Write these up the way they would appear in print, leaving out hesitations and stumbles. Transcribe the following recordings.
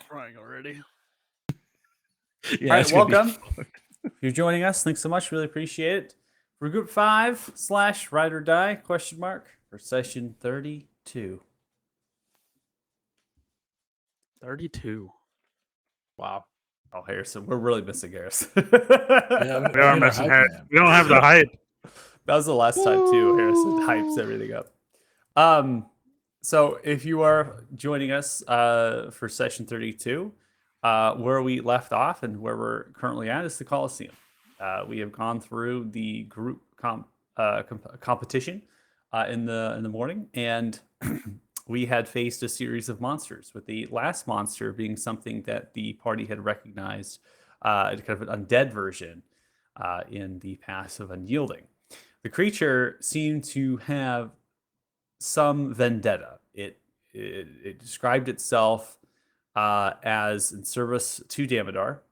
crying already. Yeah, All right, it's gonna be welcome. fun. If you're joining us, thanks so much. Really appreciate it. For Group 5 / Ride or Die, question mark, for session 32. 32. Wow. Oh, Harrison, we're really missing Harrison. Yeah, We are need a missing hype Harris. man. We don't have the hype. That was the last time too. Harrison hypes everything up. So if you are joining us for session 32, where we left off and where we're currently at is the Coliseum. We have gone through the group competition in the morning, and we had faced a series of monsters. With the last monster being something that the party had recognized, kind of an undead version in the passive Unyielding. The creature seemed to have some vendetta. It described itself as in service to Damodar,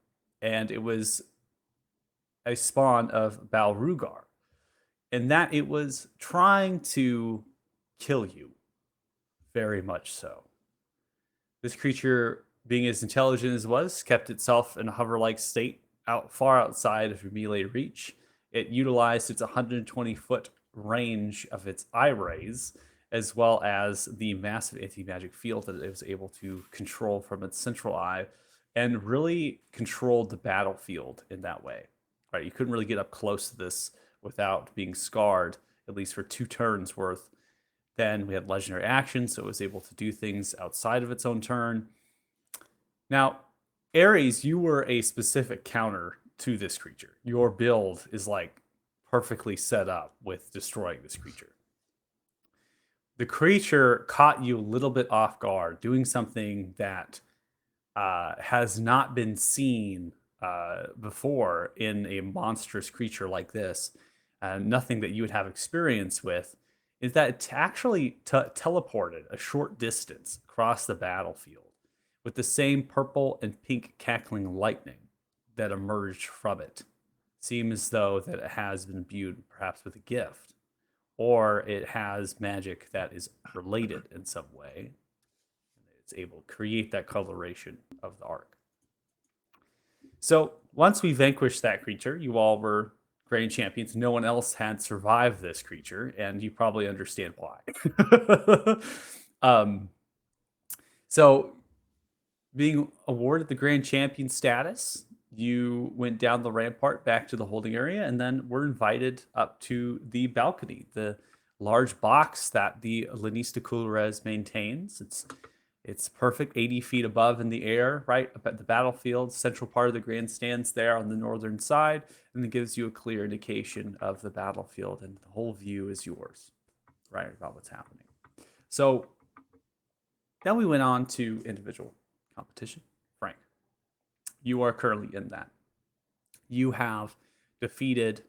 and it was a spawn of Balrugar, and that it was trying to kill you, very much so. This creature, being as intelligent as it was, kept itself in a hover-like state far outside of your melee reach. It utilized its 120-foot range of its eye rays, as well as the massive anti-magic field that it was able to control from its central eye, and really controlled the battlefield in that way. Right, you couldn't really get up close to this without being scarred, at least for 2 turns worth. Then we had legendary action, so it was able to do things outside of its own turn. Now, Ares, you were a specific counter to this creature. Your build is like perfectly set up with destroying this creature. The creature caught you a little bit off guard, doing something that has not been seen before in a monstrous creature like this. Nothing that you would have experience with. Is that it actually teleported a short distance across the battlefield with the same purple and pink cackling lightning that emerged from it. Seems as though that it has been imbued perhaps with a gift, or it has magic that is related in some way. It's able to create that coloration of the arc. So once we vanquished that creature, you all were Grand Champions. No one else had survived this creature, and you probably understand why. So, being awarded the Grand Champion status, you went down the rampart back to the holding area, and then were invited up to the balcony, the large box that the Lanista Kulrez maintains. It's perfect, 80 feet above in the air, right up at the battlefield. Central part of the grandstand's there on the northern side, and it gives you a clear indication of the battlefield, and the whole view is yours, right, about what's happening. So then we went on to individual competition. Frank, you are currently in that. You have defeated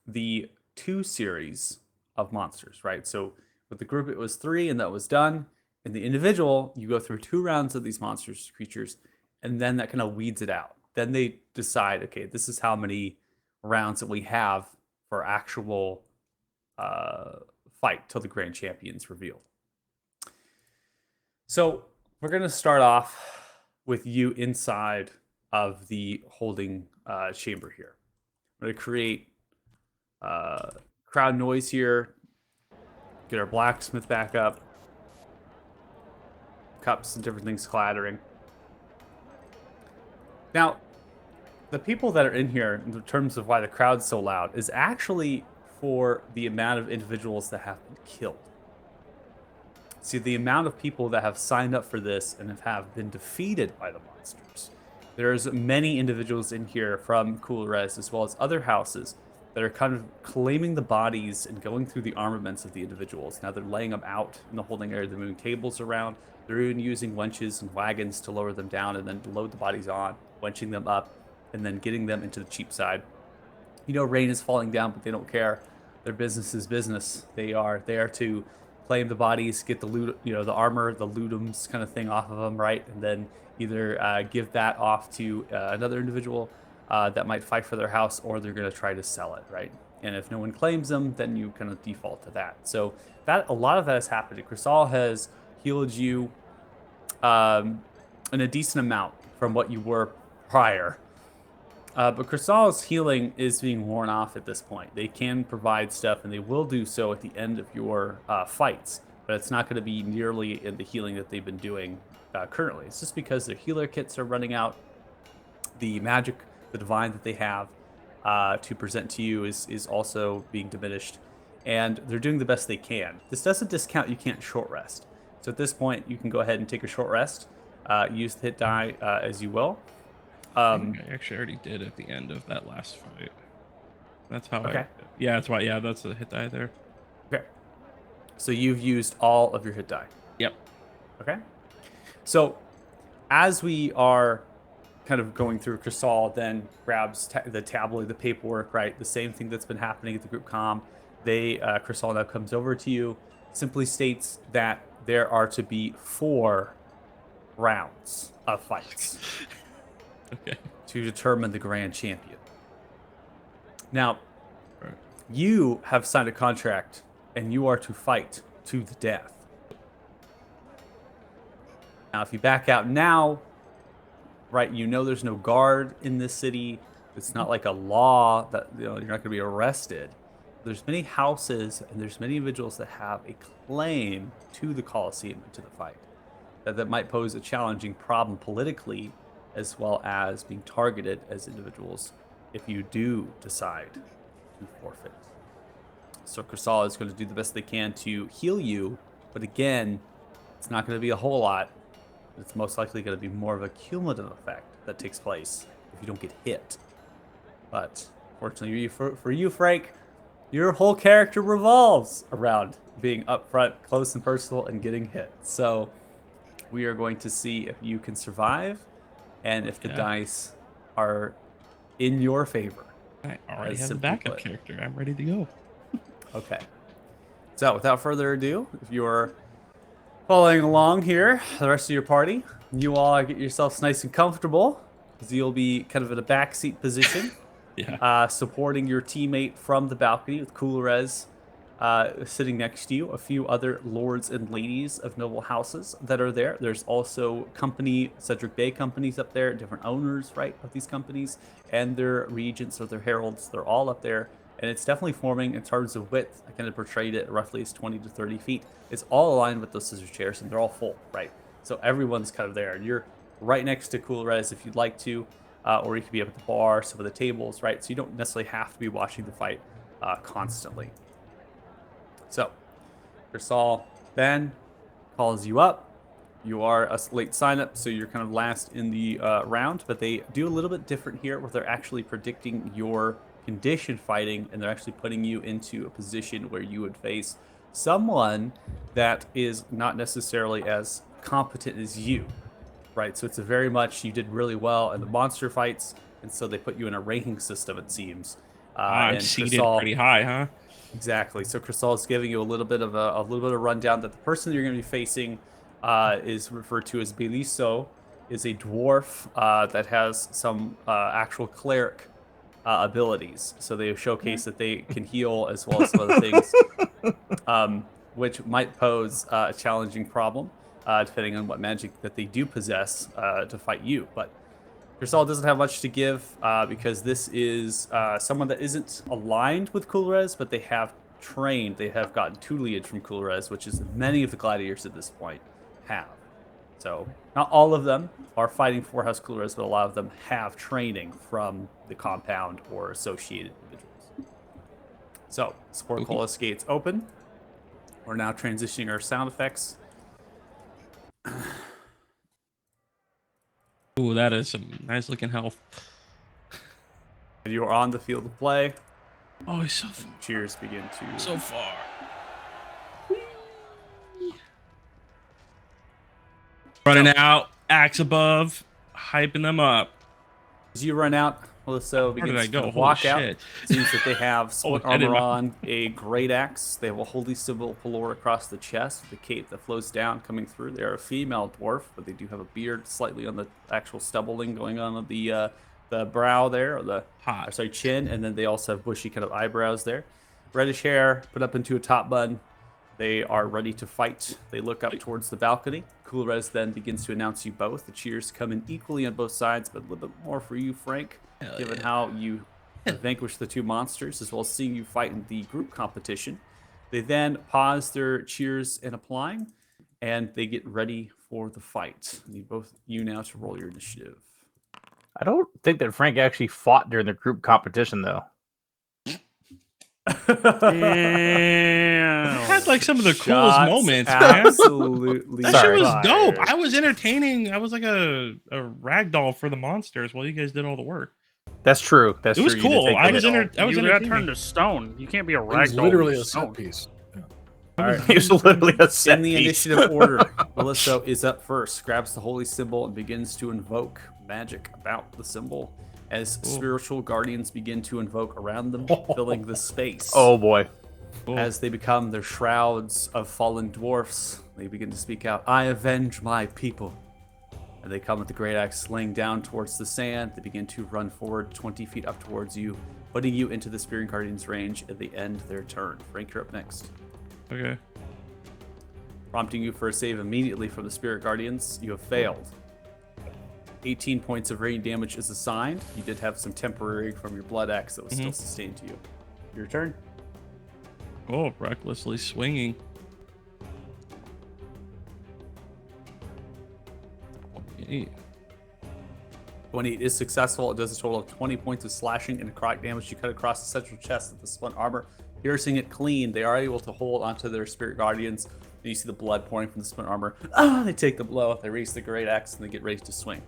the 2 series of monsters, right? So with the group, it was 3, and that was done. In the individual, you go through 2 rounds of these monsters, creatures, and then that kind of weeds it out. Then they decide, okay, this is how many rounds that we have for actual fight till the Grand Champion's revealed. So we're going to start off with you inside of the holding chamber here. I'm going to create crowd noise here, get our blacksmith back up. Cups and different things clattering. Now, the people that are in here, in terms of why the crowd's so loud, is actually for the amount of individuals that have been killed. See, the amount of people that have signed up for this and have been defeated by the monsters. There's many individuals in here from Kulrez, as well as other houses, that are kind of claiming the bodies and going through the armaments of the individuals. Now they're laying them out in the holding area. They're moving tables around. They're even using winches and wagons to lower them down and then load the bodies on, winching them up, and then getting them into the cheap side. You know, rain is falling down, but they don't care. Their business is business. They are there to claim the bodies, get the loot, you know, the armor, the lutums kind of thing off of them, right? And then either give that off to another individual that might fight for their house, or they're going to try to sell it, right? And if no one claims them, then you kind of default to that. So that a lot of that has happened. Crisol has healed you and a decent amount from what you were prior. But Crystalis' healing is being worn off at this point. They can provide stuff, and they will do so at the end of your fights, but it's not going to be nearly in the healing that they've been doing currently. It's just because their healer kits are running out. The magic, the divine that they have to present to you is also being diminished, and they're doing the best they can. This doesn't discount you can't short rest. So at this point, you can go ahead and take a short rest, use the hit die as you will. I think I actually already did at the end of that last fight. That's how Okay. yeah, that's why. Yeah, that's the hit die there. Okay. So you've used all of your hit die. Yep. Okay. So as we are kind of going through, Cristal then grabs the tablet, the paperwork, right? The same thing that's been happening at the group comm. Cristal now comes over to you, simply states that there are to be 4 rounds of fights. Okay. To determine the grand champion. Now, Right. you have signed a contract and you are to fight to the death. Now, if you back out now, right, you know there's no guard in this city. It's not like a law that you're not going to be arrested. There's many houses and there's many individuals that have a claim to the Colosseum and to the fight. That might pose a challenging problem politically, as well as being targeted as individuals if you do decide to forfeit. So Cristal is going to do the best they can to heal you, but again, it's not going to be a whole lot. It's most likely going to be more of a cumulative effect that takes place if you don't get hit. But fortunately for you, Frank, your whole character revolves around being up front, close and personal, and getting hit. So we are going to see if you can survive and if the dice are in your favor. I already As have the simply backup put. character. I'm ready to go. Okay. So without further ado, if you're following along here, the rest of your party, you all get yourselves nice and comfortable, because you'll be kind of in a backseat position, Yeah. supporting your teammate from the balcony with Coolrez sitting next to you, a few other lords and ladies of noble houses that are there. There's also Cedric Bay companies up there, different owners, right, of these companies, and their regents or their heralds. They're all up there, and it's definitely forming in terms of width. I kind of portrayed it roughly as 20 to 30 feet. It's all aligned with those scissor chairs, and they're all full, right? So everyone's kind of there, and you're right next to Coolrez if you'd like to, or you could be up at the bar, some of the tables, right? So you don't necessarily have to be watching the fight constantly. So, Cristal then calls you up. You are a late sign-up, so you're kind of last in the round, but they do a little bit different here where they're actually predicting your condition fighting, and they're actually putting you into a position where you would face someone that is not necessarily as competent as you, right? So it's a very much, you did really well in the monster fights, and so they put you in a ranking system, it seems. I'm and seated Cristal- pretty high, huh? Exactly. So Cristal is giving you a little bit of a rundown that the person you're going to be facing is referred to as Beliso, is a dwarf that has some actual cleric abilities. So they showcase that they can heal as well as some other things, which might pose a challenging problem depending on what magic that they do possess to fight you. But Cristal doesn't have much to give because this is someone that isn't aligned with Coolrez, but they have trained, they have gotten tutelage from Coolrez, which is many of the gladiators at this point have. So not all of them are fighting for House Coolrez, but a lot of them have training from the compound or associated individuals. So Sport Colas gates open. We're now transitioning our sound effects. Ooh, that is some nice looking health. And you are on the field of play. Oh, he's so Cheers begin to... so far. Running out, axe above, hyping them up. As you run out, Melissa Where did begins I to go? kind of Holy walk out. shit. Seems that they have split I didn't armor know. on, a great axe. They have a holy symbol Pelor across the chest, the cape that flows down coming through. They are a female dwarf, but they do have a beard slightly on the actual stubbling going on the brow there, or the chin, and then they also have bushy kind of eyebrows there. Reddish hair, put up into a top bun, They are ready to fight. They look up towards the balcony. Coolrez then begins to announce you both. The cheers come in equally on both sides, but a little bit more for you, Frank, Hell given yeah. how you vanquished the two monsters, as well as seeing you fight in the group competition. They then pause their cheers and applying, and they get ready for the fight. I need both you now to roll your initiative. I don't think that Frank actually fought during the group competition, though. Damn. Had like some of the coolest Shots moments, man. Absolutely. That Sorry. shit was dope. Fired. I was entertaining. I was like a rag doll for the monsters while you guys did all the work. That's true. That's It was true. You did cool. take I the was hit. I was You got entertaining. turned to stone. You can't be a It was ragdoll. literally a stone. set piece. Yeah. All right. It was literally a set In the piece. initiative order, Melissa is up first, grabs the holy symbol and begins to invoke magic about the symbol as spiritual guardians begin to invoke around them, filling the space. Oh boy. Cool. As they become their shrouds of fallen dwarfs, they begin to speak out, I avenge my people. And they come with the great axe laying down towards the sand. They begin to run forward 20 feet up towards you, putting you into the Spearing Guardian's range at the end of their turn. Frank, you're up next. Okay. Prompting you for a save immediately from the Spirit Guardians. You have failed. 18 points of radiant damage is assigned. You did have some temporary from your blood axe that was still sustained to you. Your turn. Oh, recklessly swinging. 28. 28 is successful. It does a total of 20 points of slashing and necrotic damage. You cut across the central chest of the splint armor, piercing it clean. They are able to hold onto their Spirit Guardians. And you see the blood pouring from the splint armor. They take the blow. They raise the great axe and they get ready to swing.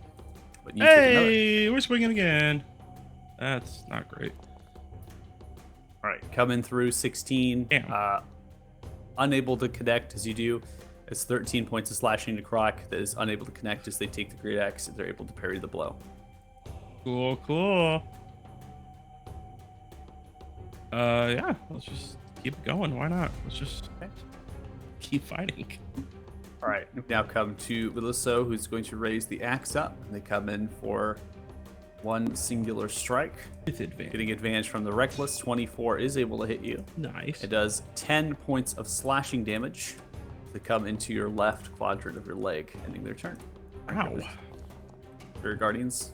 But you take another. Hey, we're swinging again. That's not great. All right, coming through 16. Damn. Unable to connect as you do. It's 13 points of slashing to Croc that is unable to connect as they take the great axe and they're able to parry the blow. Cool, cool. Yeah, let's just keep it going. Why not? Let's just keep fighting. All right, we now come to Williso, who's going to raise the axe up. And they come in for one singular strike. With advantage. Getting advantage from the Reckless. 24 is able to hit you. Nice. It does 10 points of slashing damage to come into your left quadrant of your leg, ending their turn. Ow. Your Guardians.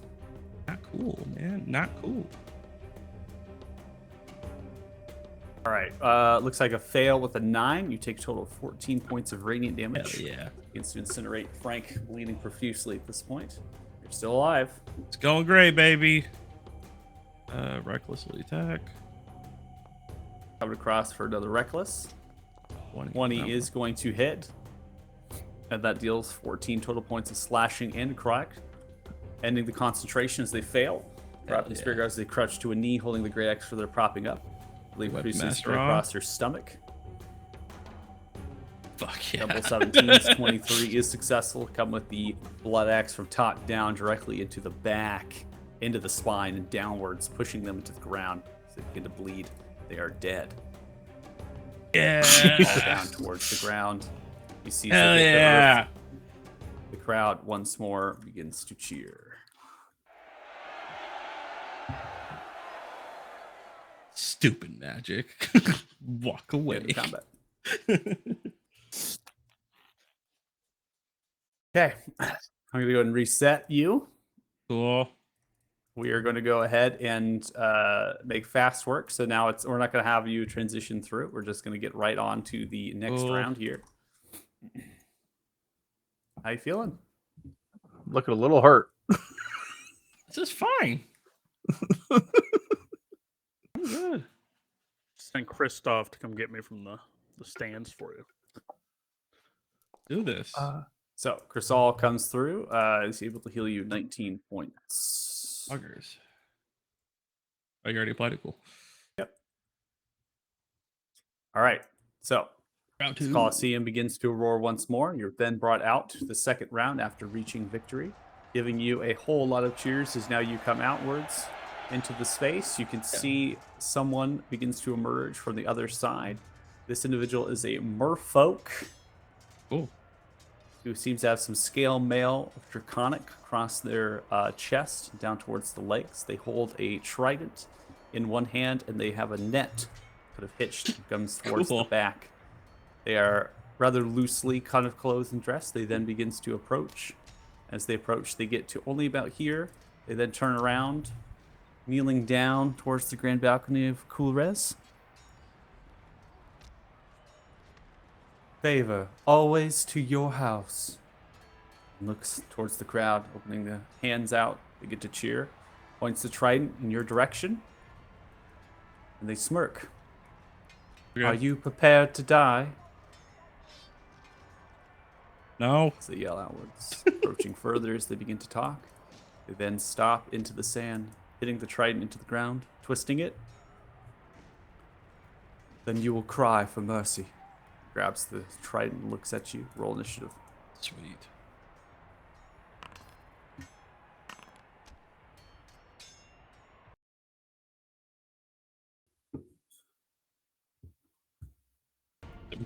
Not cool, man. Not cool. All right, looks like a fail with a 9. You take a total of 14 points of radiant damage. Hell yeah. Begins to incinerate Frank, bleeding profusely at this point. You're still alive. It's going great, baby. Recklessly attack. Coming across for another Reckless. 20 No. is going to hit. And that deals 14 total points of slashing and necrotic. Ending the concentration as they fail. Dropping yeah. Spirit Guards, they crouch to a knee, holding the great axe for their propping up. Bleeding Weapon profusely master straight on. across their stomach. Fuck yeah. Double 17s, 23 is successful. Come with the blood axe from top down directly into the back, into the spine, and downwards, pushing them into the ground as they begin to bleed. They are dead. Yeah. Fall down towards the ground. You see as Hell they hit the yeah. earth, the crowd once more begins to cheer. Stupid magic. Walk away. End combat. Okay, I'm going to go ahead and reset you. Cool. We are going to go ahead and make fast work. So now we're not going to have you transition through. We're just going to get right on to the next Cool. round here. How you feeling? Looking a little hurt. This is fine. I'm good. Send Christoph to come get me from the stands for you. Do this. So Crisol comes through. Is able to heal you 19 points. Buggers. Oh, you already applied it. Cool. All right. So Round the 2. Coliseum begins to roar once more. You're then brought out to the second round after reaching victory, giving you a whole lot of cheers as now you come outwards into the space. You can see someone begins to emerge from the other side. This individual is a merfolk Cool. who seems to have some scale mail of draconic across their chest down towards the legs. They hold a trident in one hand and they have a net kind of hitched that comes towards Cool. the back. They are rather loosely kind of clothed and dressed. They then begins to approach. As they approach, they get to only about here. They then turn around, kneeling down towards the grand balcony of Kulrez. Favor, always to your house. And looks towards the crowd, opening the hands out. They get to cheer. Points the trident in your direction. And they smirk. Okay. Are you prepared to die? No. As they yell outwards, approaching further as they begin to talk. They then stop into the sand, hitting the trident into the ground, twisting it. Then you will cry for mercy. Grabs the trident and looks at you. Roll initiative. Sweet.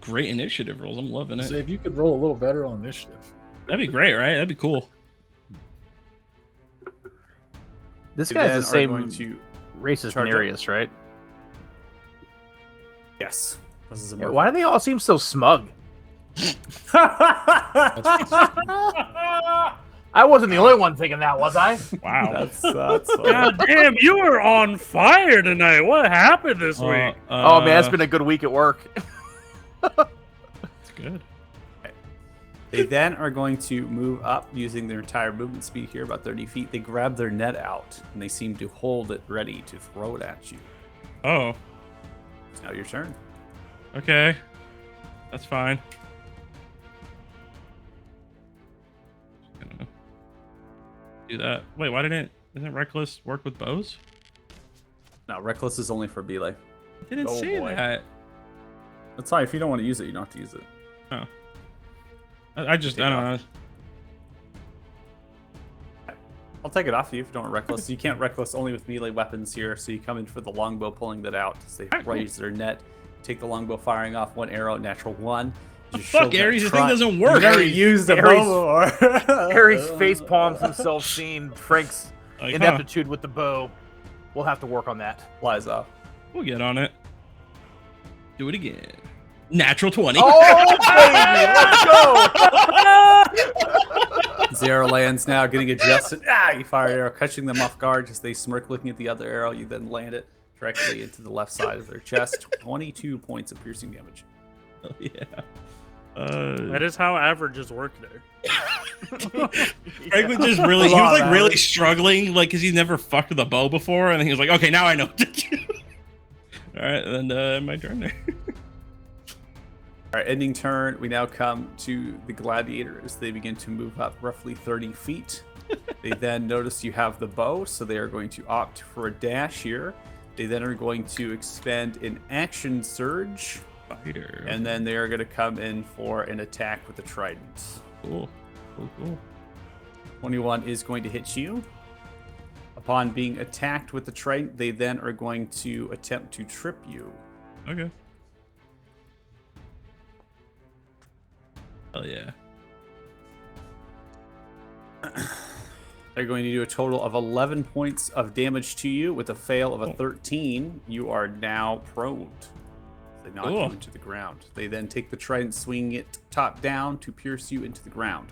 Great initiative rolls. I'm loving So it. if you could roll a little better on initiative. That'd be great, right? That'd be cool. This They guy's then the are same going to race as charge up. Nereus, right? Yes. This is a Yeah, why do they all seem so smug? I wasn't the only one thinking that, was I? Wow. That's God damn, you were on fire tonight. What happened this week? Oh man, it's been a good week at work. It's good. They then are going to move up using their entire movement speed here, about 30 feet. They grab their net out, and they seem to hold it ready to throw it at you. Oh, It's now your turn. okay. That's fine. Gonna do that. Wait, why didn't Reckless work with bows? Now, Reckless is only for Belay. I didn't Oh, say boy. that. That's fine. If you don't want to use it, you don't have to use it. Oh. I don't know. I'll take it off you if you don't want Reckless. You can't Reckless only with melee weapons here, so you come in for the longbow, pulling that out as they Alright, cool. raise their net. Take the longbow, firing off one arrow, natural one. Just Fuck, show that Ares, the thing try- doesn't work. You've never used a Ares- bow before. Harry's face palms himself, seeing Frank's Like, huh, ineptitude with the bow. We'll have to work on that. Flies off. we'll get on it. Do it again. Natural 20. Oh baby, let's go! Zero lands now, getting adjusted. You fire an arrow, catching them off guard as they smirk, looking at the other arrow. You then land it directly into the left side of their chest. 22 points of piercing damage. Oh, yeah. That is how averages work there. Frank was just really, he was like really struggling, like, because he's never fucked with a bow before, and he was like, okay, now I know what to do. All right, then my turn there. All right, ending turn. We now come to the gladiator as they begin to move up roughly 30 feet. They then notice you have the bow, so they are going to opt for a dash here. They then are going to expend an action surge, Fighter. and then they are going to come in for an attack with the trident. Cool. Cool. 21 is going to hit you. Upon being attacked with the trident, they then are going to attempt to trip you. Okay. Hell yeah. They're going to do a total of 11 points of damage to you. With a fail of a 13, you are now prone. They knock Cool. you into the ground. They then take the trident, swinging it top down to pierce you into the ground.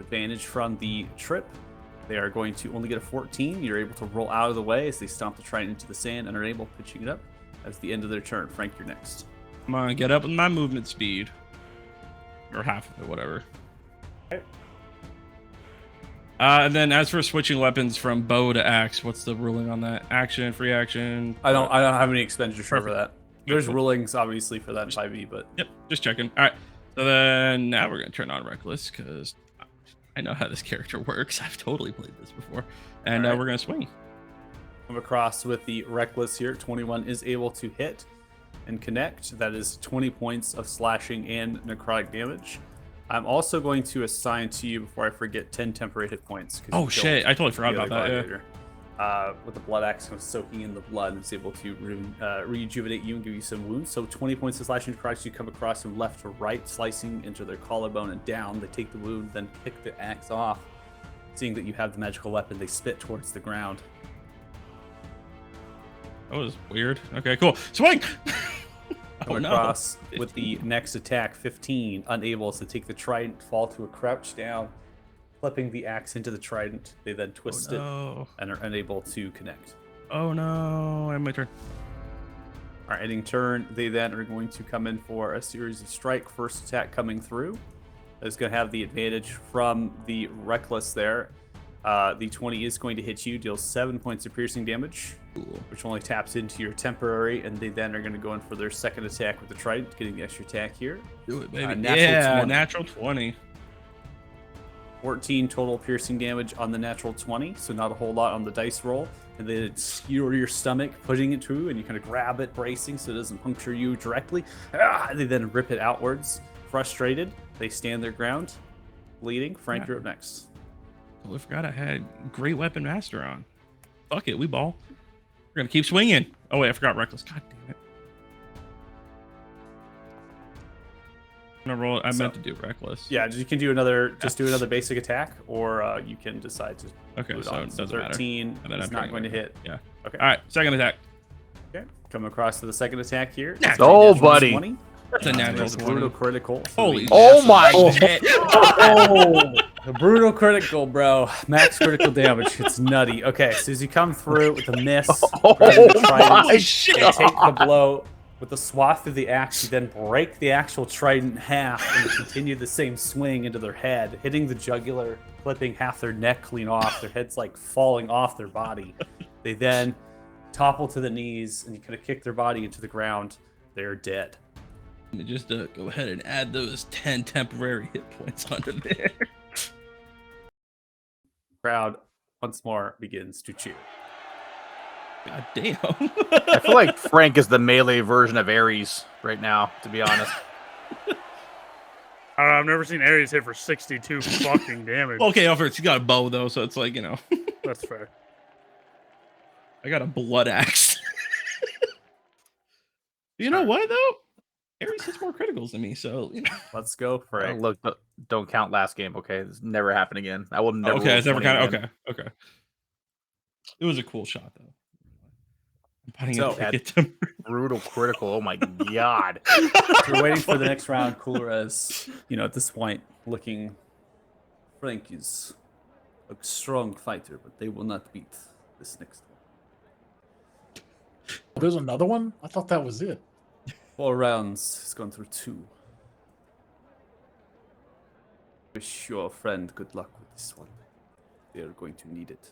Advantage from the trip. They are going to only get a 14. You're able to roll out of the way as they stomp the trident into the sand and are able pitching it up. That's the end of their turn. Frank, you're next. Come on, get up with my movement speed. Or half of it, whatever. And then as for switching weapons from bow to axe, what's the ruling on that? Action, free action? I don't have any expenditure for that. There's Cool. rulings obviously for that in 5e, but Yep, just checking. All right. So then now we're going to turn on Reckless because I know how this character works. I've totally played this before. And All right. we're going to swing. come across with the Reckless here. 21 is able to hit and connect. That is 20 points of slashing and necrotic damage. I'm also going to assign to you, before I forget, 10 temporary hit points. 'cause you Oh, killed shit. I totally forgot the about other that. Yeah. gladiator. With the blood axe kind of soaking in the blood, it's able to rejuvenate you and give you some wounds. So 20 points of slashing necrotic. You come across from left to right, slicing into their collarbone and down. They take the wound, then pick the axe off. Seeing that you have the magical weapon, they spit towards the ground. That was weird. Okay, cool. Swing! Come no. across with the next attack, 15, unable to take the trident, fall to a crouch down, flipping the axe into the trident. They then twist it Oh and are unable to connect. no. Oh no. I have my turn. All right, ending turn. They then are going to come in for a series of strike. First attack coming through is going to have the advantage from the reckless there. The 20 is going to hit you, deals 7 points of piercing damage, which only taps into your temporary, and they then are going to go in for their second attack with the trident, getting the extra attack here. Do it, baby. Natural 20. Natural 20. 14 total piercing damage on the natural 20, so not a whole lot on the dice roll. And then it skewer your stomach, putting it through, and you kind of grab it, bracing so it doesn't puncture you directly. They then rip it outwards. Frustrated, they stand their ground, bleeding. Frank, you're up next. Oh, I forgot I had Great Weapon Master on. Fuck it, we ball. We're gonna keep swinging. Oh wait, I forgot Reckless. God damn it. I'm gonna roll. I meant to do Reckless. Yeah, you can do another, just do another basic attack, or you can decide to Okay, do it so on. it doesn't 13 matter. And then is I'm not doing going to it. hit. Yeah. Okay. All right, second attack. Okay. Come across to the second attack here. Natural Oh, Natural buddy. 20. That's a natural There's a brutal 20. critical. for Holy. the- Oh my shit. The brutal critical, bro. Max critical damage. It's nutty. Okay, so as you come through with a miss, Oh grab the trident, my shit. you take the blow with the swath of the axe. You then break the actual trident in half and you continue the same swing into their head, hitting the jugular, clipping half their neck clean off. Their head's like falling off their body. They then topple to the knees and you kind of kick their body into the ground. They're dead. Just go ahead and add those 10 temporary hit points under there. Crowd once more begins to cheer. God damn. I feel like Frank is the melee version of Ares right now, to be honest. I've never seen Ares hit for 62 fucking damage. Okay, over it's got a bow though, so it's like, you know. That's fair. I got a blood axe. You know what though? Ares hits more criticals than me, so you know. Let's go, Frank. Look, don't count last game, okay? This never happened again. I will never. Okay, roll it's never 20 kind of again. okay. It was a cool shot though. I'm putting So, it to get to Brutal critical. Oh my god. We're waiting for the next round. Cooler as, you know, at this point, looking. Frank is a strong fighter, but they will not beat this next one. There's another one? I thought that was it. 4 rounds. He's gone through 2. Wish your friend good luck with this one. They are going to need it.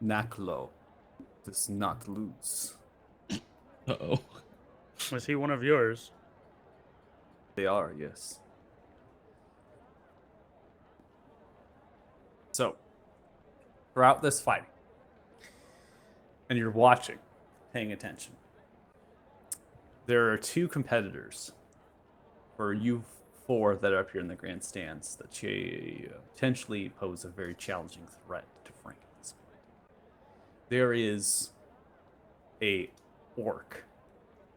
Naklo does not lose. Uh-oh. Was he one of yours? They are, yes. So, throughout this fight, and you're watching, paying attention, there are 2 competitors for you 4 that are up here in the grandstands that potentially pose a very challenging threat to Frank at this point. There is a orc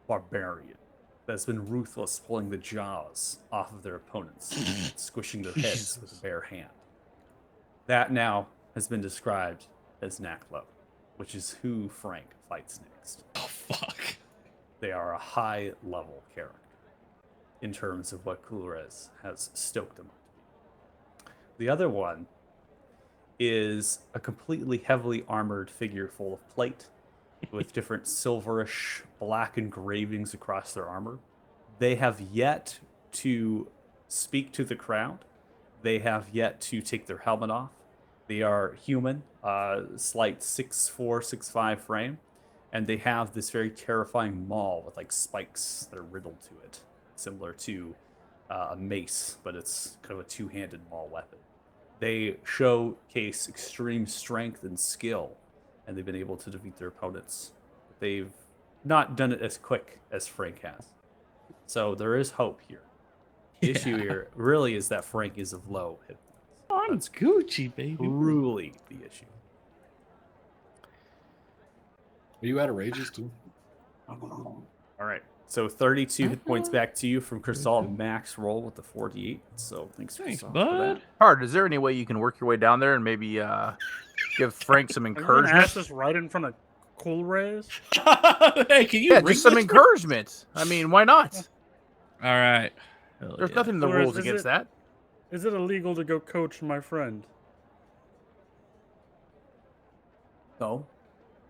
barbarian that's been ruthless, pulling the jaws off of their opponents, squishing their heads with a bare hand. That now has been described as Naklo, which is who Frank fights next. Oh fuck. They are a high-level character in terms of what Kulrez has stoked them up to be. The other one is a completely heavily armored figure full of plate with different silverish black engravings across their armor. They have yet to speak to the crowd. They have yet to take their helmet off. They are human, slight 6'4", 6'5" frame, and they have this very terrifying maul with like spikes that are riddled to it, similar to a mace, but it's kind of a 2-handed maul weapon. They showcase extreme strength and skill, and they've been able to defeat their opponents. They've not done it as quick as Frank has. So there is hope here. The issue here really is that Frank is of low hit points. I'm Gucci, baby. Truly the issue. Are you out of rages too? All right. So 32 hit points back to you from Crystal. Max roll with the 48. So thanks, Thanks, Crystal, for bud. that. Hard. Is there any way you can work your way down there and maybe give Frank some I'm gonna ask encouragement? this right in front of Cool Rays? Hey, can you Yeah, ring just some this? encouragement. I mean, why not? All right. Hell There's yeah. nothing in the Or rules is against it- that. Is it illegal to go coach my friend? No.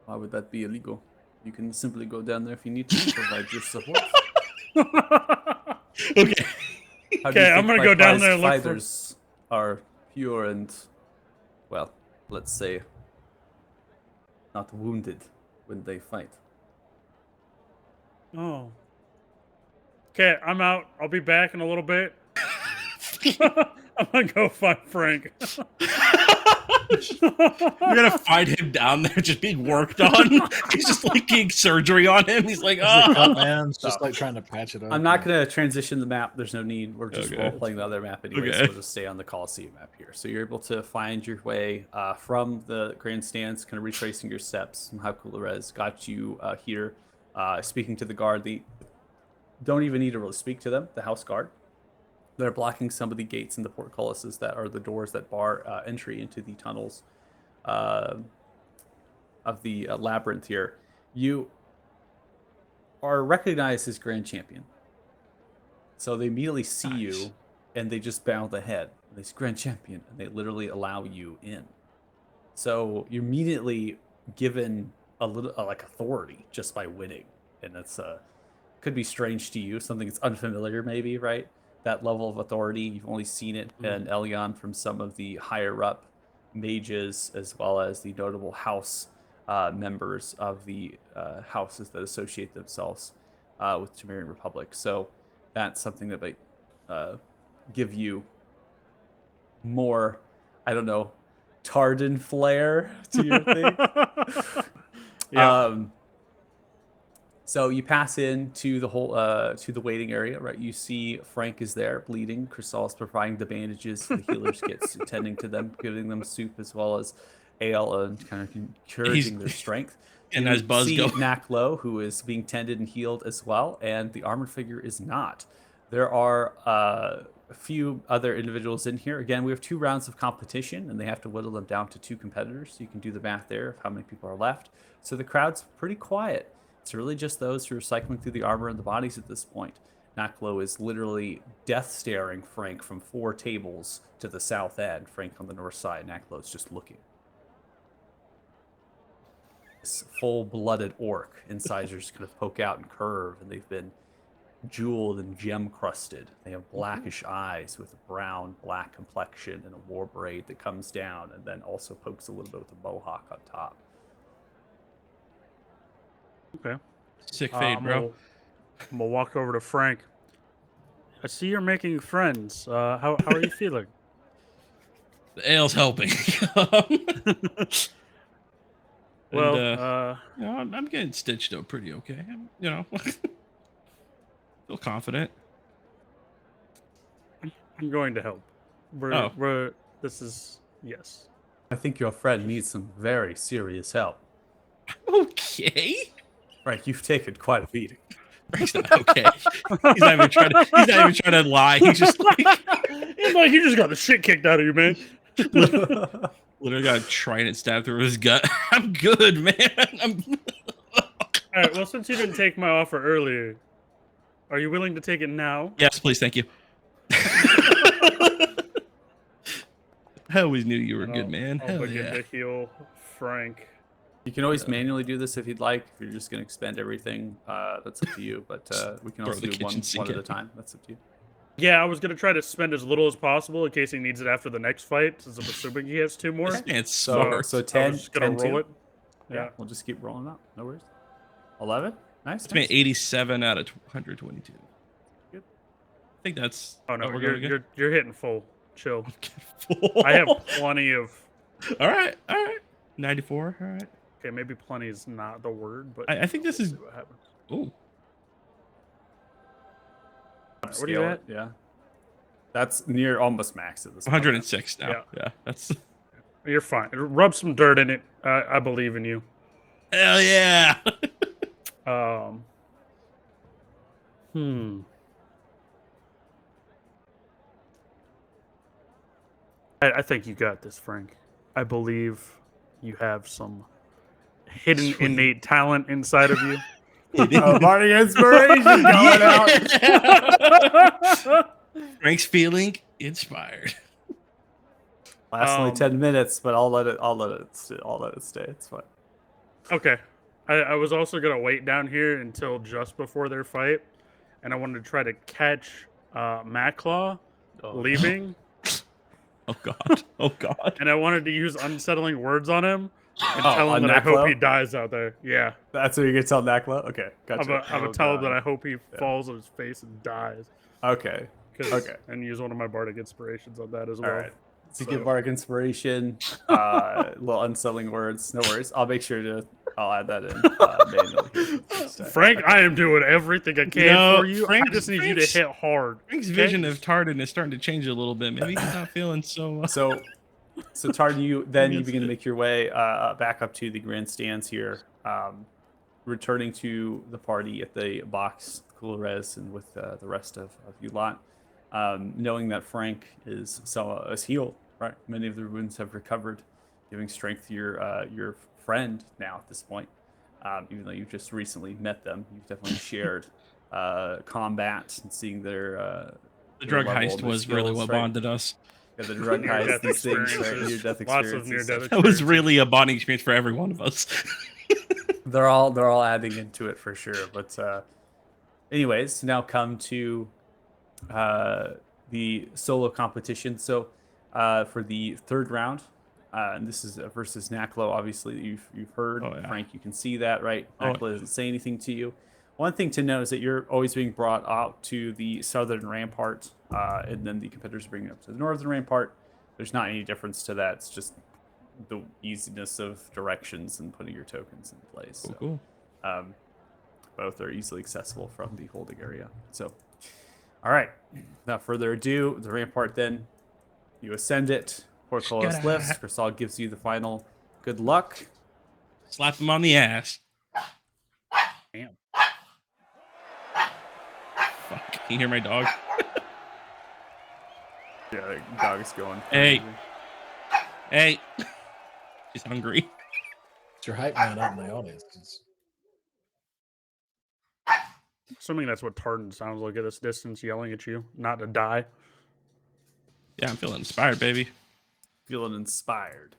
Why would that be illegal? You can simply go down there if you need to provide your support. Okay. How do you Okay, I'm think gonna my go down prized there and look for- fighters are pure and, well, let's say, not wounded when they fight. Oh. Okay, I'm out. I'll be back in a little bit. I'm gonna go find Frank. You're gonna find him down there just being worked on. He's just like getting surgery on him. He's like, It's a cut, oh. man. It's just like trying to patch it up. I'm not going to transition the map. There's no need. We're just Okay. role playing the other map anyway, so Okay. we'll just stay on the Coliseum map here. So you're able to find your way from the grandstands, kind of retracing your steps. How Coolrez got you here, speaking to the guard. The don't even need to really speak to them. The house guard. They're blocking some of the gates and the portcullises that are the doors that bar entry into the tunnels of the labyrinth here. You are recognized as Grand Champion. So they immediately see Nice. you and they just bow the head. They say, Grand Champion, and they literally allow you in. So you're immediately given a little like authority just by winning. And that's could be strange to you, something that's unfamiliar maybe, right? That level of authority, you've only seen it in Elion from some of the higher up mages, as well as the notable house members of the houses that associate themselves with Temerian Republic. So that's something that they give you more, I don't know, Tardan flair to your thing. Yeah. So you pass into the whole to the waiting area, right? You see Frank is there bleeding. Crisol is providing the bandages. The healers get tending to them, giving them soup as well as ale and kind of encouraging their strength. And You as Buzz see go, Naklo, who is being tended and healed as well, and the armored figure is not. There are a few other individuals in here. Again, we have 2 rounds of competition, and they have to whittle them down to 2 competitors. So you can do the math there of how many people are left. So the crowd's pretty quiet. It's really just those who are cycling through the armor and the bodies at this point. Naklo is literally death staring Frank from 4 tables to the south end. Frank on the north side. Naklo is just looking. This full-blooded orc. Incisors kind of poke out and curve, and they've been jeweled and gem crusted. They have blackish eyes with a brown black complexion and a war braid that comes down and then also pokes a little bit with a mohawk on top. Okay. sick fade, bro. I'm gonna walk over to Frank. I see you're making friends. How are you feeling? The ale's helping. Well, You know, I'm getting stitched up pretty okay. You know, feel confident. I'm going to help. This is yes. I think your friend needs some very serious help. Okay. Frank, you've taken quite a beating. Frank's not okay. He's not even trying to. He's not even trying to lie. He's just like It's like you just got the shit kicked out of you, man. literally got a trident stabbed through his gut. I'm good, man. All right. Well, since you didn't take my offer earlier, are you willing to take it now? Yes, please, thank you. I always knew you were a good man. I'll Hell begin yeah. to heal Frank. You can always manually do this if you'd like. If you're just going to expend everything, that's up to you. But we can Throw also the do kitchen sink one at a at time. That's up to you. Yeah, I was gonna try to spend as little as possible in case he needs it after the next fight, since I'm assuming he has 2 more. This man's So, smart. so I 10, was just gonna 10 roll two. it. Yeah, Yeah. we'll just keep rolling up. No worries. 11. Nice. It's been nice. 87 out of 122. Good. I think that's. Oh no, we're going again? you're hitting full. Chill. Full. I have plenty of. All right. 94. All right. Okay, maybe plenty is not the word, but I think this we'll is. see what happens. Oh, What are you Scale at? it, yeah. That's near almost max at this point. 106 now. Yeah. Yeah, that's. You're fine. Rub some dirt in it. I believe in you. Hell yeah. Hmm. I think you got this, Frank. I believe you have some hidden innate talent inside of you. Bardic inspiration going out. Frank's feeling inspired. Last only 10 minutes, but I'll let it stay. It's fine. Okay. I was also gonna wait down here until just before their fight, and I wanted to try to catch Maclaw leaving, Oh god. Oh god. and I wanted to use unsettling words on him and Oh, tell him on that I hope Maclaw? he dies out there. Yeah, That's what you're gonna tell Nakla? Okay, gotcha. I'm gonna tell him that I hope he falls on his face and dies. Okay. 'Cause- Okay. And use one of my bardic inspirations on that as well. All right. So So- give Bardic inspiration, little unsettling words. No worries. I'll make sure I'll add that in manually here for next time. Frank, I am doing everything I can No, for you. Frank- I just need you to Frank's- hit hard. Frank's okay? vision of Tardan is starting to change a little bit. Maybe he's not feeling so. So Tartan, you begin to make your way back up to the grandstands here, returning to the party at the box, Coolres, and with the rest of you lot, knowing that Frank is healed. Right, many of the wounds have recovered, giving strength to your friend now at this point. Even though you've just recently met them, you've definitely shared combat and seeing their The drug level heist and their was really skills, what right? bonded us. Yeah, the drug Near-death heist, these things, right? experiences. Near-death Lots of experiences. near-death That was really a bonding experience for every one of us. They're all adding into it for sure. But anyways, now come to the solo competition. So for the third round, and this is versus Naklo. Obviously, you've heard. Oh, yeah. Frank, you can see that, right? Oh. Naklo doesn't say anything to you. One thing to know is that you're always being brought out to the southern rampart, and then the competitors bring you up to the northern rampart. There's not any difference to that. It's just the easiness of directions and putting your tokens in place. So, Cool. both are easily accessible from the holding area. So, all right. Without further ado, the rampart then, you ascend it. Portcullis Gotta- lifts. Crisal gives you the final good luck. Slap him on the ass. Damn. Fuck. Can you hear my dog? Yeah, the dog's going. Hey. crazy. Hey. He's hungry. It's your hype man out in the audience. Assuming that's what Tartan sounds like at this distance, yelling at you, not to die. Yeah, I'm feeling inspired, baby. Feeling inspired.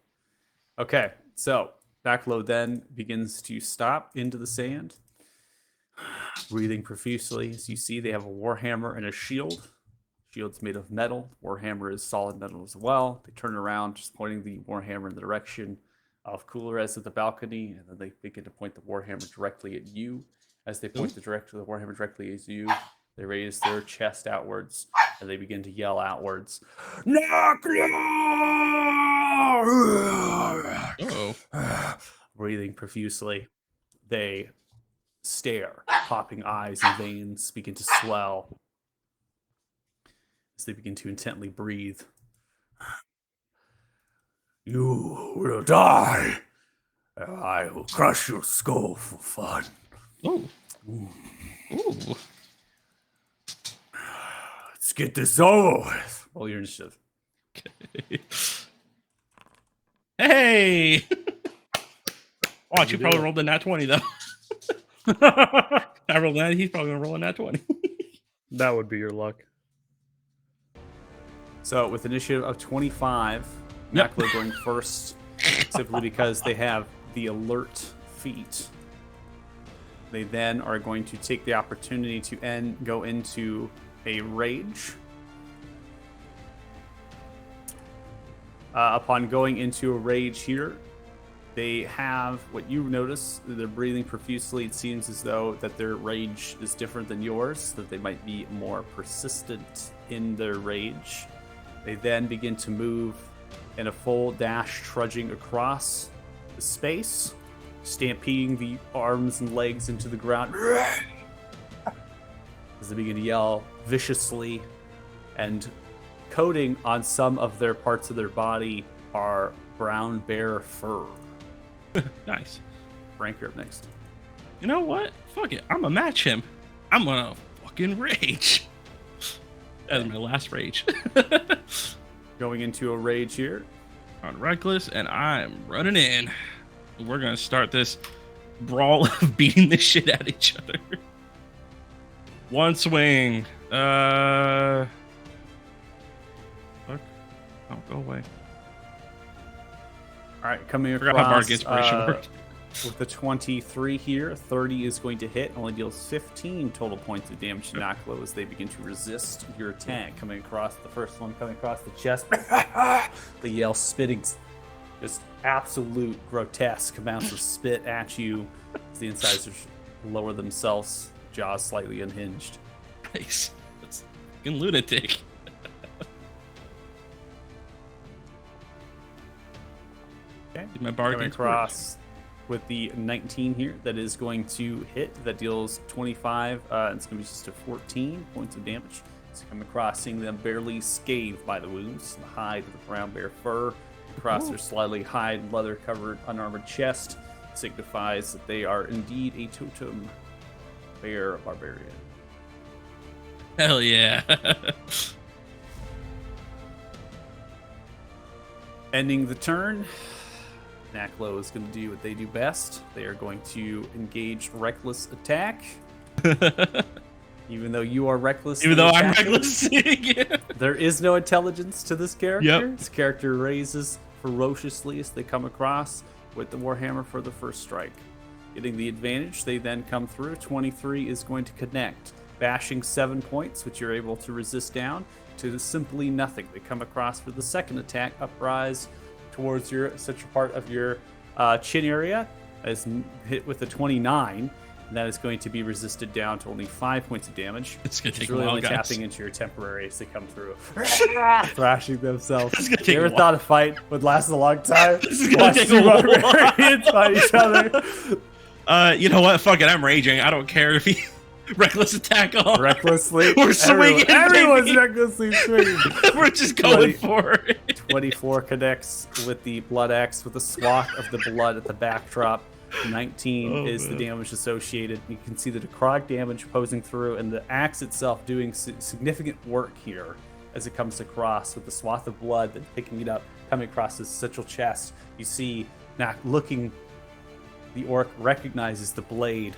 Okay, so Backload then begins to stop into the sand, breathing profusely. As you see, they have a warhammer and a shield. Shield's made of metal. Warhammer is solid metal as well. They turn around, just pointing the warhammer in the direction of Coolres at the balcony, and then they begin to point the warhammer directly at you. As they point the warhammer directly at you, they raise their chest outwards and they begin to yell outwards. Oh. Breathing profusely, they stare, popping eyes and veins begin to swell as they begin to intently breathe. You will die, and I will crush your skull for fun. Ooh. Ooh. Let's get this over with. Roll your initiative. Hey. Watch, you probably rolled a nat 20 though. I rolled that. He's probably gonna roll a nat 20. That would be your luck. So with initiative of 25, Yep. Nakla going first, simply because they have the alert feat. They then are going to take the opportunity to go into a rage. Upon going into a rage here, they have what you notice. They're breathing profusely. It seems as though that their rage is different than yours, that they might be more persistent in their rage. They then begin to move in a full dash, trudging across the space, stampeding the arms and legs into the ground as they begin to yell viciously, and coating on some of their parts of their body are brown bear fur. Nice. Frank, you're up next. You know what? Fuck it. I'm gonna match him. I'm gonna fucking rage. That is my last rage. Going into a rage here. On reckless, and I'm running in. we're gonna start this brawl of beating the shit out of each other. One swing. Fuck. Oh, go away. All right, coming Forgot how across Bardic Inspiration worked. with the 23 here. 30 is going to hit, only deals 15 total points of damage to Naklo as they begin to resist your attack. Coming across the first one, coming across the chest. The yell, spitting, just absolute grotesque amounts of spit at you as the incisors lower themselves, jaws slightly unhinged. Nice. That's fucking lunatic. Okay. My Bardic Coming Inspiration. across with the 19 here, that is going to hit. That deals 25. It's going to be just a 14 points of damage. So come across, seeing them barely scathed by the wounds. The hide of the brown bear fur across their slightly hide, leather-covered, unarmored chest signifies that they are indeed a totem bear barbarian. Hell yeah. Ending the turn, Naklo is going to do what they do best. They are going to engage reckless attack. Even though you are reckless. Even though I'm reckless. Yeah. There is no intelligence to this character. Yep. This character raises ferociously as they come across with the Warhammer for the first strike. Getting the advantage, they then come through. 23 is going to connect, bashing 7 points, which you're able to resist down to simply nothing. They come across for the second attack, uprise towards your central part of your chin area, as hit with a 29. And that is going to be resisted down to only 5 points of damage. It's gonna which take is really a while, only guys. tapping into your temporary as they come through, thrashing themselves. It's gonna take You a ever while. thought a fight would last a long time? This is gonna Watch take two a while. barbarians fight each other. You know what? Fuck it. I'm raging. I don't care if he reckless attack on. Recklessly, We're swinging, Everyone's baby. recklessly swinging. We're just going for it. 24 connects with the blood axe with a swath of the blood at the backdrop. 19 is the damage associated. You can see the necrotic damage posing through, and the axe itself doing significant work here as it comes across with the swath of blood that picking it up, coming across his central chest. You see Nak looking. The orc recognizes the blade,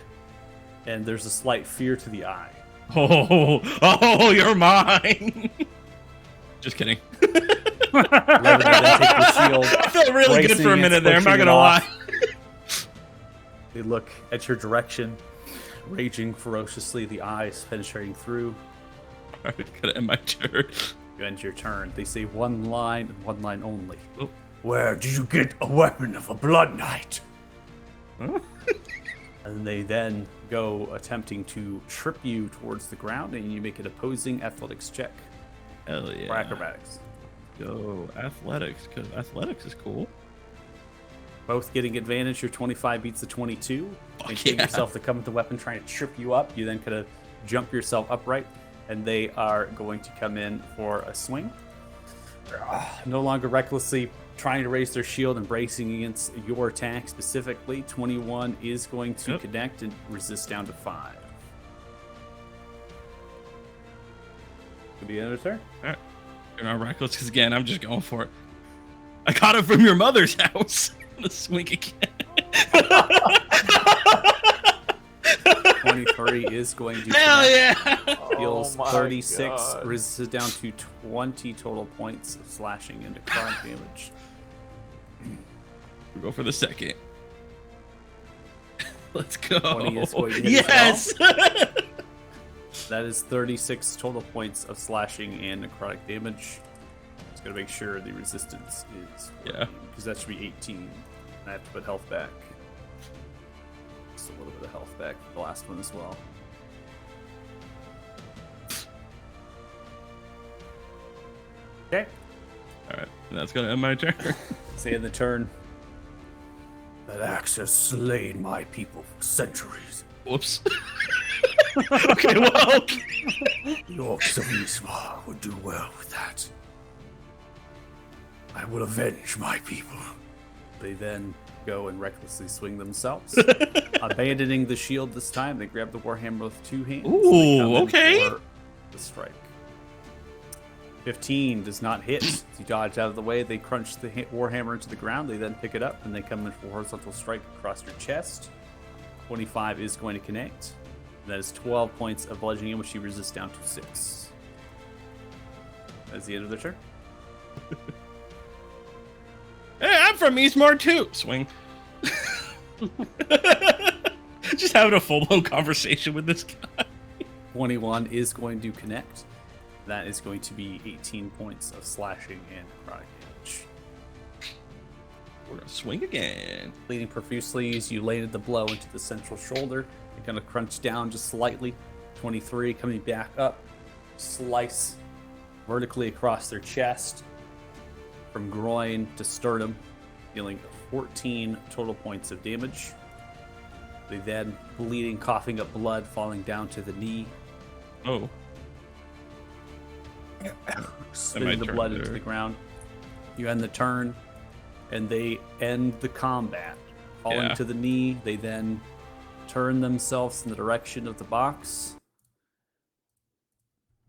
and there's a slight fear to the eye. Oh, you're mine. Just kidding. Levin will then take the shield. I felt really good for a bracing minute against there. I'm not pushing it gonna lie. off. They look at your direction, raging ferociously, the eyes penetrating through. Alright, gotta end my turn. You end your turn. They say one line and one line only. Oh. Where did you get a weapon of a blood knight? Huh? And they then go attempting to trip you towards the ground, and you make an opposing athletics check Hell yeah. for acrobatics. Go athletics, because athletics is cool. Both getting advantage. Your 25 beats the 22. Fuck Maintaining yeah. yourself to come with the weapon, trying to trip you up. You then kind of jump yourself upright, and they are going to come in for a swing. No longer recklessly trying to raise their shield and bracing against your attack specifically. 21 is going to Yep. connect and resist down to 5. Could be another turn. Alright. You're not reckless, because again, I'm just going for it. I got it from your mother's house. Let's swing again. 23 is going to Hell connect. yeah. Deals Oh my 36, God. resists down to 20 total points of slashing and necrotic damage. We'll go for the second. Let's go. 20 is going to hit Yes. as That is 36 total points of slashing and necrotic damage. Just gotta make sure the resistance is Yeah. because that should be 18. I have to put health back. Just a little bit of health back for the last one as well. Okay. All right, that's gonna end my turn. Say in the turn. That axe has slain my people for centuries. Whoops. Okay, well. The orcs of Yzma would do well with that. I will avenge my people. They then go and recklessly swing themselves. Abandoning the shield this time, they grab the Warhammer with 2 hands. and they Ooh, come in okay. for the strike. 15 does not hit. As you dodge out of the way, they crunch the warhammer into the ground. They then pick it up and they come in for a horizontal strike across your chest. 25 is going to connect. That is 12 points of bludgeoning, which you resist down to 6. That's the end of their turn. Hey, I'm from Eastmore too. Swing. Just having a full-blown conversation with this guy. 21 is going to connect. That is going to be 18 points of slashing and necrotic damage. We're gonna swing again. Bleeding profusely as you landed the blow into the central shoulder. You're going to crunch down just slightly. 23 coming back up. Slice vertically across their chest from groin to sternum, dealing 14 total points of damage. They then, bleeding, coughing up blood, falling down to the knee, Oh, spitting the turn blood there. into the ground. You end the turn, and they end the combat. Falling Yeah. to the knee, they then turn themselves in the direction of the box.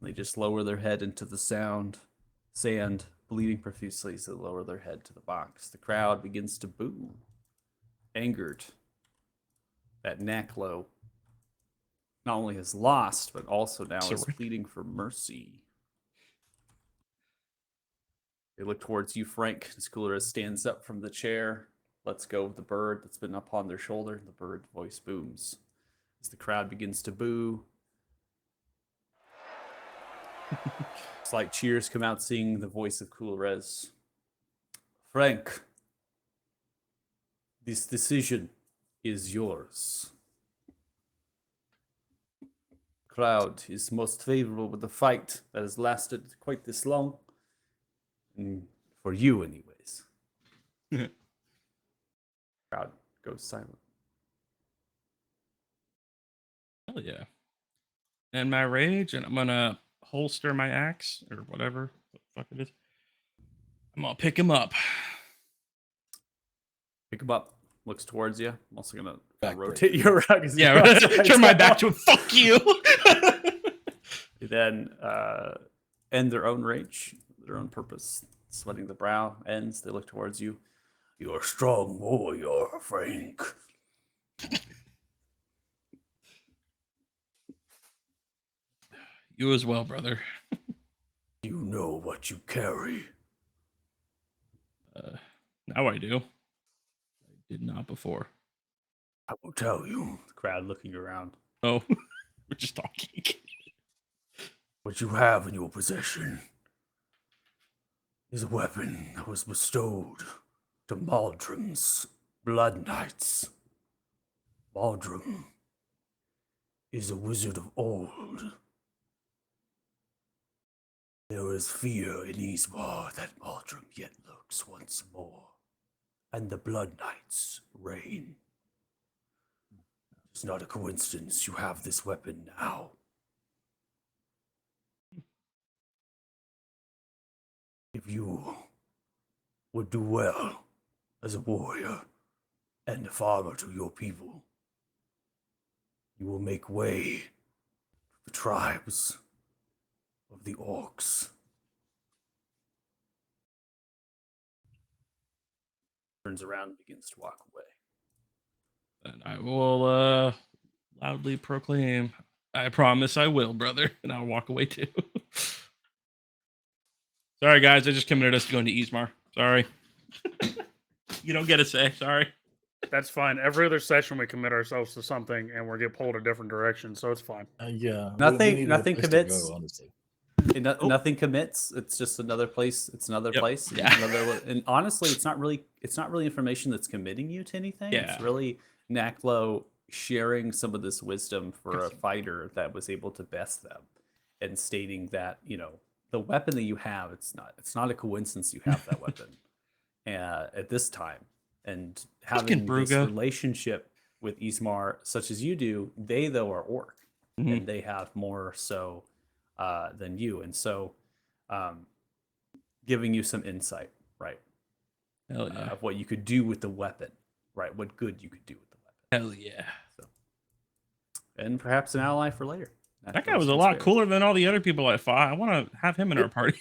They just lower their head into the sand, bleeding profusely as they lower their head to the box. The crowd begins to boo, angered that Naklo not only has lost, but also now is Surrender. pleading for mercy. They look towards you, Frank. Schoolers stands up from the chair, lets go of the bird that's been up on their shoulder. The bird voice booms. As the crowd begins to boo, slight cheers come out, seeing the voice of Coolrez. Frank, this decision is yours. Crowd is most favorable with the fight that has lasted quite this long. And for you, anyways. Crowd goes silent. hell yeah. And my rage, and I'm gonna holster my axe or whatever the fuck it is. I'm gonna pick him up. Pick him up. Looks towards you. I'm also gonna Back rotate you around. 'cause Yeah, you're upside turn my down. back to him. Fuck you. They then end their own rage, their own purpose. Sweating the brow ends. They look towards you. You're a strong warrior, Frank. You as well, brother. You know what you carry. Now I do. I did not before. I will tell you. The crowd looking around. Oh, we're just talking. What you have in your possession is a weapon that was bestowed to Maldrum's Blood Knights. Maldrum is a wizard of old. There is fear in Ismar that Maldrum yet lurks once more, and the Blood Knights reign. It's not a coincidence you have this weapon now. If you would do well as a warrior and a father to your people, you will make way to the tribes of the orcs. Turns around and begins to walk away. And I will loudly proclaim, I promise I will, brother. And I'll walk away too. Sorry, guys. I just committed us to going to Ismar. Sorry. You don't get a say. Sorry. That's fine. Every other session we commit ourselves to something and we get pulled a different direction, so it's fine. Yeah. Nothing- need a nothing place to commits. Go, honestly. Nothing commits. It's just another place. It's another Yep. place. Yeah. And honestly, it's not really information that's committing you to anything. Yeah. It's really Naklo sharing some of this wisdom for a fighter that was able to best them, and stating that, you know, the weapon that you have, it's not a coincidence you have that weapon at this time, and having this Brugge. relationship with Ismar such as you do. They though are orc, Mhm. and they have more so than you, and so giving you some insight, right, Hell yeah. of what you could do with the weapon, right, what good you could do with the weapon, Hell yeah. and perhaps an ally for later. That guy was a lot cooler than all the other people I fought. I want to have him in our party.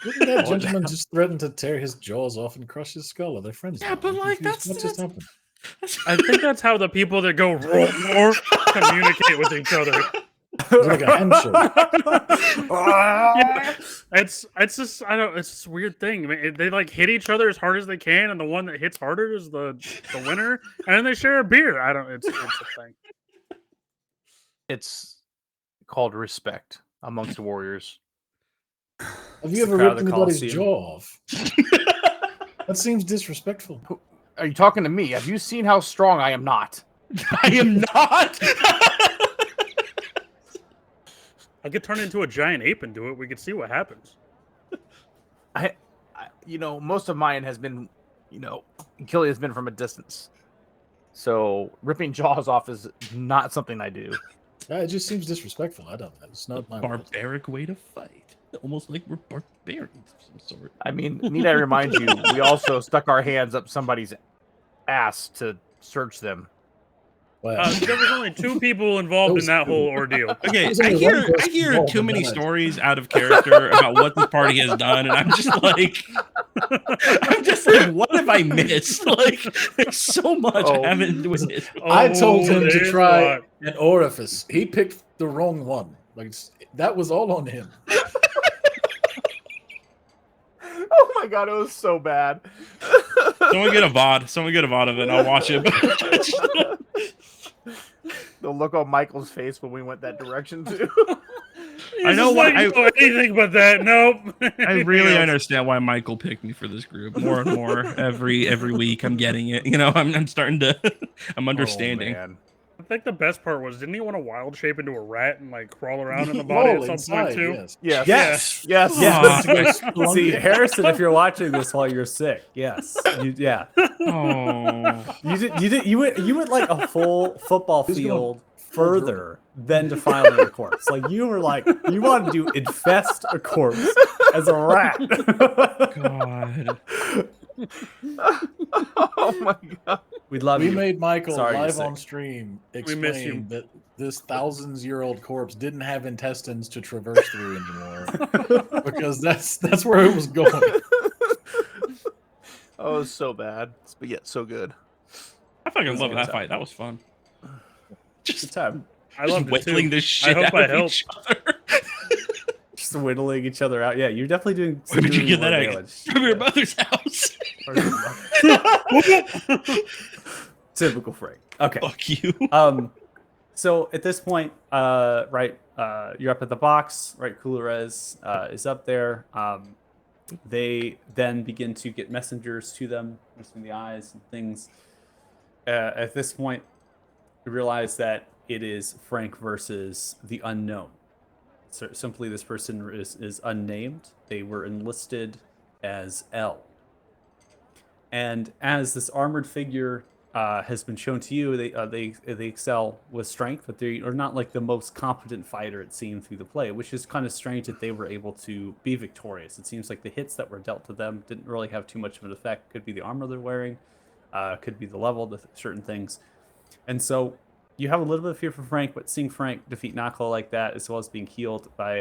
Didn't that gentleman just threaten to tear his jaws off and crush his skull? Are they friends? Yeah, now? but, I'm like, confused. What just that's- happened? I think that's how the people that go roar communicate with each other. Is it like a handshake? Yeah, it's just I don't. It's just a weird thing. I mean, they like hit each other as hard as they can, and the one that hits harder is the winner. And then they share a beer. I don't. It's a thing. It's called respect amongst warriors. Have It's you the ever crowd ripped of the anybody's Colosseum. jaw off? That seems disrespectful. Are you talking to me? Have you seen how strong I am not? I am not. I could turn into a giant ape and do it. We could see what happens. Most of mine has been, killing has been from a distance. So ripping jaws off is not something I do. It just seems disrespectful. I don't know. It's not my world. Barbaric way to fight. Almost like we're barbarians of some sort. I mean, need I remind you, we also stuck our hands up somebody's ass to search them. Well, There was only 2 people involved in that whole ordeal. Okay, There's I only one hear person too involved in many that. stories out of character about what this party has done, and I'm just like, what have I missed? Like, there's so much I haven't witnessed. I told him to there's try a lot. an orifice. He picked the wrong one. Like that was all on him. Oh my god, it was so bad. Someone get a VOD. Someone get a VOD of it. I'll watch it. The look on Michael's face when we went that direction too. He's I know just why- like, "No, anything but that. Nope. I Anything really else." understand why Michael picked me for this group more and more every week. I'm getting it. I'm starting to. I'm understanding. Oh, man. I think the best part was, didn't he want to wild shape into a rat and like crawl around in the body Roll at some point inside, too? yes. Yes. Yes. Aw. See, Harrison, if you're watching this while you're sick, yes, yeah, Oh, you went like a full football He's going field further than defiling a corpse. Like you were like you wanted to infest a corpse as a rat. God. Oh my god. We love We you. made Michael Sorry you're live sick. on stream miss you. explain that this thousands-year-old corpse didn't have intestines to traverse through anymore because that's where it was going. Oh, it was so bad, but yet so good. I fucking It was love a good that time. fight. That was fun. Good Just time. I love it whittling too. the shit hope out I of helped. each other. Just whittling each other out. Yeah, you're definitely doing. Where did you doing get that more egg? damage. From your Yeah. mother's house. Typical Frank. Okay. Fuck you. So at this point, you're up at the box, right? Coolrez is up there. They then begin to get messengers to them, missing the eyes and things. At this point, you realize that it is Frank versus the unknown. So simply, this person is unnamed. They were enlisted as L. And as this armored figure has been shown to you, they excel with strength, but they are not like the most competent fighter it seemed through the play, which is kind of strange that they were able to be victorious. It seems like the hits that were dealt to them didn't really have too much of an effect. Could be the armor they're wearing, could be the level to certain things, and so you have a little bit of fear for Frank. But seeing Frank defeat Nakla like that, as well as being healed by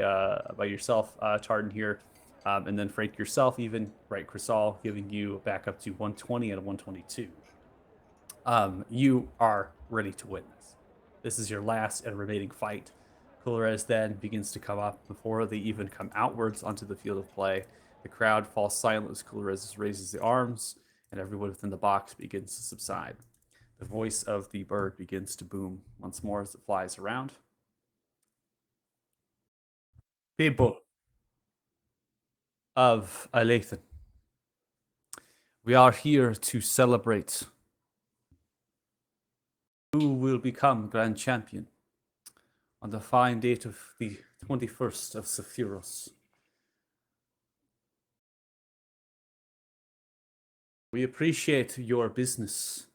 yourself, Tardan here. And then Frank yourself, even, right, Crisal, giving you back up to 120 out of 122. You are ready to win this. This is your last and remaining fight. Coolrez then begins to come up before they even come outwards onto the field of play. The crowd falls silent as Coolrez raises the arms, and everyone within the box begins to subside. The voice of the bird begins to boom once more as it flies around. People of Alathan, we are here to celebrate who will become Grand Champion on the fine date of the 21st of Sephiros. We appreciate your business,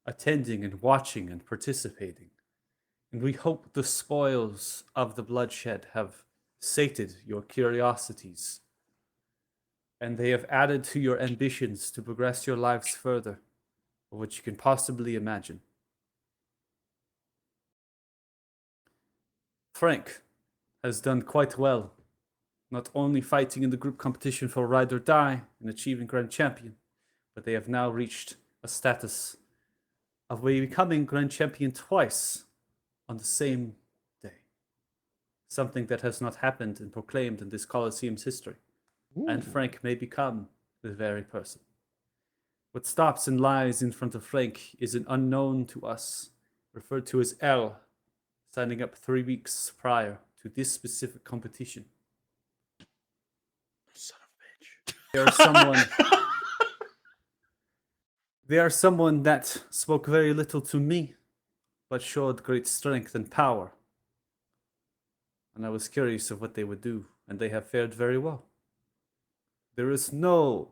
attending and watching and participating, and we hope the spoils of the bloodshed have sated your curiosities, and they have added to your ambitions to progress your lives further, of which you can possibly imagine. Frank has done quite well, not only fighting in the group competition for Ride or Die and achieving Grand Champion, but they have now reached a status of becoming Grand Champion twice on the same day. Something that has not happened and proclaimed in this Colosseum's history. And Frank may become the very person. What stops and lies in front of Frank is an unknown to us, referred to as L, signing up 3 weeks prior to this specific competition. Son of a bitch. They are someone that spoke very little to me, but showed great strength and power. And I was curious of what they would do, and they have fared very well. There is no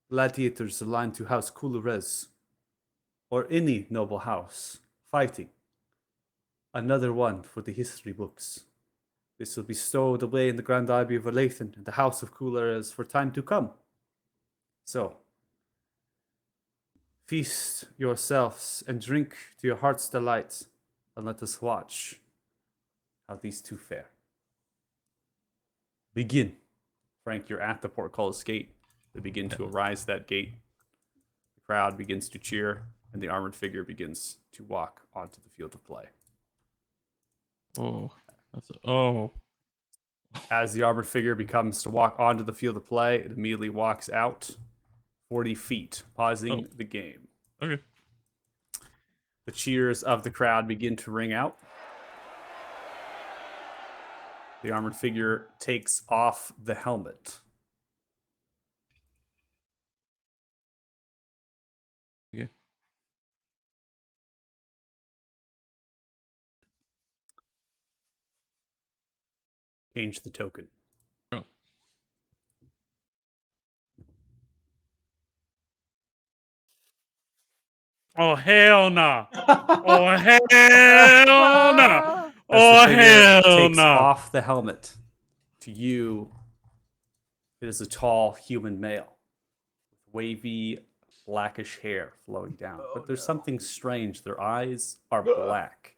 gladiators aligned to House Coulores, or any noble house, fighting. Another one for the history books. This will be stowed away in the Grand Abbey of Olathen and the House of Coulores for time to come. So, feast yourselves and drink to your heart's delight, and let us watch how these two fare. Begin. Frank, you're at the portcullis gate. They begin to arise that gate. The crowd begins to cheer, and the armored figure begins to walk onto the field of play. Oh. As the armored figure becomes to walk onto the field of play, it immediately walks out 40 feet, pausing the game. Okay. The cheers of the crowd begin to ring out. The armored figure takes off the helmet. Yeah. Change the token. Oh. Oh hell no! Oh hell no! Oh As the figure hell takes no! off the helmet. To you, it is a tall human male with wavy blackish hair flowing down. But there's something strange. Their eyes are black.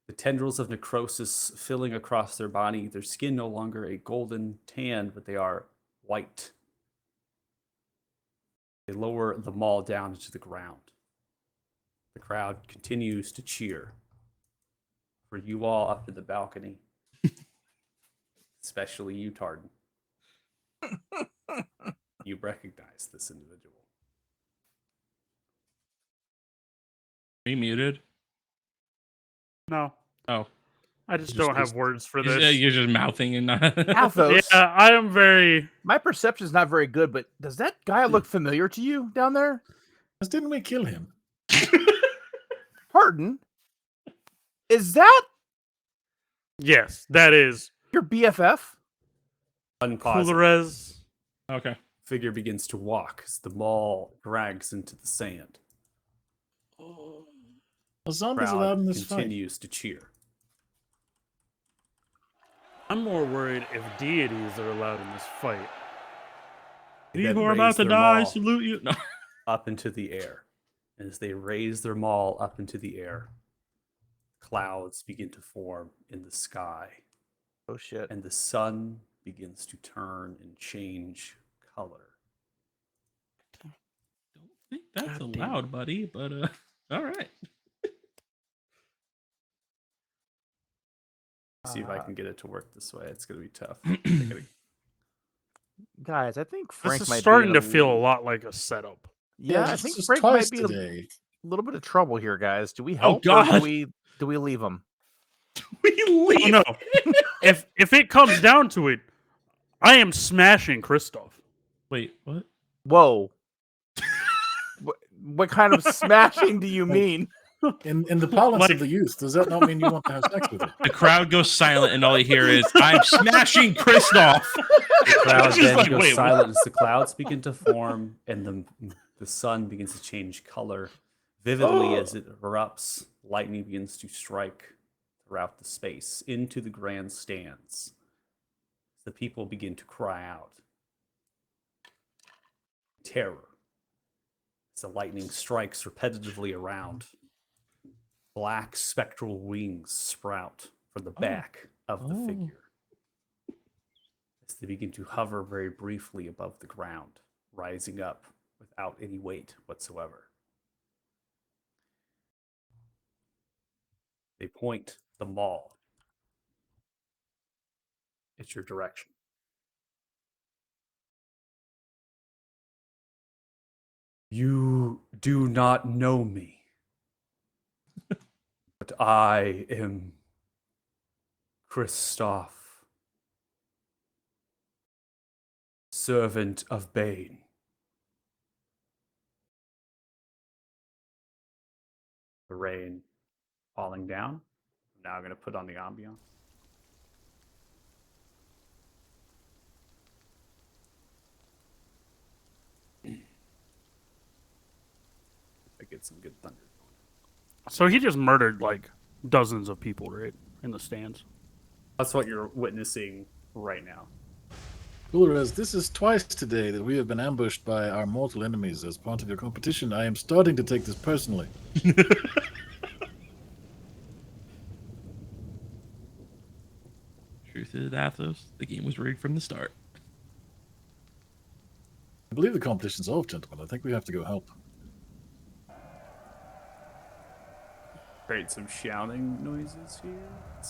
The tendrils of necrosis filling across their body. Their skin no longer a golden tan, but they are white. They lower the maul down into the ground. The crowd continues to cheer for you all up in the balcony. Especially you, Tarden. You recognize this individual. Are you muted? No, Oh. I just Just- don't have just- words for You're this. just mouthing and not. Athos, Yeah, I am very. my perception's not very good, but does that guy look familiar to you down there? Didn't we kill him? Pardon? Is that Yes, that is your BFF? Unpausing. Coulores. Okay. Figure begins to walk as the maul drags into the sand. A zombie's allowed in Crowd this fight. continues to cheer. I'm more worried if deities are allowed in this fight. They You then who are raise about to their die, maul salute you. No. up into the air. And as they raise their maul up into the air, clouds begin to form in the sky, Oh shit. and the sun begins to turn and change color. Don't think that's God damn. allowed, buddy, but all right. See if I can get it to work this way. It's going to be tough. I gotta- Guys, I think This Frank is might starting be to in feel a lot like a setup. Yeah, I it's think just Frank twice might be a today. little bit of trouble here, guys. Do we help or God. do we leave him? We Oh leave. no! if it comes down to it, I am smashing Christoph. Wait, what? Whoa. what kind of smashing do you mean? In the parlance Like- of the youth, does that not mean you want to have sex with it? The crowd goes silent, and all you hear is, "I'm smashing Christoph." The crowd Just then like, goes wait, what? silent as the clouds begin to form and the sun begins to change color vividly as it erupts. Lightning begins to strike throughout the space into the grandstands. The people begin to cry out. Terror. As the lightning strikes repetitively around. Black spectral wings sprout from the back of the Oh. figure as they begin to hover very briefly above the ground, rising up without any weight whatsoever. They point the maul at your direction. You do not know me, but I am Christoph, servant of Bane. The rain falling down. I'm now going to put on the ambiance. I get some good thunder. So he just murdered like dozens of people, right, in the stands. That's what you're witnessing right now. Ulrez, this is twice today that we have been ambushed by our mortal enemies as part of your competition. I am starting to take this personally. Truth is, Athos, the game was rigged from the start. I believe the competition's off, gentlemen. I think we have to go help. Create some shouting noises here.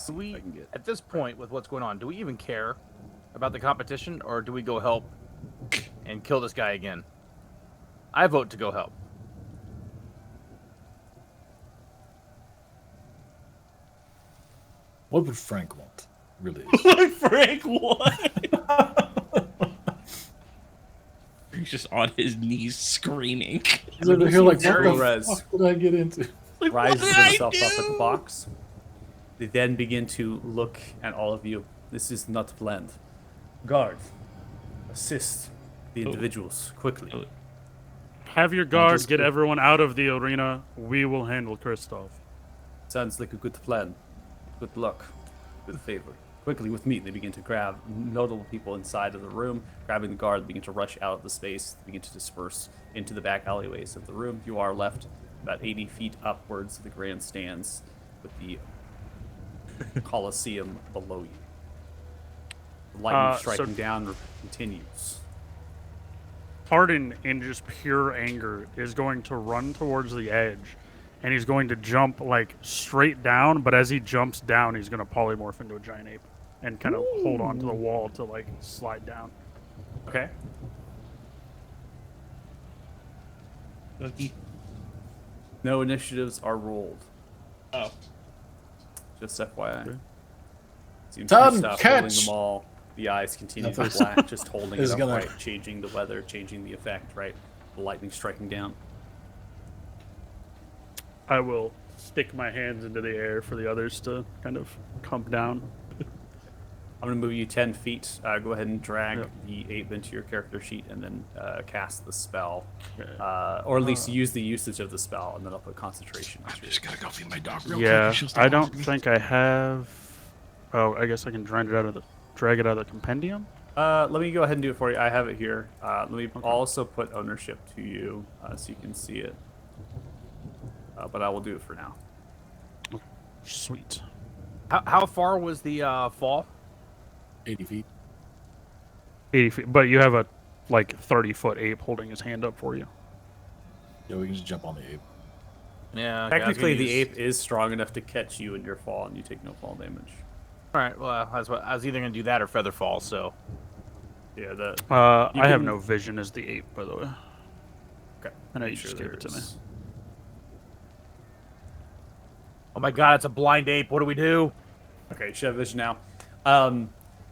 Do we, I can get- at this point, with what's going on, do we even care about the competition, or do we go help and kill this guy again? I vote to go help. What would Frank want? Really? What Frank what? He's just on his knees screaming. He's over here like, what the Ulrez fuck did I get into? Like, what rises did I himself up at the do? box. They then begin to look at all of you. This is not planned. Guard, assist the individuals quickly. Oh. Have your guards just get go- everyone out of the arena. We will handle Kristoff. Sounds like a good plan. Good luck. Good favor. Quickly with me, they begin to grab notable people inside of the room, grabbing the guard, they begin to rush out of the space, they begin to disperse into the back alleyways of the room. You are left about 80 feet upwards of the grandstands with the Colosseum below you. The lightning So- striking down continues. Pardon, in just pure anger, is going to run towards the edge, and he's going to jump like straight down. But as he jumps down, he's going to polymorph into a giant ape and kind of hold on to the wall to like slide down. Okay. Lucky. No initiatives are rolled. Oh. Just FYI. Seems Tom, to stop holding catch! them all. The eyes continue to Nothing. black, just holding it Is gonna- upright, changing the weather, changing the effect, right? The lightning striking down. I will stick my hands into the air for the others to kind of come down. I'm going to move you 10 feet. Go ahead and drag Yep. the ape into your character sheet and then cast the spell. Okay. Or at least use the usage of the spell, and then I'll put concentration on I'm you. just gonna go feed my dog real Yeah, quick. She'll stay I don't watching me. think I have. Oh, I guess I can drag it out of the compendium. Let me go ahead and do it for you. I have it here. Let me also put ownership to you so you can see it. But I will do it for now. Sweet. How far was the fall? 80 feet. 80 feet, but you have a like 30-foot ape holding his hand up for you. Yeah, we can just jump on the ape. Yeah. Technically, the ape is strong enough to catch you in your fall, and you take no fall damage. All right. Well, I was either gonna do that or feather fall. So Yeah, the You I have can- no vision as the ape, by the way. okay. I know you Make just gave it to me. there's- oh my god, it's a blind ape. What do we do? Okay, you should have vision now.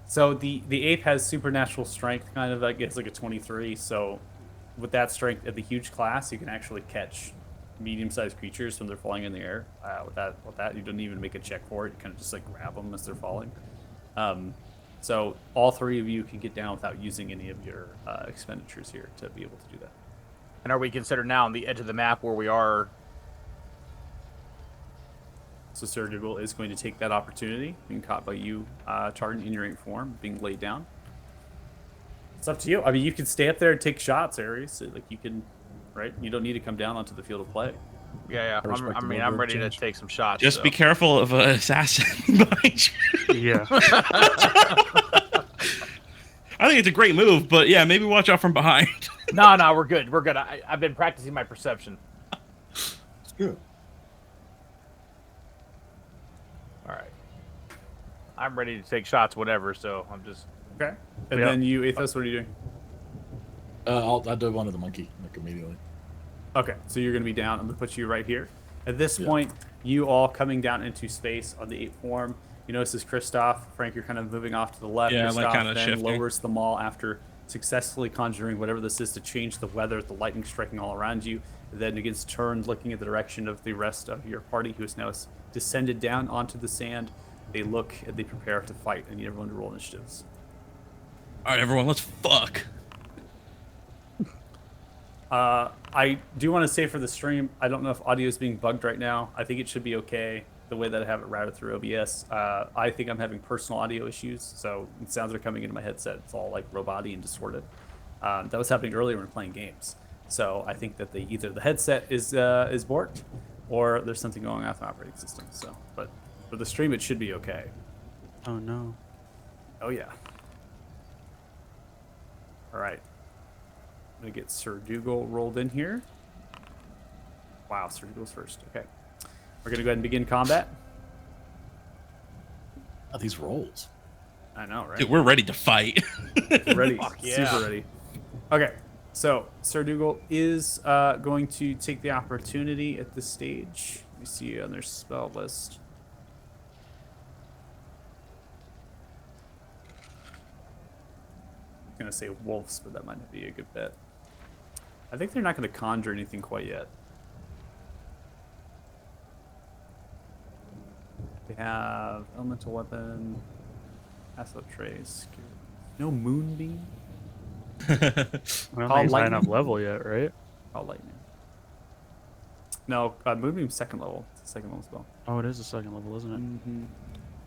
So the ape has supernatural strength, kind of. I guess like a 23. So with that strength at the huge class, you can actually catch medium-sized creatures when they're falling in the air. With that, you don't even make a check for it. You kind of just like grab them as they're falling. So all three of you can get down without using any of your expenditures here to be able to do that. And are we considered now on the edge of the map where we are? So Sir Diggle is going to take that opportunity, being caught by you, Tartan, in your ape form, being laid down. It's up to you. I mean, you can stay up there and take shots, Ares. Like you can, right? You don't need to come down onto the field of play. Yeah. I respect the I'm order of ready to change. take some shots. Just be so. careful of an assassin behind you. Yeah. I think it's a great move, but yeah, maybe watch out from behind. No, we're good. We're good. I've been practicing my perception. It's good. All right. I'm ready to take shots, whatever. So I'm just. Okay. And Yeah. then you, Athos, what are you doing? I'll do one to the monkey like immediately. Okay, so you're going to be down. I'm going to put you right here. At this Yeah. point, you all coming down into space on the 8 form. You notice as Kristoff, Frank, you're kind of moving off to the left. Yeah, like Kristoff kinda then shifting. lowers the maul after successfully conjuring whatever this is to change the weather, the lightning striking all around you. Then begins turned, looking at the direction of the rest of your party, who has now descended down onto the sand. They look and they prepare to fight. I need everyone to roll initiatives. All right, everyone, let's fuck. I do want to say for the stream, I don't know if audio is being bugged right now. I think it should be okay the way that I have it routed through OBS. I think I'm having personal audio issues, so sounds are coming into my headset. It's all like roboty and distorted. That was happening earlier when playing games. So I think that either the headset is borked, or there's something going on with the operating system. So, but for the stream, it should be okay. Oh no. Oh yeah. All right. I'm gonna get Sir Dougal rolled in here. Wow, Sir Dougal's first. Okay. We're gonna go ahead and begin combat. Oh, these rolls. I know, right? Dude, we're ready to fight. Ready. Fuck yeah. Super ready. Okay. So Sir Dougal is going to take the opportunity at this stage. Let me see on their spell list. I'm gonna say wolves, but that might not be a good bet. I think they're not gonna conjure anything quite yet. They have elemental weapon, asset trace, no moonbeam. I don't Call think he's high enough lightning? level yet, right? Call lightning. No, moonbeam's second level. It's a second level spell. Oh, it is a second level, isn't it? Mm-hmm.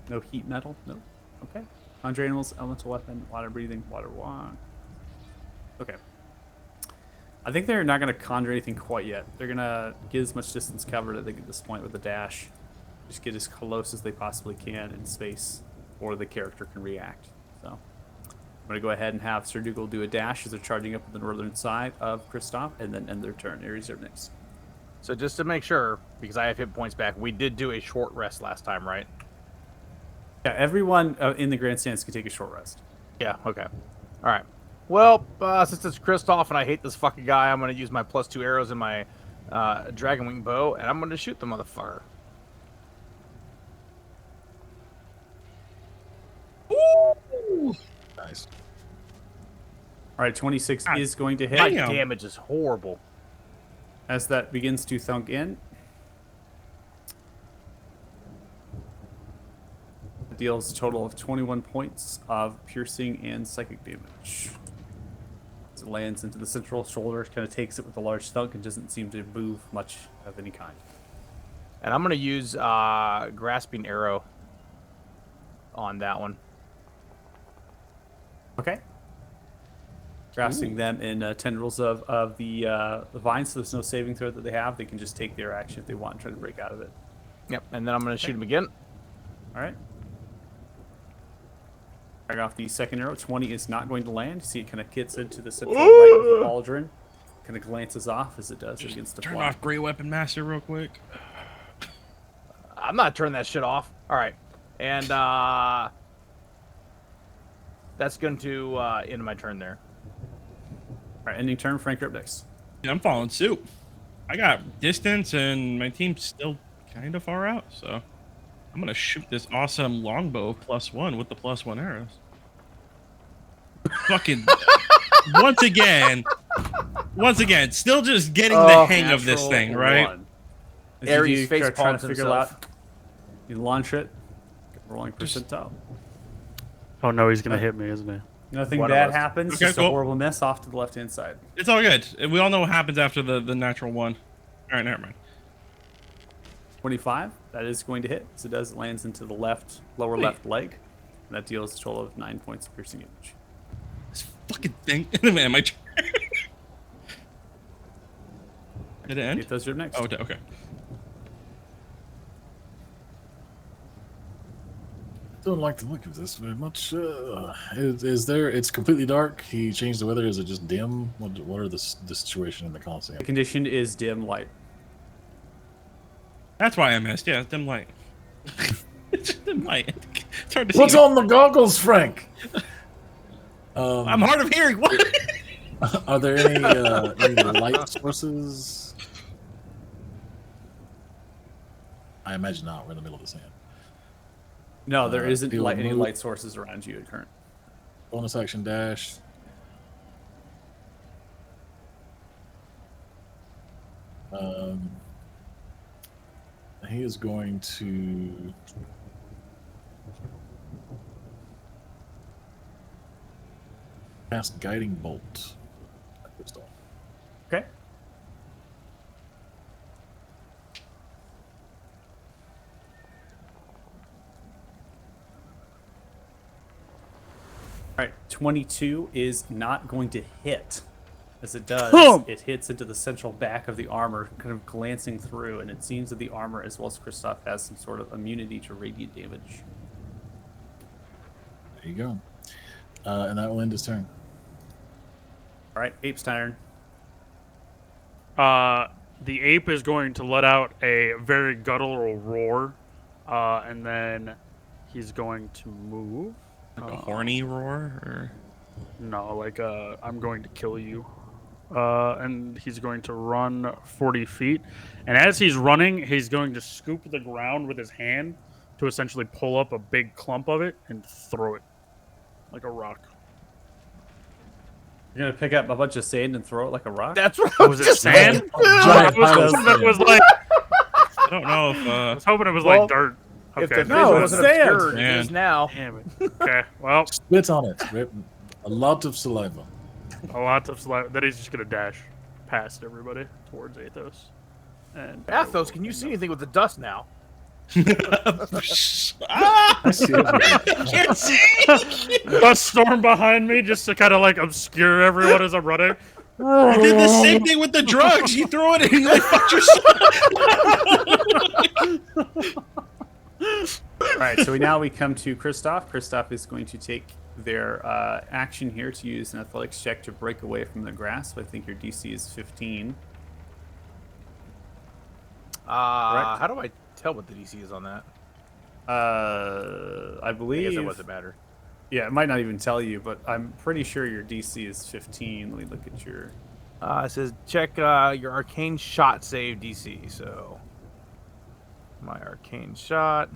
No heat metal. No. Okay. Conjure animals, elemental weapon, water breathing, water walk. Okay. I think they're not going to conjure anything quite yet. They're going to get as much distance covered at this point with the dash. Just get as close as they possibly can in space, or the character can react. So I'm going to go ahead and have Sir Dougal do a dash as they're charging up the northern side of Kristoff, and then end their turn. Ares, you're next. So just to make sure, because I have hit points back, we did do a short rest last time, right? Yeah, everyone in the grandstands can take a short rest. Yeah. Okay. All right. Well, since it's Kristoff and I hate this fucking guy, I'm gonna use my +2 arrows in my Dragonwing bow, and I'm gonna shoot the motherfucker. Nice. All right, 26 God is going to hit. My Damn. damage is horrible. As that begins to thunk in, it deals a total of 21 points of piercing and psychic damage. As it lands into the central shoulder, kind of takes it with a large thunk and doesn't seem to move much of any kind. And I'm gonna use grasping arrow on that one. Okay. Grasping them in tendrils of the vine, so there's no saving throw that they have. They can just take their action if they want and try to break out of it. Yep. And then I'm gonna shoot him again. All right. Firing off the second arrow. 20 is not going to land. See, it kind of gets into the central right of the pauldron. Kind of glances off as it does against the Turn fly. off Great Weapon Master real quick. I'm not turning that shit off. All right. And that's going to end my turn there. All right, ending turn. Frank, you're up next. Yeah, I'm following suit. I got distance, and my team's still kind of far out, so I'm gonna shoot this awesome longbow +1 with the +1 arrows. Fucking once again, still just getting the hang of this Natural thing, right? one. As Ares you do, face try to palms figure himself. out. You launch it. Rolling percentile. Oh no, he's gonna hit me, isn't he? Nothing One of bad us. happens. Okay, just a cool. horrible miss off to the left-hand side. It's all good. We all know what happens after the natural one. All right, never mind. 25. That is going to hit. So it does. It lands into the lower Wait. left leg. And that deals a total of 9 points of piercing damage. This fucking thing. Man, my turn. Did it end? Aethos, you're next. Oh, okay. Don't like the look of this very much. Is there? It's completely dark. He changed the weather. Is it just dim? What are the situation in the Coliseum? The condition is dim light. That's why I missed. Yeah, it's dim light. It's just dim light. It's hard to see. What's on the goggles, Frank? I'm hard of hearing. What? Are there any light sources? I imagine not. We're in the middle of the sand. No, there isn't people any move. light sources around you at current. Bonus action dash. He is going to cast Guiding Bolt. Okay. All right, 22 is not going to hit. As it does, it hits into the central back of the armor, kind of glancing through, and it seems that the armor, as well as Kristoff, has some sort of immunity to radiant damage. There you go. And that will end his turn. All right, Ape's turn. The ape is going to let out a very guttural roar, and then he's going to move. Like a horny roar, or No, like I'm going to kill you. And he's going to run 40 feet. And as he's running, he's going to scoop the ground with his hand to essentially pull up a big clump of it and throw it like a rock. You're gonna pick up a bunch of sand and throw it like a rock. That's right. Was it sand? I was hoping it was like. I don't know if I was hoping it was Well, like dirt. If Okay. the No, vision it's wasn't sand. obscured, it is now. Damn it. Okay. Well, Spit on it. Rip. A lot of saliva. a lot of saliva. Then he's just gonna dash past everybody towards Athos. And Athos, can you see anything with the dust now? ah, I see everything. I can't see. a storm behind me just to kind of like obscure everyone as I'm running. I did the same thing with the drugs. You throw it and you like fuck yourself. All right, so now we come to Kristoff. Kristoff is going to take their action here to use an athletics check to break away from the grasp. I think your DC is 15. Correct. How do I tell what the DC is on that? I I believe. guess it doesn't matter. Yeah, it might not even tell you, but I'm pretty sure your DC is 15. Let me look at your. It says check your arcane shot save DC. So my arcane shot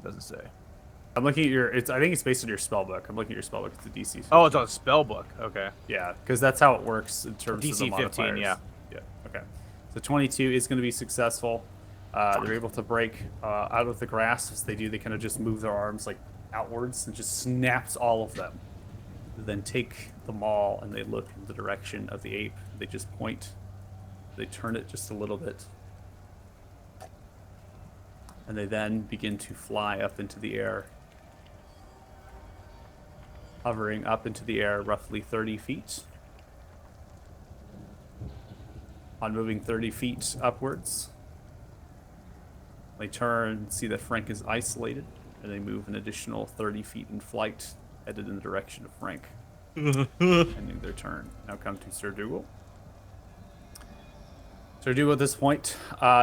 doesn't say. I'm looking at your. I think it's based on your spell book. I'm looking at your spell book. It's a DC. 15. Oh, it's on spell book. Okay. Yeah, because that's how it works in terms of the DC 15, modifiers. yeah. Yeah. Okay. So 22 is going to be successful. They're able to break out of the grasp. As they do, they kind of just move their arms like outwards and just snaps all of them. They then take the maul and they look in the direction of the ape. They just point. They turn it just a little bit. And they then begin to fly up into the air. Hovering up into the air roughly 30 feet. On moving 30 feet upwards, they turn and see that Frank is isolated, and they move an additional 30 feet in flight, headed in the direction of Frank. Ending their turn. Now come to Sir Dougal. Sir Dougal at this point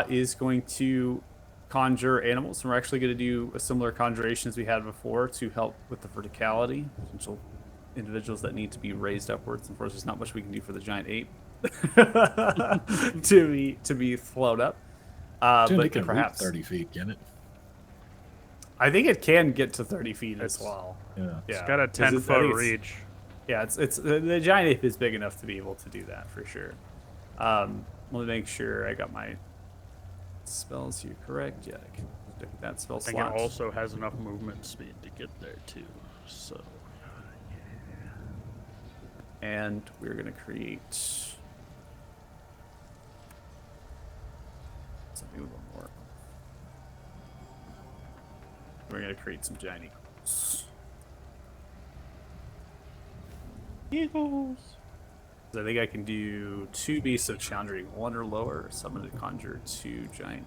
is going to conjure animals, and we're actually going to do a similar conjuration as we had before to help with the verticality. Potential individuals that need to be raised upwards. Of course, there's not much we can do for the giant ape to be flown up. Dude, But it can perhaps reach 30 feet, can it? I think it can get to 30 feet as well. Yeah. Yeah, It's got a 'cause I 10-foot think it's- reach. Yeah, it's the giant ape is big enough to be able to do that for sure. Let me make sure I got my spells here correct. Yeah, I can stick that spell I think slot. it also has enough movement speed to get there too. So And we're gonna create something a little more. We're gonna create some giant eagles. Eagles. I think I can do 2 beasts of Chandra, 1 or lower, or summon to conjure 2 giant.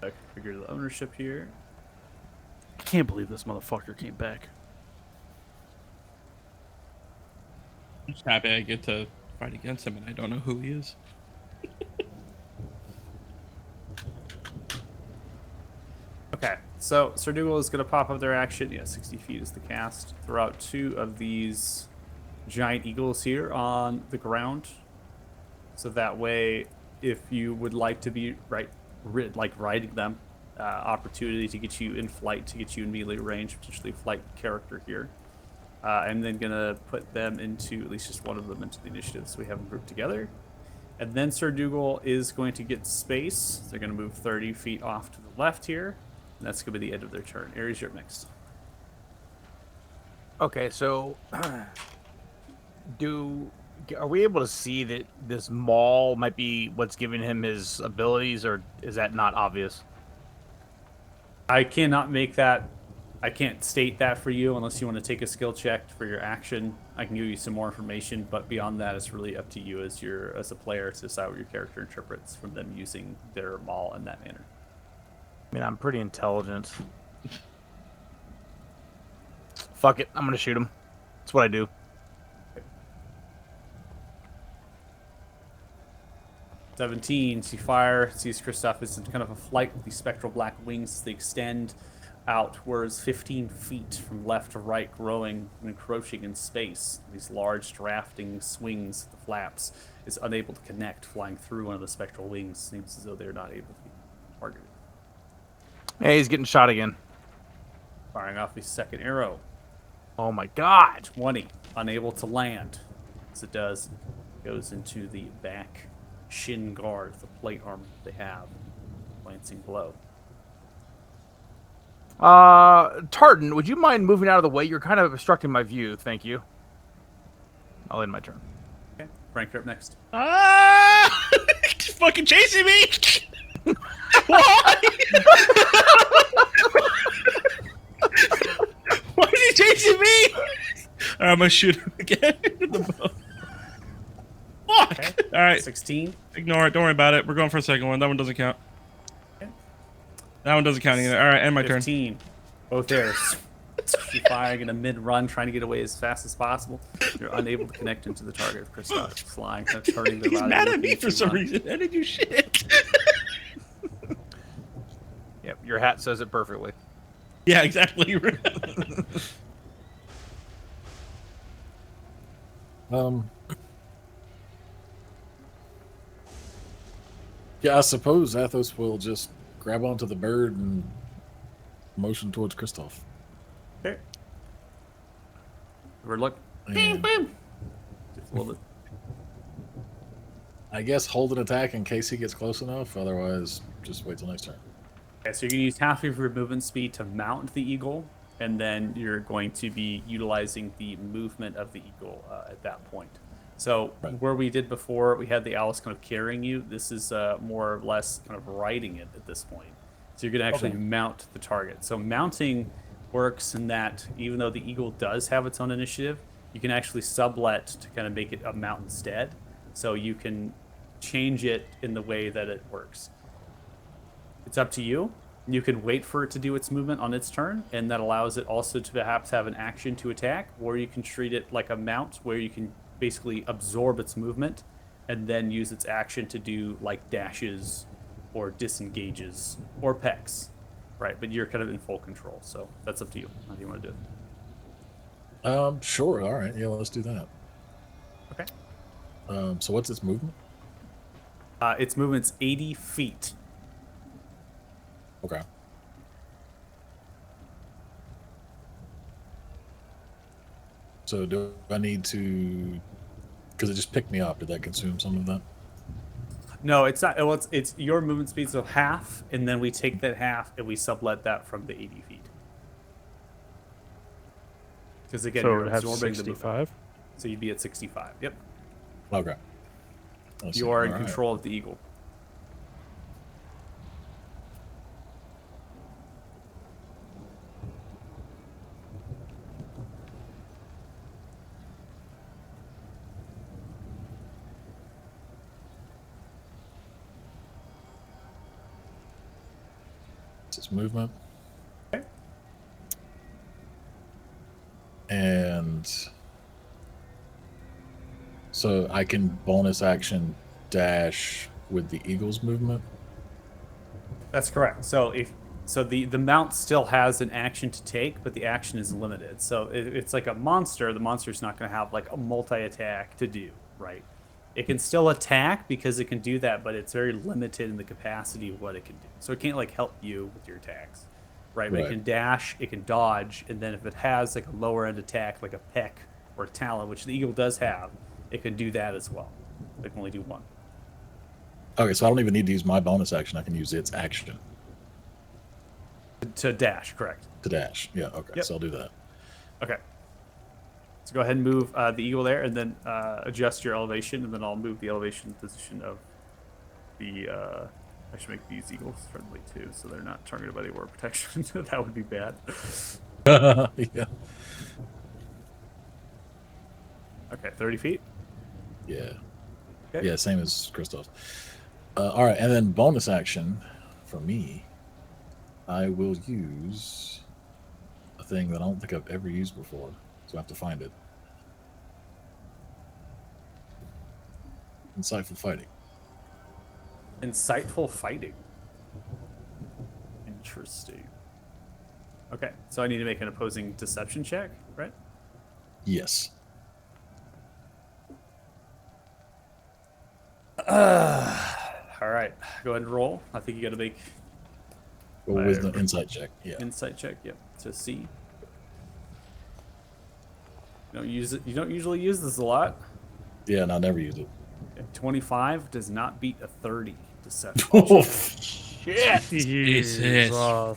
I configure the ownership here. I can't believe this motherfucker came back. I'm just happy I get to fight against him, and I don't know who he is. Okay, so Sir Dougal is going to pop up their action. Yeah, 60 feet is the cast. Throw out 2 of these giant eagles here on the ground. So that way, if you would like to be riding them, opportunity to get you in flight, to get you in melee range, potentially flight character here. I'm then going to put them into, at least just one of them into the initiative so we have them grouped together. And then Sir Dougal is going to get space. They're going to move 30 feet off to the left here. And that's going to be the end of their turn. Ares, you're up next. Okay, so are we able to see that this maul might be what's giving him his abilities, or is that not obvious? I cannot make that. I can't state that for you unless you want to take a skill check for your action. I can give you some more information, but beyond that, it's really up to you as a player to decide what your character interprets from them using their maul in that manner. I mean, I'm pretty intelligent. Fuck it, I'm gonna shoot him. That's what I do. Okay. 17, so you fire, sees Kristoff is in kind of a flight with these spectral black wings as they extend outwards 15 feet from left to right, growing and encroaching in space. These large drafting swings, the flaps, is unable to connect, flying through one of the spectral wings. Seems as though they're not able to be targeted. Hey, he's getting shot again. Firing off the second arrow. Oh my god! 20, unable to land. As it does, goes into the back shin guard, the plate armor they have, glancing below. Tartan, would you mind moving out of the way? You're kind of obstructing my view. Thank you. I'll end my turn. Okay, Frank, you're up next. Ah! He's fucking chasing me! Why? Why is he chasing me? I'm gonna shoot him again with the bow. Fuck! Okay. All right, 16. ignore it. Don't worry about it. We're going for a second one. That one doesn't count. Okay. That one doesn't count either. All right, end my turn. 15. Both there. You're firing in a mid-run, trying to get away as fast as possible. You're unable to connect into the target of Kristoff, flying, kind of turning the He's body. mad at looking me at for you some run. reason. I didn't do shit. Yep, your hat says it perfectly. Yeah, exactly. Yeah, I suppose Athos will just grab onto the bird and motion towards Kristoff. Okay. We're looking. And Just a little bit. I guess hold an attack in case he gets close enough. Otherwise, just wait till next turn. Okay, so you're going to use half of your movement speed to mount the eagle, and then you're going to be utilizing the movement of the eagle at that point. So Right. where we did before, we had the Alice kind of carrying you. This is more or less kind of riding it at this point. So you're going to actually Okay. mount the target. So mounting works in that even though the eagle does have its own initiative, you can actually sublet to kind of make it a mount instead. So you can change it in the way that it works. It's up to you. You can wait for it to do its movement on its turn, and that allows it also to perhaps have an action to attack, or you can treat it like a mount where you can basically absorb its movement and then use its action to do like dashes or disengages or pecks, right? But you're kind of in full control, so that's up to you. How do you want to do it? Sure. All right. Yeah, let's do that. Okay. So what's its movement? Its movement's 80 feet. Okay. So do I need to? Because it just picked me up. Did that consume some of that? No, it's not. Well, it's your movement speed, so half, and then we take that half and we sublet that from the 80 feet. Because again, So you're it has absorbing the movement. 65. So you'd be at 65. Yep. Okay. Let's see. You are in All right. control of the eagle. That's its movement. Okay. And so I can bonus action dash with the eagle's movement. That's correct. So the mount still has an action to take, but the action is limited. So it's like a monster. The monster's not going to have like a multi-attack to do, right? It can still attack because it can do that, but it's very limited in the capacity of what it can do. So it can't like help you with your attacks, right? But it Right. can dash, it can dodge, and then if it has like a lower end attack, like a peck or a talon, which the eagle does have, it can do that as well. It can only do one. Okay, so I don't even need to use my bonus action. I can use its action To dash, correct. to dash. Yeah, okay. Yep. So I'll do that. Okay. So go ahead and move the eagle there, and then adjust your elevation, and then I'll move the elevation position of the. I should make these eagles friendly too, so they're not targeted by the aura protection. That would be bad. Yeah. Okay, 30 feet. Yeah. Okay. Yeah, same as Christoph's. All right, and then bonus action for me, I will use a thing that I don't think I've ever used before, so I have to find it. Insightful fighting. Insightful fighting. Interesting. Okay, so I need to make an opposing deception check, right? Yes. All right, go ahead and roll. I think you got to make Well, with the insight check. Yeah. insight check. Yep, to see. You don't use it. You don't usually use this a lot. Yeah, and I never used it. 25 does not beat a 30 deception. Oh, Shit. Jesus.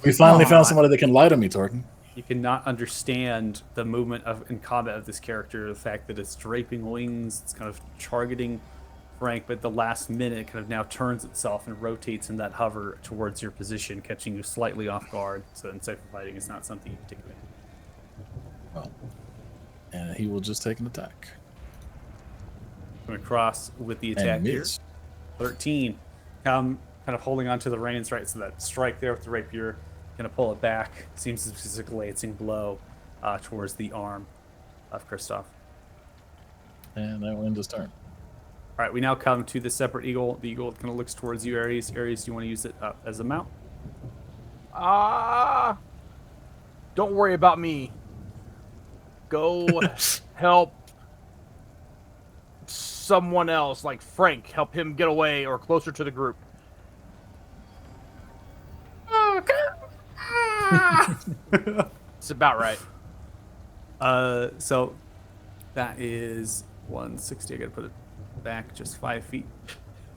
we finally Come found on. somebody that can lie to me, Torkin. You cannot understand the movement of in combat of this character. The fact that it's draping wings, it's kind of targeting Frank, but at the last minute it kind of now turns itself and rotates in that hover towards your position, catching you slightly off guard. So insightful fighting is not something you particularly. Well, and he will just take an attack. Coming across with the attack And here. miss. 13. Kind of holding onto the reins, right? So that strike there with the rapier, gonna pull it back. Seems to be a glancing blow towards the arm of Kristoff. And that will end his turn. All right, we now come to the separate eagle. The eagle kind of looks towards you, Ares. Ares, do you want to use it as a mount? Don't worry about me. Go help someone else, like Frank. Help him get away or closer to the group. It's about right. So that is 160. I gotta put it back just 5 feet.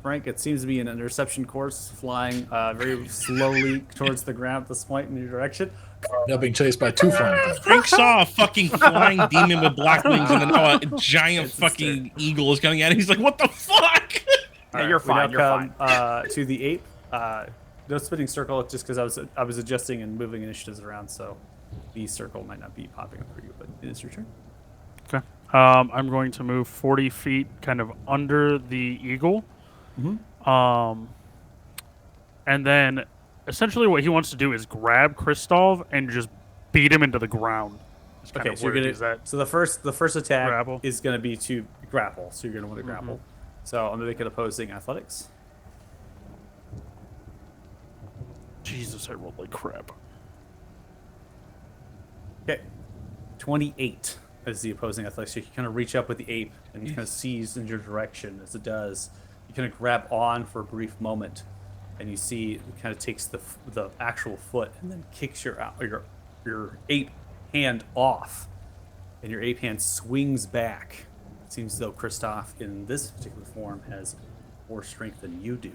Frank, it seems to be an interception course, flying very slowly towards the ground at this point in your direction. Now being chased by two flying things. Frank saw a fucking flying demon with black wings, and then now a giant It's fucking eagle is coming at him. He's like, "What the fuck?" Yeah, you're we fine. now You're fine. come, to the ape. No spinning circle, just because I was adjusting and moving initiatives around, so the circle might not be popping up for you, but it is your turn. Okay. I'm going to move 40 feet kind of under the eagle. And then essentially what he wants to do is grab Kristoff and just beat him into the ground. That's kind Okay, of so you're where gonna. he's at. So the first attack Grapple. is gonna be to grapple. So you're gonna want to grapple. So I'm gonna make it opposing athletics. Jesus, I rolled like crap. Okay, 28 is the opposing athletics. So you kind of reach up with the ape and kind of seize in your direction as it does. You kind of grab on for a brief moment, and you see it kind of takes the actual foot and then kicks your ape hand off, and your ape hand swings back. It seems as though Kristoff, in this particular form, has more strength than you do.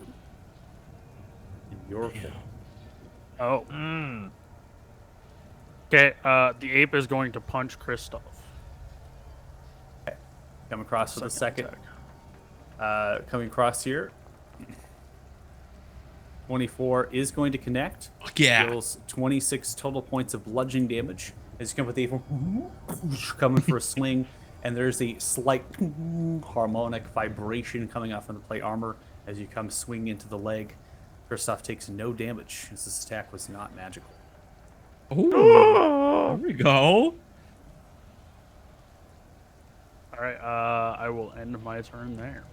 In your form. Oh. Okay, the ape is going to punch Kristoff. Come across for the second. attack. Coming across here. 24 is going to connect. Fuck yeah. Deals 26 total points of bludgeoning damage. As you come with the ape, coming for a swing, and there's a slight harmonic vibration coming off of the plate armor as you come swing into the leg. Kristoff takes no damage as this attack was not magical. Oh, there we go. All right, I will end my turn there.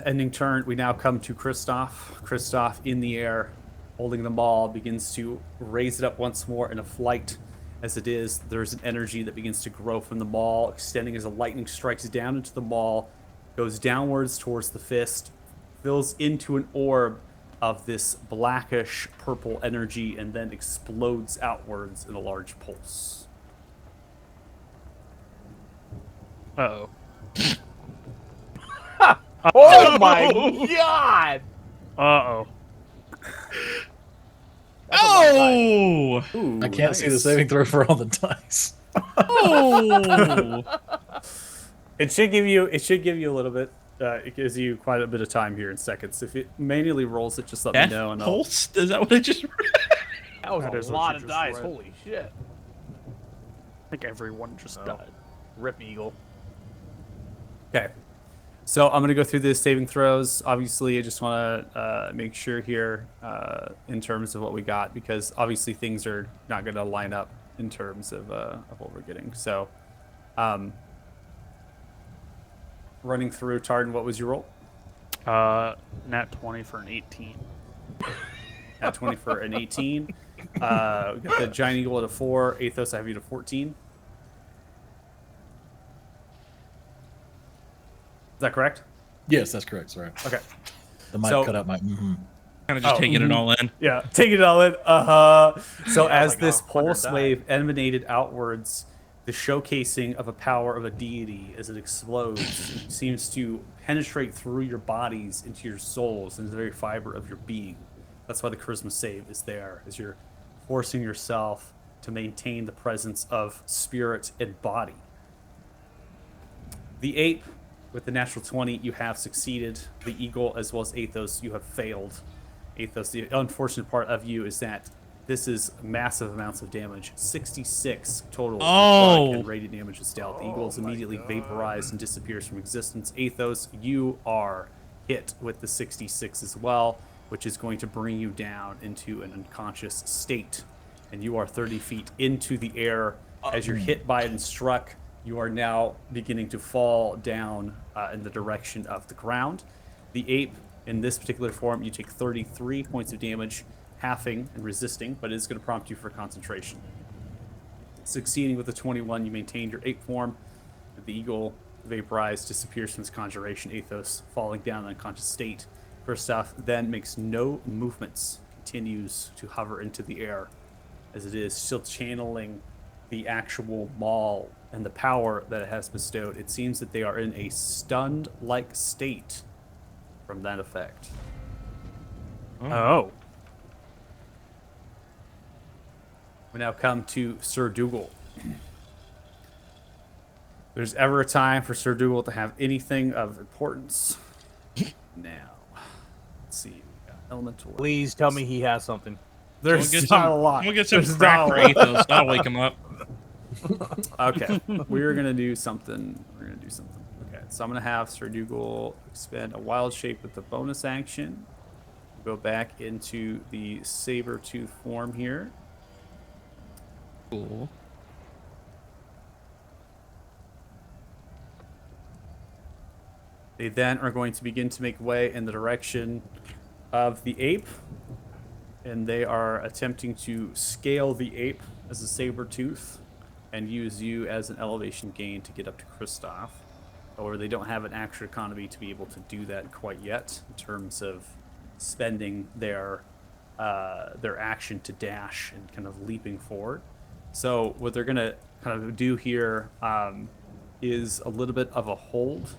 Ending turn, we now come to Kristoff. Kristoff in the air, holding the ball, begins to raise it up once more in a flight. As it is, there's an energy that begins to grow from the ball, extending as the lightning strikes down into the ball, goes downwards towards the fist, fills into an orb of this blackish purple energy, and then explodes outwards in a large pulse. Uh-oh. Oh my god! Uh-oh. Oh! Ooh, I can't see the nice. saving throw for all the dice. Oh! It should give you a little bit. It gives you quite a bit of time here in seconds. If it manually rolls it, just let Death me know. And pulse? Is that what I just read? That was That is a what lot you of just dice. read. Holy shit! I think everyone just Oh. died. Rip Eagle. Okay. So I'm going to go through the saving throws. Obviously, I just want to make sure here in terms of what we got, because obviously things are not going to line up in terms of what we're getting. So running through, Tardan, what was your roll? Nat 20 for an 18. At 20 for an 18. We got the Giant Eagle at a 4. Athos, I have you to 14. Is that correct? Yes, that's correct. Sorry. Okay. The mic So- cut out my. Mm-hmm. Kind of just taking it all in. Yeah, take it all in. So Yeah, as like this 100 pulse died. wave emanated outwards, the showcasing of a power of a deity as it explodes seems to penetrate through your bodies into your souls, into the very fiber of your being. That's why the charisma save is there, as you're forcing yourself to maintain the presence of spirit and body. The ape, with the natural 20, you have succeeded. The eagle, as well as Athos, you have failed. Athos, the unfortunate part of you is that this is massive amounts of damage. 66 total necrotic and radiant damage is dealt. The eagle is immediately vaporized and disappears from existence. Athos, you are hit with the 66 as well, which is going to bring you down into an unconscious state. And you are 30 feet into the air. As you're hit by it and struck, you are now beginning to fall down in the direction of the ground. The ape, in this particular form, you take 33 points of damage, halving and resisting, but it is going to prompt you for concentration. Succeeding with a 21, you maintained your ape form. The eagle, vaporized, disappears from its conjuration. Athos, falling down in an unconscious state. Kristoff then makes no movements, continues to hover into the air, as it is still channeling the actual maul and the power that it has bestowed. It seems that they are in a stunned-like state from that effect. Oh. We now come to Sir Dougal. If there's ever a time for Sir Dougal to have anything of importance, now. Let's see. We got elemental. Please tell me he has something. There's We'll get not some, a lot. We'll get some There's crack not for a lot. Athos. That'll wake him up. Okay, we're gonna do something. Okay, so I'm gonna have Sir Dougal expend a wild shape with the bonus action. Go back into the saber tooth form here. Cool. They then are going to begin to make way in the direction of the ape, and they are attempting to scale the ape as a saber tooth and use you as an elevation gain to get up to Kristoff. However, they don't have an extra economy to be able to do that quite yet in terms of spending their action to dash and kind of leaping forward. So what they're gonna kind of do here is a little bit of a hold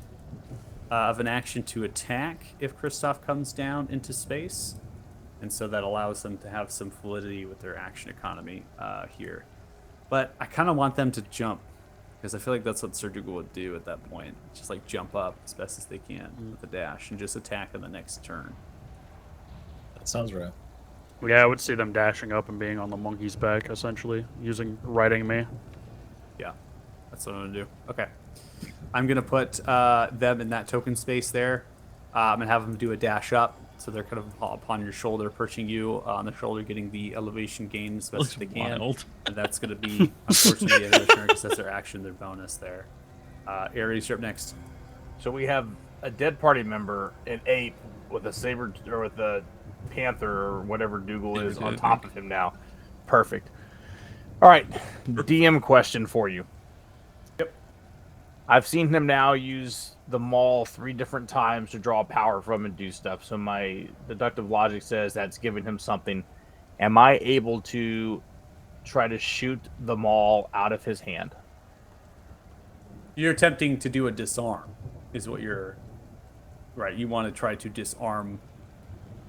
of an action to attack if Kristoff comes down into space, and so that allows them to have some validity with their action economy here. But I kind of want them to jump, because I feel like that's what Sir Dougal would do at that point. Just like jump up as best as they can with a dash and just attack on the next turn. That sounds right. Yeah, I would see them dashing up and being on the monkey's back, essentially, riding me. Yeah, that's what I'm gonna do. Okay, I'm gonna put them in that token space there. and have them do a dash up. So they're kind of upon your shoulder, perching you on the shoulder, getting the elevation gain as best Looks as they can. wild. And that's going to be, unfortunately, the end of their turn because that's their action, their bonus there. Ares, you're up next. So we have a dead party member, an ape with a saber or with a panther or whatever Dougal is on top of him now. Perfect. All right, DM question for you. Yep. I've seen him now use the maul 3 different times to draw power from and do stuff. So my deductive logic says that's giving him something. Am I able to try to shoot the maul out of his hand? You're attempting to do a disarm, is what you're... Right, you want to try to disarm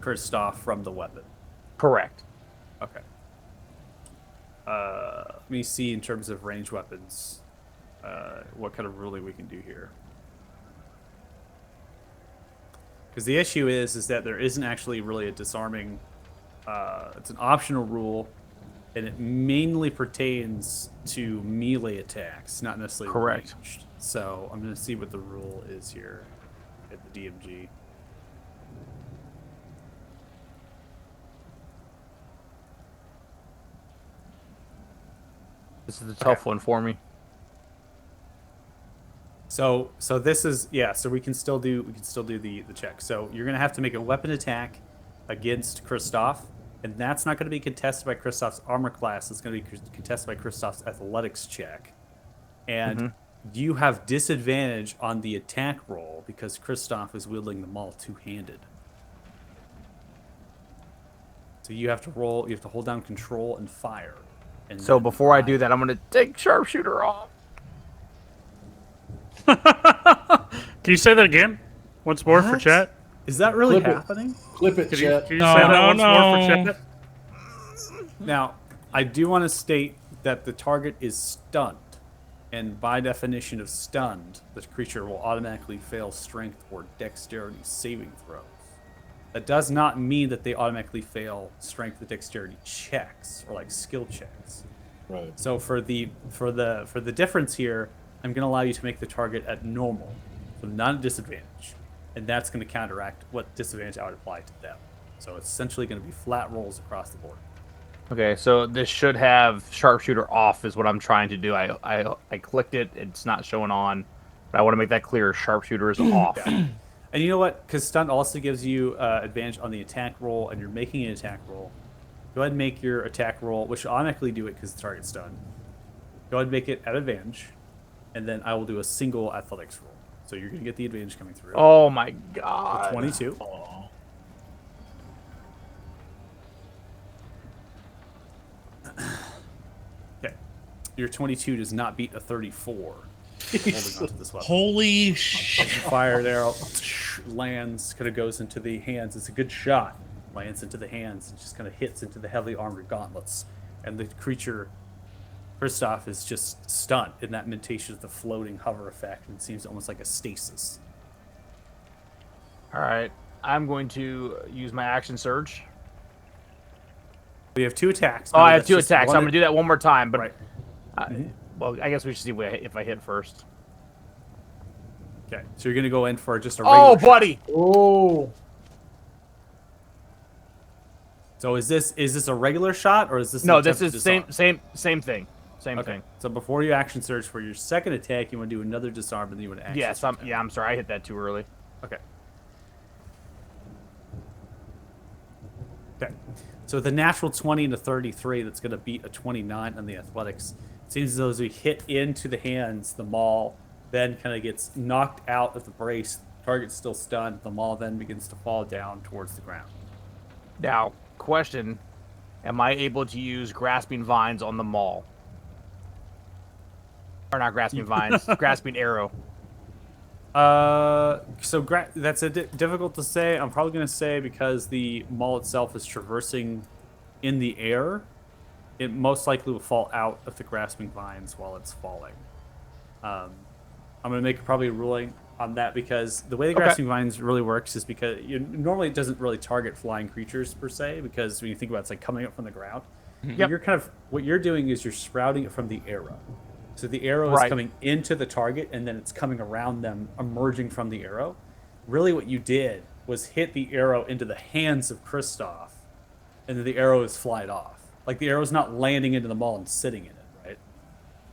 Kristoff from the weapon. Correct. Okay. Let me see in terms of ranged weapons, what kind of ruling we can do here. Because the issue is that there isn't actually really a disarming. It's an optional rule, and it mainly pertains to melee attacks, not necessarily Correct. ranged. So I'm going to see what the rule is here at the DMG. This is the tough one for me. So this is so we can still do the check. So you're gonna have to make a weapon attack against Kristoff, and that's not gonna be contested by Kristoff's armor class. It's gonna be contested by Kristoff's athletics check, and you have disadvantage on the attack roll because Kristoff is wielding the maul two-handed. So you have to roll. You have to hold down control and fire. And So then before I do that, I'm going to take sharpshooter off. Can you say that again? Once more for What? chat? Is that really Clip it. happening? Clip it, Can you, chat. can you No, say that no, once more no. for chat? Now, I do want to state that the target is stunned, and by definition of stunned, the creature will automatically fail strength or dexterity saving throws. That does not mean that they automatically fail strength or dexterity checks or like skill checks. Right. So for the difference here, I'm going to allow you to make the target at normal, so not a disadvantage, and that's going to counteract what disadvantage I would apply to them. So it's essentially going to be flat rolls across the board. Okay, so this should have sharpshooter off is what I'm trying to do. I clicked it. It's not showing on. But I want to make that clear. Sharpshooter is off. And you know what? Because stun also gives you advantage on the attack roll, and you're making an attack roll. Go ahead and make your attack roll, which will automatically do it because the target's stunned. Go ahead and make it at advantage, and then I will do a single athletics roll. So you're going to get the advantage coming through. Oh my god. 22. Aw. Okay. Your 22 does not beat a 34. Holding onto this weapon. Holy shit. Fire arrow lands, kind of goes into the hands. It's a good shot. Lands into the hands and just kind of hits into the heavily armored gauntlets. And the creature, Kristoff, is just stunned in that mentation of the floating hover effect. And it seems almost like a stasis. All right. I'm going to use my action surge. We have 2 attacks. Oh, I have That's 2 just attacks. one I'm going to do that one more time. But Right. well, I guess we should see if I hit first. Okay. So you're going to go in for just a Oh, regular shot. buddy. Oh. So is this a regular shot or is this an No, this attempt is to disarm? same thing. Same Okay. thing. So before you action surge for your second attack, you want to do another disarm and then you want to action Yes, surge. I'm sorry. I hit that too early. Okay. Okay. So the natural 20 and a 33, that's going to beat a 29 on the athletics. It seems as though as we hit into the hands, the maul then kind of gets knocked out of the brace. Target's still stunned. The maul then begins to fall down towards the ground. Now, question: am I able to use grasping vines on the maul? Or not grasping vines, grasping arrow. That's difficult to say. I'm probably going to say because the maul itself is traversing in the air, it most likely will fall out of the grasping vines while it's falling. I'm going to make probably a ruling on that because the way the Okay. grasping vines really works is because normally it doesn't really target flying creatures per se because when you think about it, it's like coming up from the ground. Yep. You're kind of what you're doing is you're sprouting it from the arrow. So the arrow is Right. coming into the target and then it's coming around them, emerging from the arrow. really what you did was hit the arrow into the hands of Kristoff, and then the arrow is flied off. Like the arrow's not landing into the maul and sitting in it, right?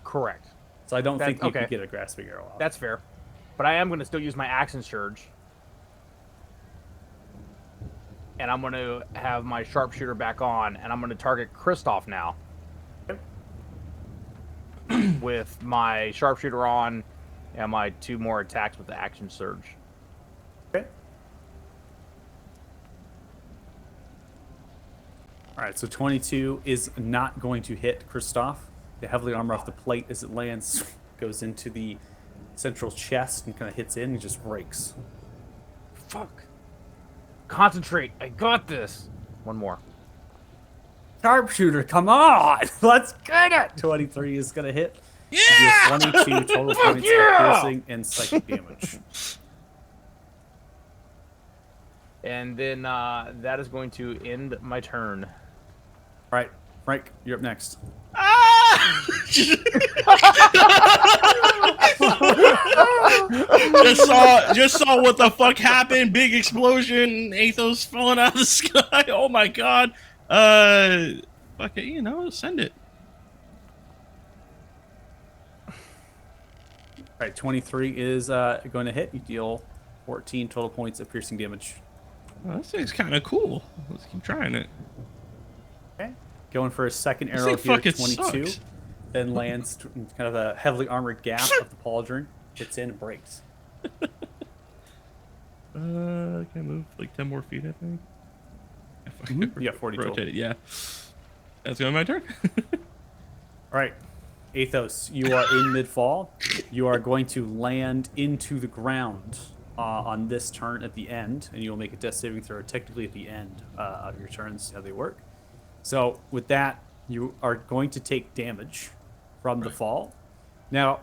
Correct. So I don't think you okay. could get a grasping arrow off. That's fair. But I am going to still use my action surge. And I'm going to have my sharpshooter back on, and I'm going to target Kristoff now. With my sharpshooter on and my 2 more attacks with the action surge. Okay. All right, so 22 is not going to hit Kristoff. The heavily armor off the plate as it lands goes into the central chest and kind of hits in and just breaks. Fuck. Concentrate. I got this. One more. Sharpshooter, come on! Let's get it! 23 is going to hit. Yeah! 22 total points of piercing and psychic damage. And then that is going to end my turn. All right, Frank, you're up next. Ah! just saw what the fuck happened. Big explosion. Athos falling out of the sky. Oh my god. Fuck it. You know, send it. All right, 23 is going to hit. You deal 14 total points of piercing damage. Oh, this thing's kind of cool. Let's keep trying it. Okay. Going for a second This arrow thing here, fucking 22. sucks. Then lands in kind of a heavily armored gap of the pauldron. Hits in and breaks. Can I move like 10 more feet, I think? You got 40 total. Rotated, yeah. That's going to be my turn. All right, Athos, you are in mid-fall. You are going to land into the ground on this turn at the end, and you will make a death saving throw technically at the end of your turns, how they work. So with that, you are going to take damage from the fall. Now,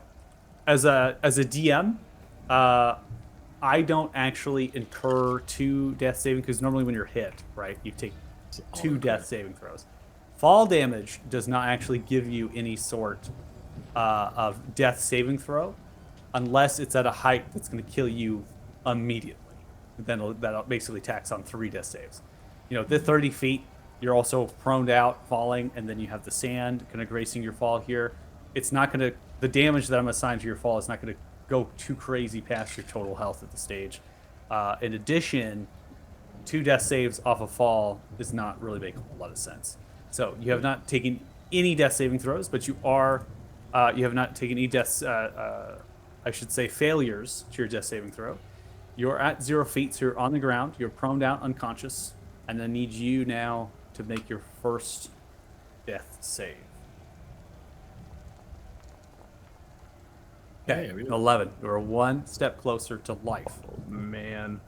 as a DM, I don't actually incur 2 death saving because normally when you're hit, right, you take 2 death saving throws. Fall damage does not actually give you any sort of death saving throw unless it's at a height that's going to kill you immediately. Then that'll basically tax on 3 death saves. You know, the 30 feet, you're also proned out, falling, and then you have the sand kind of gracing your fall here. It's not going to, the damage that I'm assigned to your fall is not going to go too crazy past your total health at the stage. In addition, 2 death saves off a fall is not really making a lot of sense. So you have not taken any death saving throws, but you have not taken any deaths, I should say failures to your death saving throw. You're at 0 feet, so you're on the ground. You're prone down, unconscious, and I need you now to make your first death save. Okay, 11. You're 1 step closer to life. Man.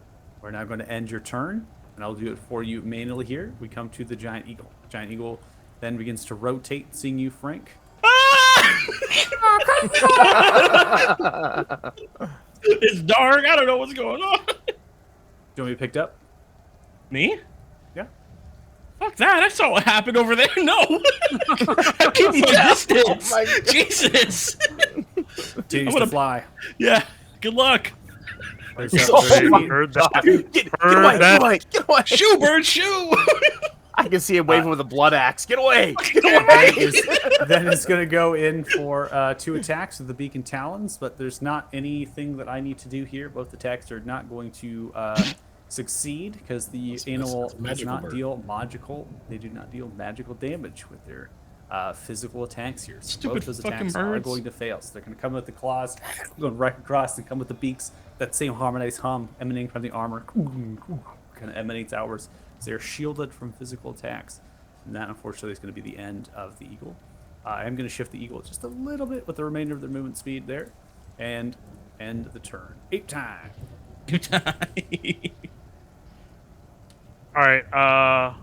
We're now going to end your turn, and I'll do it for you manually here. We come to the giant eagle. Giant eagle then begins to rotate, seeing you, Frank. It's dark. I don't know what's going on. Do you want me picked up? Me? Yeah. Fuck that. I saw what happened over there. No. I keep my distance. Jesus. Continues I'm to gonna- fly. Yeah. Good luck. There's Heard that. Get Heard away, that. get away, get away. Shoe, bird, shoe. I can see him waving with a blood axe. Get away. Then it's going to go in for 2 attacks with the beak and talons, but there's not anything that I need to do here. Both attacks are not going to succeed because the animal does magical not bird. deal magical. They do not deal magical damage with their physical attacks here. So Stupid both those fucking attacks are birds. going to fail. So they're going to come with the claws, going right across, and come with the beaks. That same harmonized hum emanating from the armor kind of emanates outwards. So they're shielded from physical attacks. And that, unfortunately, is going to be the end of the eagle. I am going to shift the eagle just a little bit with the remainder of their movement speed there. And end the turn. 8 time. Good time. All right.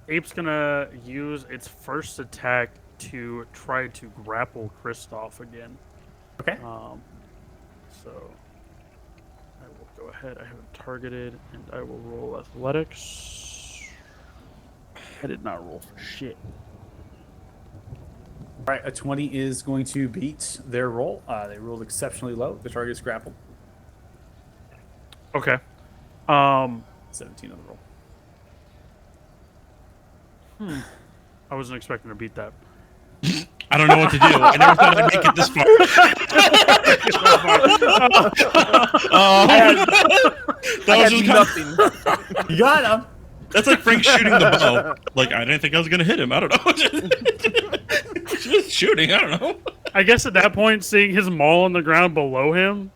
Ape's gonna use its first attack to try to grapple Kristoff again. Okay. So I will go ahead. I have it targeted, and I will roll athletics. I did not roll for shit. All right, a 20 is going to beat their roll. They rolled exceptionally low. The target is grappled. Okay. 17 on the roll. I wasn't expecting to beat that. I don't know what to do. I never thought I'd make it this far. That was just kind of, You got him. that's like Frank shooting the bow. Like, I didn't think I was going to hit him. I don't know. Just shooting. I don't know. I guess at that point, seeing his maul on the ground below him,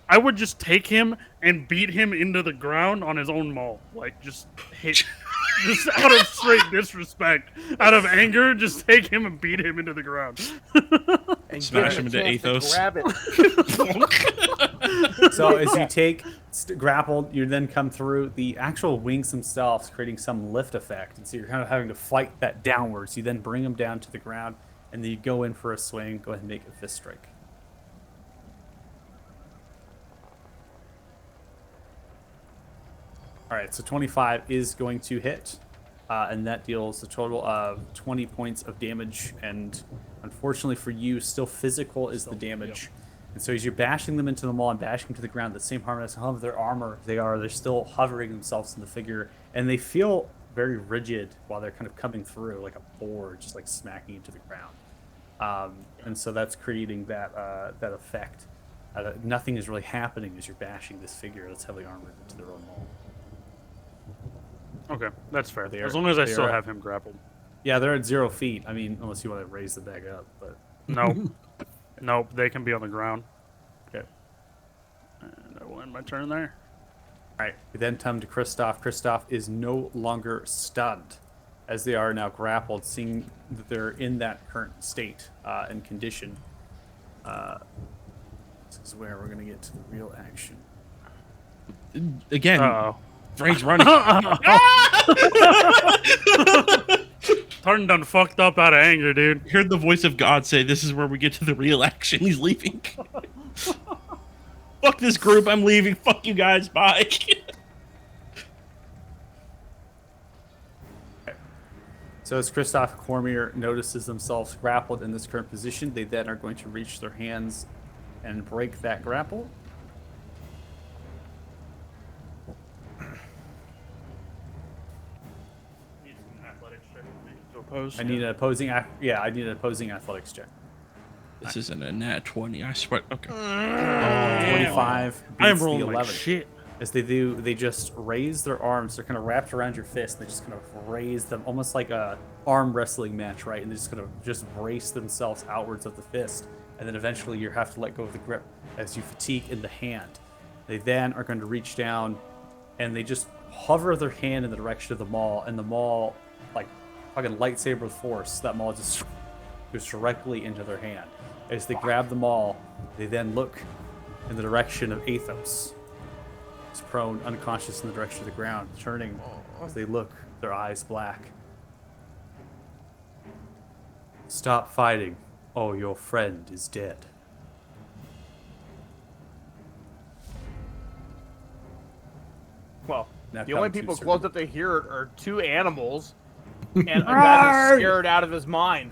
I would just take him and beat him into the ground on his own maul. Like, just hit. Just out of straight disrespect. Out of anger, just take him and beat him into the ground. And Smash give him a into chance to Athos. Grab it. So as you take grappled, you then come through the actual wings themselves, creating some lift effect, and so you're kind of having to fight that downwards. You then bring them down to the ground, and then you go in for a swing. Go ahead and make a fist strike. All right, so 25 is going to hit, and that deals a total of 20 points of damage. And unfortunately for you, still physical is the damage. And so as you're bashing them into the wall and bashing to the ground, the same harmless of their armor, they're still hovering themselves in the figure, and they feel very rigid while they're kind of coming through like a board, just like smacking into the ground. And so that's creating that that effect. Nothing is really happening as you're bashing this figure that's heavily armored into their own wall. Okay, that's fair. They are- As long as I they still are- have him grappled. Yeah, they're at 0 feet. I mean, unless you want to raise the bag up, but Nope. Nope, they can be on the ground. okay. And I will end my turn there. All right, we then come to Kristoff. Kristoff is no longer stunned, as they are now grappled, seeing that they're in that current state and condition. This is where we're going to get to the real action. Again, Uh-oh. Frank's running. Tartan done fucked up out of anger, dude. Heard the voice of God say, "This is where we get to the real action." He's leaving. Fuck this group. I'm leaving. Fuck you guys. Bye. So as Kristoff and Cormier notices themselves grappled in this current position, they then are going to reach their hands and break that grapple. I need an opposing. I need an opposing athletics check. This isn't a nat 20. I swear. Okay. 25 I'm beats the rolling 11. like shit. As they do, they just raise their arms. They're kind of wrapped around your fist. They just kind of raise them, almost like a arm wrestling match, right? And they just kind of just brace themselves outwards of the fist. And then eventually you have to let go of the grip as you fatigue in the hand. They then are going to reach down and they just hover their hand in the direction of the maul. And the maul, like fucking lightsaber force, that maul just goes directly into their hand. As they grab the maul, they then look in the direction of Athos. He's prone, unconscious in the direction of the ground, turning as they look, their eyes black. Stop fighting. Oh, your friend is dead. Well, Now the only come to people Sir close Duke. up to hear it are two animals and a guy that's scared out of his mind.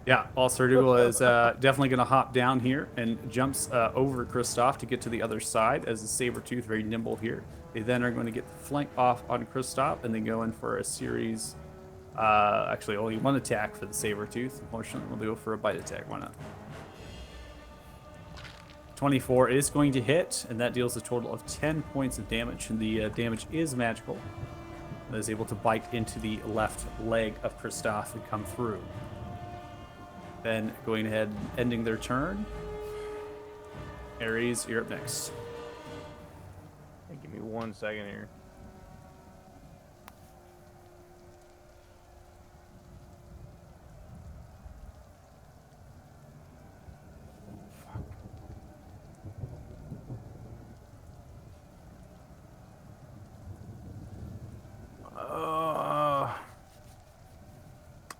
Yeah, Sir Dougal is definitely going to hop down here and jumps over Kristoff to get to the other side as the Sabertooth, very nimble here. They then are going to get the flank off on Kristoff and then go in for a series, actually only one attack for the Sabertooth. Unfortunately, we'll go for a bite attack. Why not? 24 is going to hit, and that deals a total of 10 points of damage, and the damage is magical. It is able to bite into the left leg of Kristoff and come through. Then going ahead and ending their turn. Ares, you're up next. Hey, give me 1 second here.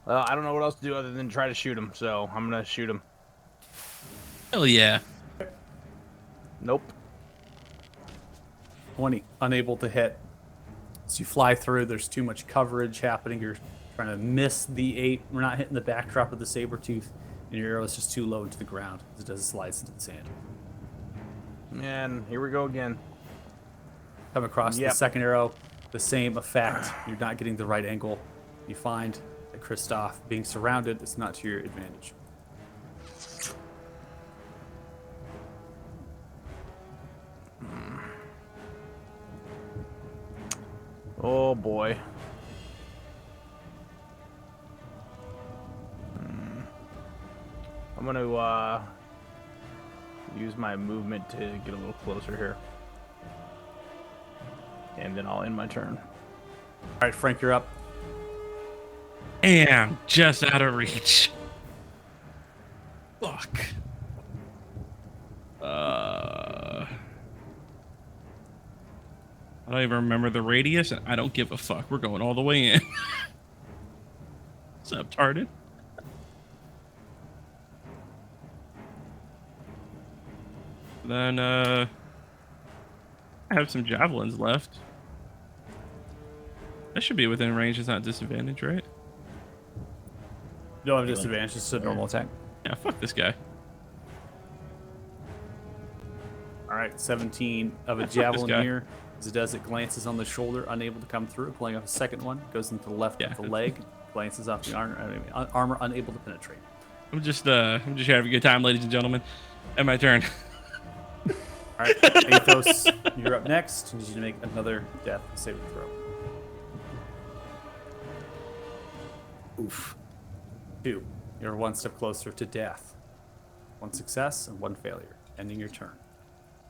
I don't know what else to do other than try to shoot him, so I'm gonna shoot him. Hell yeah. Nope. 20, unable to hit. As you fly through, there's too much coverage happening. You're trying to miss the 8. We're not hitting the backdrop of the Sabertooth, and your arrow is just too low into the ground as it does slides into the sand. And here we go again. come across Yep. the second arrow, the same effect. You're not getting the right angle. You find that Kristoff being surrounded is not to your advantage. Oh boy. I'm gonna use my movement to get a little closer here. And then I'll end my turn. All right, Frank, you're up. And just out of reach. Fuck. I don't even remember the radius, and I don't give a fuck. We're going all the way in. What's up, Tardin? Then, I have some javelins left. That should be within range. It's not disadvantage, right? You don't have disadvantage. It's a normal attack. Yeah, fuck this guy. All right, 17 of a Fuck this javelin guy. here. As it does, it glances on the shoulder, unable to come through. Pulling off a second one, goes into the left of the leg, glances off the armor, unable to penetrate. I'm just having a good time, ladies and gentlemen. And my turn. All right, Athos, you're up next. I need you to make another death saving throw. Oof. 2. You're one step closer to death. 1 success and 1 failure, ending your turn.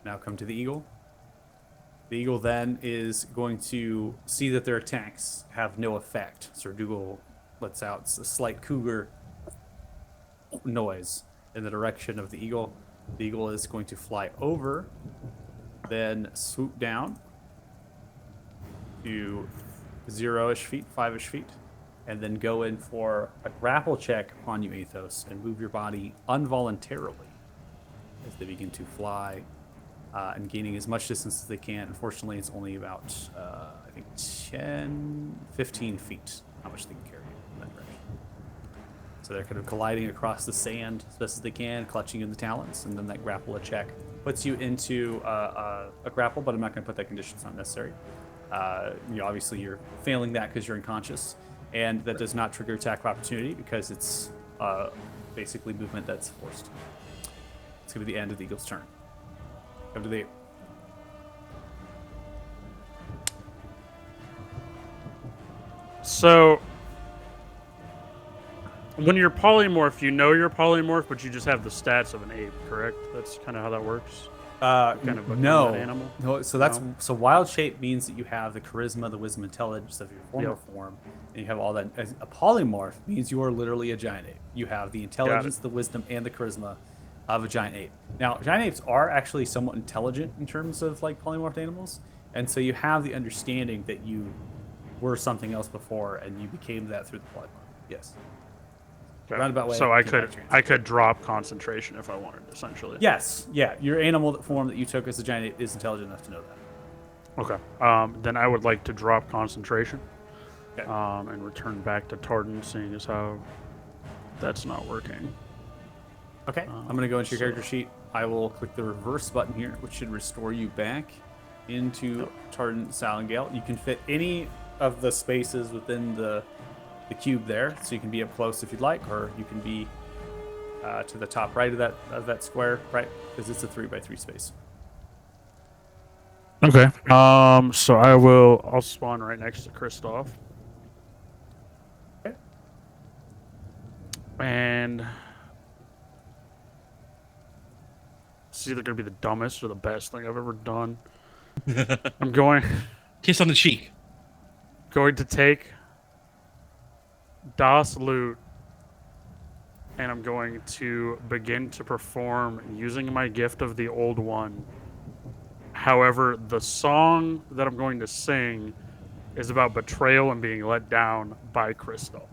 Now come to the eagle. The eagle then is going to see that their attacks have no effect. Sir Dougal lets out a slight cougar noise in the direction of the eagle. The eagle is going to fly over, then swoop down to 0-ish feet, 5-ish feet, and then go in for a grapple check upon you, Athos, and move your body involuntarily as they begin to fly and gaining as much distance as they can. Unfortunately, it's only about, I think, 10, 15 feet, how much they can carry in that direction. So they're kind of colliding across the sand as best as they can, clutching in the talons, and then that grapple check puts you into a grapple, but I'm not going to put that condition, it's not necessary. Obviously, you're failing that because you're unconscious, and that does not trigger attack of opportunity because it's basically movement that's forced. It's going to be the end of the eagle's turn. Come to the So, when you're polymorph, you know you're polymorph, but you just have the stats of an ape, correct? That's kind of how that works. Kind of become no. that animal? No, so that's No? so wild shape means that you have the charisma, the wisdom, intelligence of your former Yep. form, and you have all that. As a polymorph means you are literally a giant ape. You have the intelligence, the wisdom, and the charisma of a giant ape. Now, giant apes are actually somewhat intelligent in terms of like polymorphed animals, and so you have the understanding that you were something else before, and you became that through the polymorph. Yes. Roundabout way. So I came could back to your I answer. could drop concentration if I wanted, essentially. Yes. Yeah. Your animal form that you took as a giant ape is intelligent enough to know that. Okay. Then I would like to drop concentration. Okay. And return back to Tardin, seeing as how that's not working. Okay, I'm going to go into your character sheet. I will click the reverse button here, which should restore you back into Tardin Salingale. You can fit any of the spaces within the cube there, so you can be up close if you'd like, or you can be to the top right of that square, right? Because it's a 3x3 space. Okay. So I'll spawn right next to Kristoff. Okay. And it's either gonna be the dumbest or the best thing I've ever done. I'm going Kiss on the cheek. to take Das Loot, and I'm going to begin to perform using my gift of the Old One. However, the song that I'm going to sing is about betrayal and being let down by Kristoff.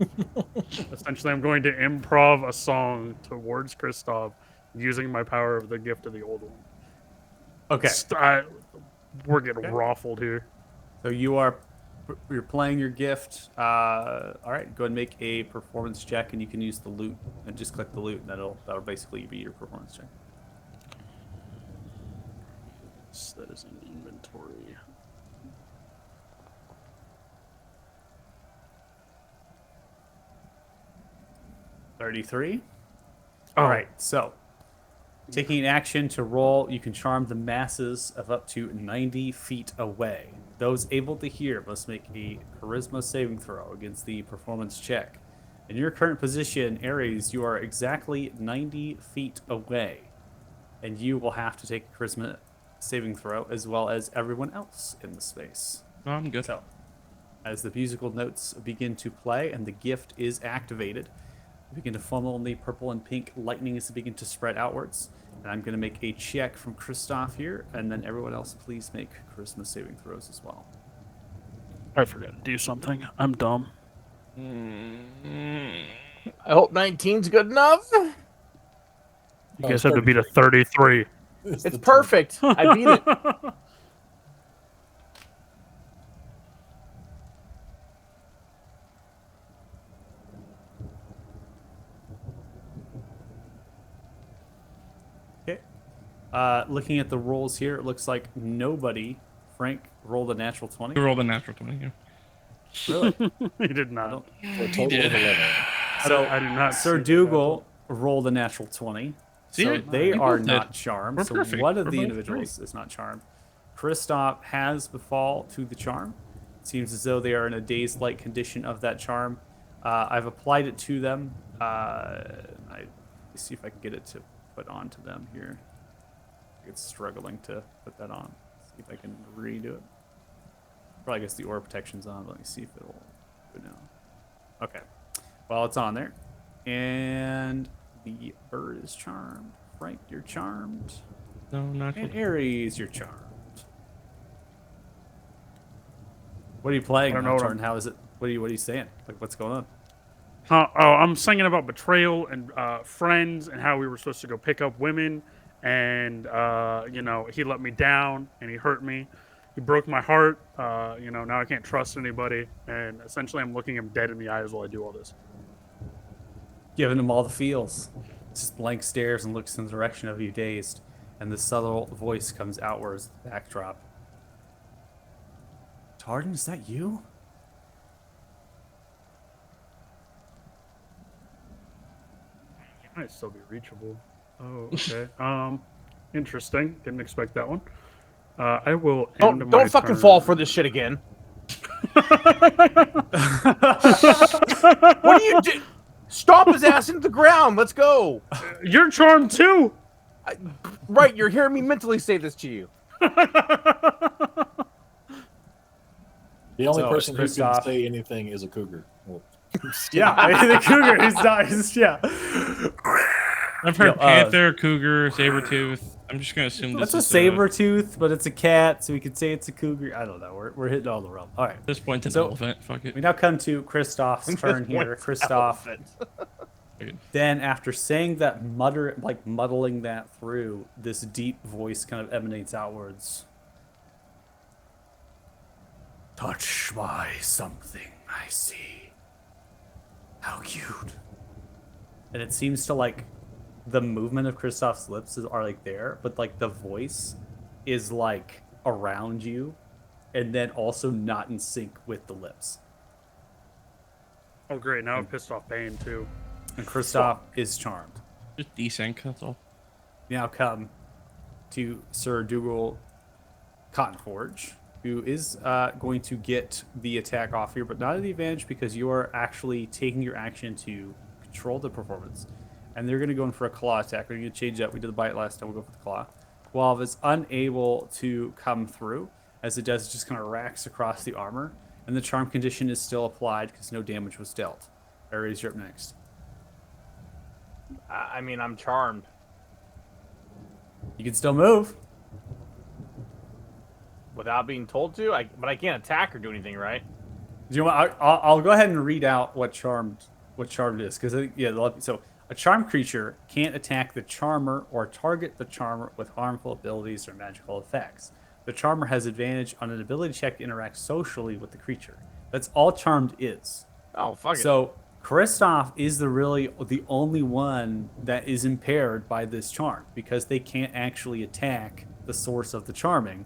Essentially, I'm going to improv a song towards Kristoff using my power of the gift of the Old One. Okay, We're getting raffled here. so you're playing your gift. All right, go ahead and make a performance check, and you can use the loot and just click the loot, and that'll basically be your performance check. That is in inventory. 33. Oh. All right, so taking an action to roll, you can charm the masses of up to 90 feet away. Those able to hear must make a charisma saving throw against the performance check. In your current position, Ares, you are exactly 90 feet away, and you will have to take a charisma saving throw as well as everyone else in the space. No, I'm good. So, as the musical notes begin to play and the gift is activated, we begin to funnel in the purple and pink lightning as it begin to spread outwards. And I'm going to make a check from Kristoff here, and then everyone else please make charisma saving throws as well. I forgot to do something. I'm dumb. I hope 19's good enough. You guys have to beat a 33. It's perfect. I beat it. Okay. Looking at the rolls here, it looks like nobody. Frank rolled a natural 20. We rolled a natural 20 here. Really? He did not. For a total did. of 11. So I did not. Sir see Dougal rolled a natural 20. See, So they we are both not did. charmed. We're So perfect. one of We're the both individuals is not charmed. Kristoff has befall to the charm. It seems as though they are in a dazed-like condition of that charm. I've applied it to them. Let's see if I can get it to put onto them here. It's struggling to put that on. See if I can redo it. Probably gets the aura protection's on. Let me see if it'll go now. Okay. Well, it's on there. And the bird is charmed. Frank, you're charmed. No, not And Ares, you're charmed. What are you playing, I don't know what Nocturne? How is it? What are you saying? Like, what's going on? Oh, I'm singing about betrayal and friends and how we were supposed to go pick up women, and he let me down and he hurt me. He broke my heart. Now I can't trust anybody, and essentially I'm looking him dead in the eyes while I do all this. Giving him all the feels. Just blank stares and looks in the direction of you, dazed, and the subtle voice comes outwards, the backdrop. Tardan, is that you? It might still be reachable. Oh, okay. Interesting. Didn't expect that one. I will end my Don't fucking turn. fall for this shit again. What do you do? Stomp his ass into the ground. Let's go. You're charmed too. Right, you're hearing me mentally say this to you. The only So, person who can Kristoff- say anything is a cougar. Well, Yeah, I mean, the cougar. He's not. Yeah. I've heard Yeah, panther, cougar, saber tooth. I'm just gonna assume this That's a is saber tooth, but it's a cat, so we could say it's a cougar. I don't know. We're hitting all the realm. All right. At this point, an So- elephant. Fuck it. We now come to Kristoff's turn here. Kristoff. Then, after saying that, muddling that through, this deep voice kind of emanates outwards. Touch my something, I see. How cute. And it seems to the movement of Kristoff's lips are there, but the voice is around you, and then also not in sync with the lips. Oh, great. Now I've pissed off Bane too. And Kristoff is charmed. Just desync. That's all. We now come to Sir Dougal Cottonforge, who is going to get the attack off here, but not at the advantage because you are actually taking your action to control the performance. And they're going to go in for a claw attack. We're going to change up. We did the bite last time. We'll go for the claw. Guav is unable to come through. As it does, it just kind of racks across the armor. And the charm condition is still applied because no damage was dealt. Ares, you're up next. I mean, I'm charmed. You can still move. Without being told to, but I can't attack or do anything, right? Do you want? I'll go ahead and read out what charmed is, because so a charmed creature can't attack the charmer or target the charmer with harmful abilities or magical effects. The charmer has advantage on an ability check to interact socially with the creature. That's all charmed is. Oh, fuck it. So Kristoff is the only one that is impaired by this charm because they can't actually attack the source of the charming.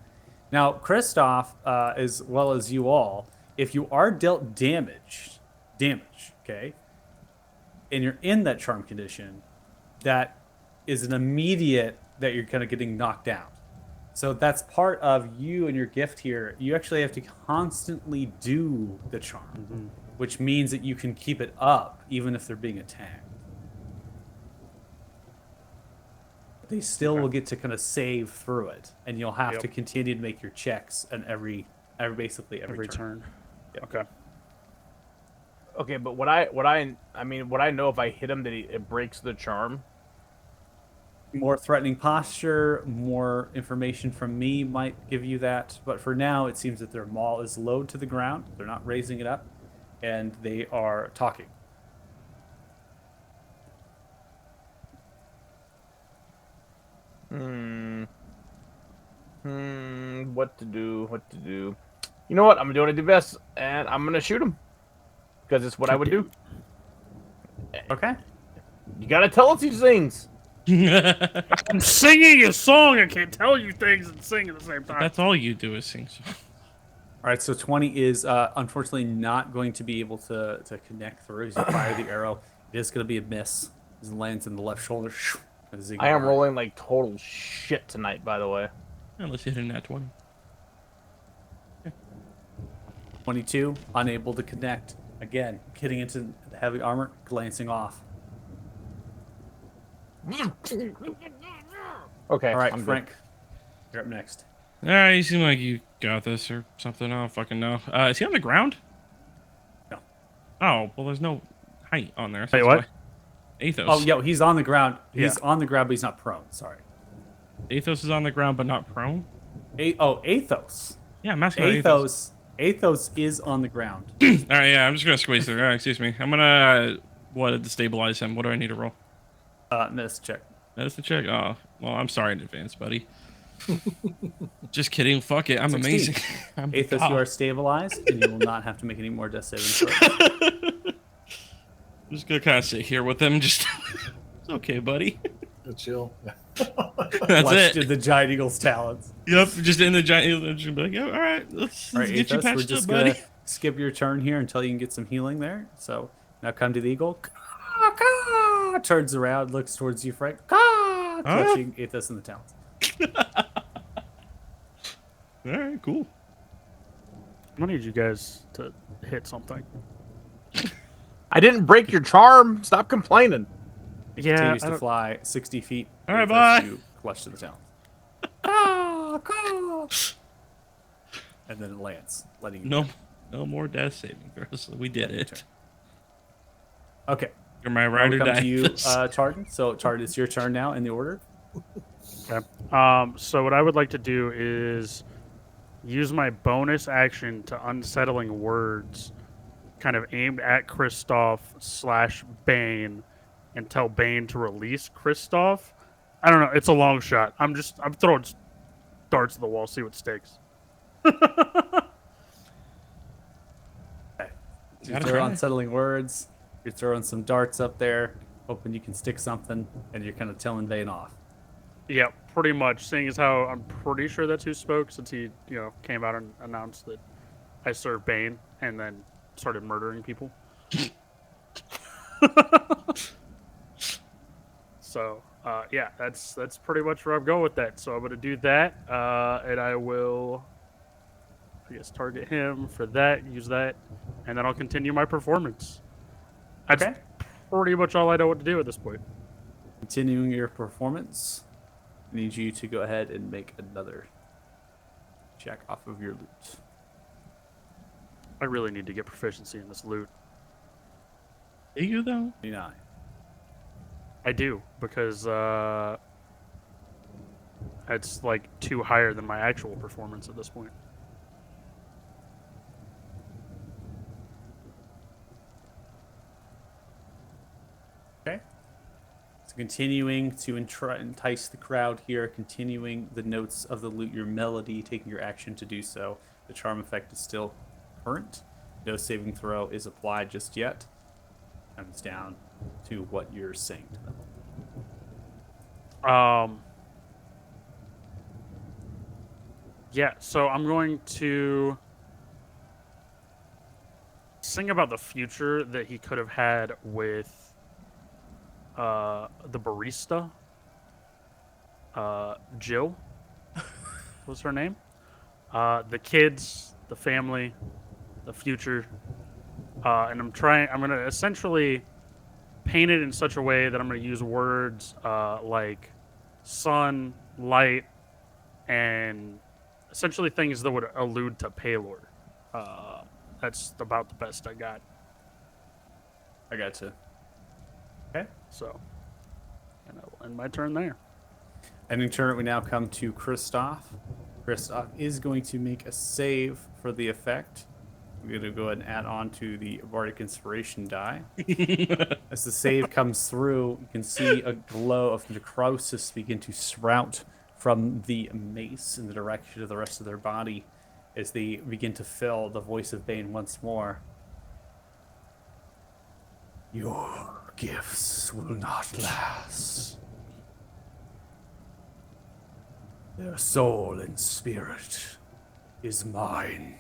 Now, Kristoff, as well as you all, if you are dealt damage, okay, and you're in that charm condition, that is an immediate that you're kind of getting knocked down. So that's part of you and your gift here. You actually have to constantly do the charm, which means that you can keep it up even if they're being attacked. They still will get to kind of save through it, and you'll have to continue to make your checks and basically every turn. Okay. Okay, but would I know if I hit him that it breaks the charm? More threatening posture, more information from me might give you that. But for now, it seems that their maul is low to the ground. They're not raising it up, and they are talking. What to do? What to do? You know what? I'm doing it the best, and I'm gonna shoot him because it's what I would do. Okay. You gotta tell us these things. I'm singing a song. I can't tell you things and sing at the same time. That's all you do is sing. So. All right, so 20 is unfortunately not going to be able to connect through. As you fire the arrow, it is going to be a miss. It lands in the left shoulder. I am rolling like total shit tonight, by the way. Unless you hit a nat 20. 22, unable to connect. Again, getting into the heavy armor, glancing off. Okay, All right, I'm Frank, you're up next. You seem like you got this or something. I don't fucking know. Is he on the ground? No. Oh, well, there's no height on there. Wait, what? Athos. Oh, yo, he's on the ground. He's Yeah. on the ground, but he's not prone. Sorry. Athos is on the ground, but not prone? Athos. Yeah, I'm asking about Athos. Athos is on the ground. All right, yeah, I'm just going to squeeze through. All right, excuse me. I'm going to, destabilize him. What do I need to roll? Miss check. That's the check. Oh, well, I'm sorry in advance, buddy. Just kidding. Fuck it. I'm 16. amazing. I'm Athos, God. you are stabilized, and you will not have to make any more death saving throws. I'm just going to kind of sit here with him. Just, it's okay, buddy. Chill. That's Clutched it. in the giant eagle's talons. Yep, just in the giant. Just be like, yeah, all right, let's All right, get you Athos, we're patched just up, buddy. gonna skip your turn here until you can get some healing there. So now come to the eagle. Caw, caw, turns around, looks towards you, Frank. Caw, clutching Athos in the talons. All right, cool. I'm gonna need you guys to hit something. I didn't break your charm. Stop complaining. Yeah, Continues to fly 60 feet. All right, Athos, bye. You clutch to the talons. Caw, caw. And then it lands, letting you No, no more death saving throws. We did it. Okay. You're my Now ride we or come die. to you, Tartan. So, Tartan, it's your turn now in the order. Okay. So what I would like to do is use my bonus action to unsettling words, kind of aimed at Kristoff / Bane, and tell Bane to release Kristoff. I don't know. It's a long shot. I'm throwing darts at the wall, see what sticks. You Gotta throw try. unsettling words. You're throwing some darts up there, hoping you can stick something, and you're kind of telling Bane off. Yeah, pretty much. Seeing as how I'm pretty sure that's who spoke, since he, came out and announced that I serve Bane and then started murdering people. So, yeah, that's pretty much where I'm going with that. So I'm gonna do that, and I will, I guess, target him for that, use that, and then I'll continue my performance. That's Okay. pretty much all I know what to do at this point. Continuing your performance, I need you to go ahead and make another check off of your loot. I really need to get proficiency in this loot. Do you though? 29. I do, because it's like 2 higher than my actual performance at this point. Okay. So continuing to entice the crowd here, continuing the notes of the loot, your melody, taking your action to do so. The charm effect is still current. No saving throw is applied just yet. Comes down to what you're saying to them. Yeah, so I'm going to sing about the future that he could have had with the barista, Jill, was her name. The kids, the family, the future, and I'm gonna essentially paint it in such a way that I'm gonna use words like sun, light, and essentially things that would allude to Paylor. That's about the best I got. I got you. Okay. So, and I will end my turn there. Ending turn, we now come to Kristoff. Kristoff is going to make a save for the effect. I'm going to go ahead and add on to the Bardic Inspiration die. As the save comes through, you can see a glow of necrosis begin to sprout from the mace in the direction of the rest of their body as they begin to fill the voice of Bane once more. Your gifts will not last. Their soul and spirit is mine,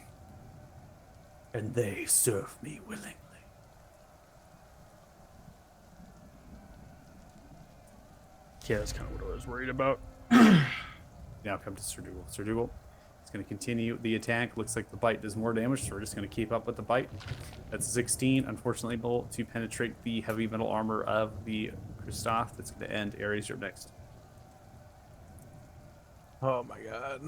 and they serve me willingly. Yeah, that's kind of what I was worried about. Now come to Sir Dougal. Sir Dougal is going to continue the attack. Looks like the bite does more damage, so we're just going to keep up with the bite. That's 16, unfortunately, able to penetrate the heavy metal armor of the Kristoff. That's going to end. Ares, you're up next. Oh my god.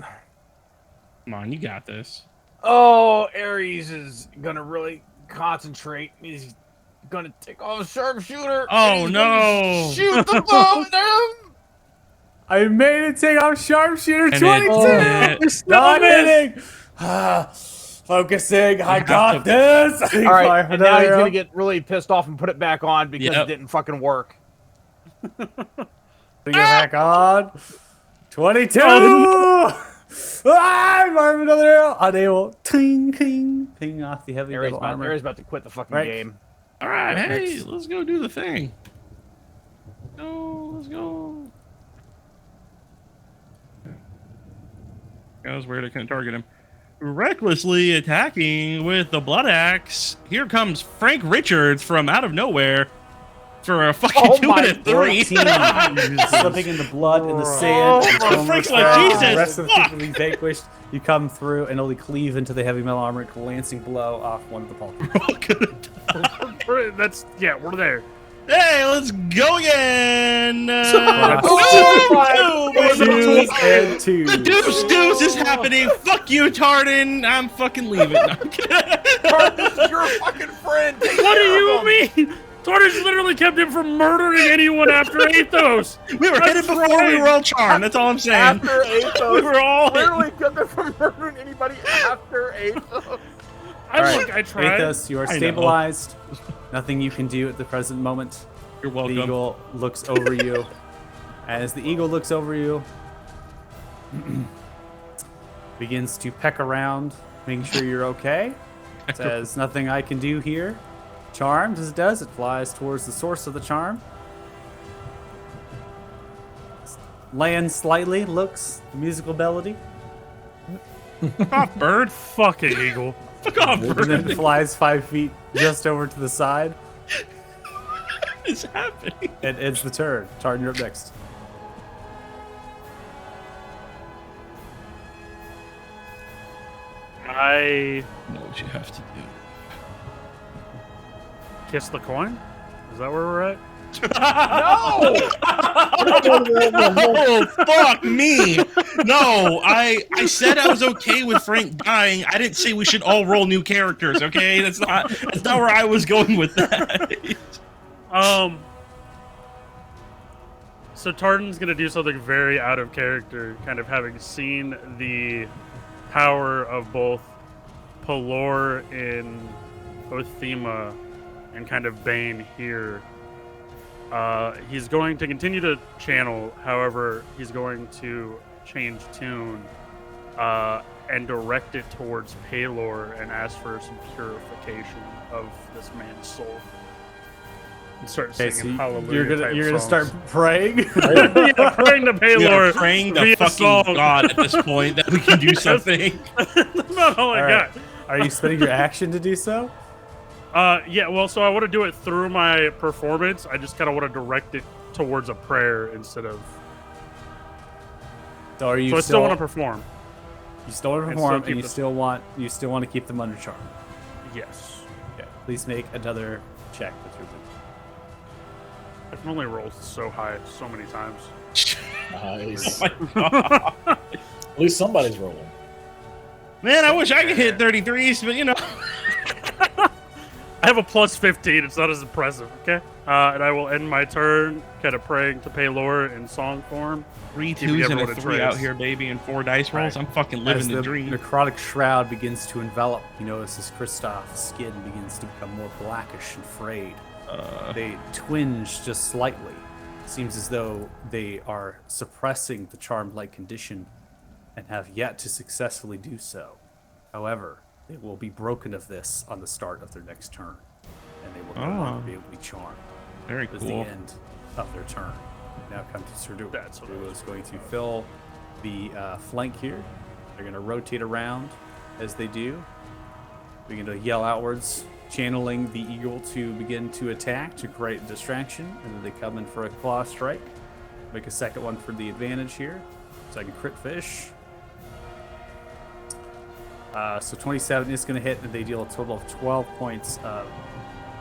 Come on, you got this. Oh, Ares is gonna really concentrate. He's gonna take off sharpshooter. Oh no! Shoot the bow at him. I made it take off sharpshooter And 22. it- Not hitting. Focusing. I got this. All right, and now he's gonna get really pissed off and put it back on because Yep. it didn't fucking work. Bring it back on. 22. Marvin, another arrow. Unable. Ting, ting. Ping off the heavy metal armor. Ares about to quit the fucking Right. game. All right, Next. hey, let's go do the thing. Let's go. That was weird. I couldn't target him. Recklessly attacking with the blood axe. Here comes Frank Richards from out of nowhere for a fucking Oh 2 my and a 3. 14. Slipping in the blood in the sand. Oh, It's almost Frank's like, there. Jesus, The rest of the fuck. people being vanquished. You come through and only cleave into the heavy metal armor, glancing blow off one of the poltroons. That's we're there. Hey, let's go again. Oh, Twos and twos. The deuce is happening. Fuck you, Tardan. I'm fucking leaving. No, I'm kidding. You're a fucking friend. What do you mean? Tortoise literally kept him from murdering anyone after Athos. We were headed before we were all charmed. That's all I'm saying. After Athos, We were all literally kept it from murdering anybody after Athos. I tried. Athos, you are I know. stabilized. Nothing you can do at the present moment. You're The welcome. eagle looks over you. As the eagle looks over you, begins to peck around, making sure you're okay. Says, nothing I can do here. Charmed as it does, it flies towards the source of the charm. Lands slightly, looks, the musical melody, Fuck off, bird. Fucking eagle. Fuck off, and then bird. flies 5 feet just over to the side, What is happening? and ends the turn. Tarn, you're up next. I Know what you have to do. kiss the coin. Is that where we're at? Oh fuck me! No, I said I was okay with Frank dying. I didn't say we should all roll new characters. Okay, that's not where I was going with that. So Tartan's gonna do something very out of character, kind of having seen the power of both Pelor in Othema and kind of Bane here. He's going to continue to channel, however, he's going to change tune and direct it towards Paylor and ask for some purification of this man's soul. And start Okay, singing so hallelujah. you're gonna songs. start praying. Yeah, praying to We Paylor. are praying to via fucking song. God at this point that we can do something. That's not all I All right. got. Are you spending your action to do so? Yeah, well, so I want to do it through my performance. I just kind of want to direct it towards a prayer instead of. So are you So I still still want to perform. you still want to and still perform, keep and you the- still want to keep them under charm? Yes. Okay. Please make another check with your I can only roll so high so many times. Nice. Oh my God. At least somebody's rolling. Man, I wish I could hit 33s, but you know. I have a plus 15. It's not as impressive, okay? And I will end my turn kind of praying to Paylor in song form. 3 Giving 2s and everyone a a 3 out trace. here, baby, and 4 dice rolls. Right. I'm fucking As living the the dream. necrotic shroud begins to envelop, you notice as Kristoff's skin begins to become more blackish and frayed. They twinge just slightly. Seems as though they are suppressing the charmed-like condition and have yet to successfully do so. However, they will be broken of this on the start of their next turn, and they will no longer be able to be charmed. Very That is the cool. end of their turn. Now come to Sir Duo. That's what I Duo is going to fill the flank here. They're going to rotate around as they do. Begin to yell outwards, channeling the eagle to begin to attack to create distraction, and then they come in for a claw strike. Make a second one for the advantage here, so I can crit fish. So 27 is going to hit, and they deal a total of 12 points of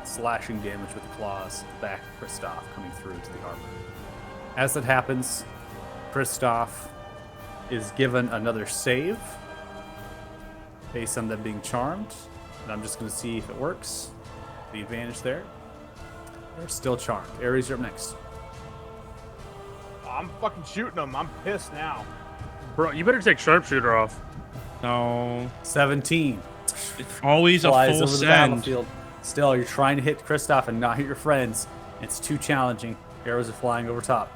slashing damage with the claws back to Kristoff coming through to the armor. As that happens, Kristoff is given another save based on them being charmed. And I'm just going to see if it works. The advantage there. They're still charmed. Ares, you're up next. I'm fucking shooting them. I'm pissed now. Bro, you better take sharpshooter off. No. 17. Always a Flies full over the send. battlefield. Still, you're trying to hit Kristoff and not hit your friends. It's too challenging. Arrows are flying over top.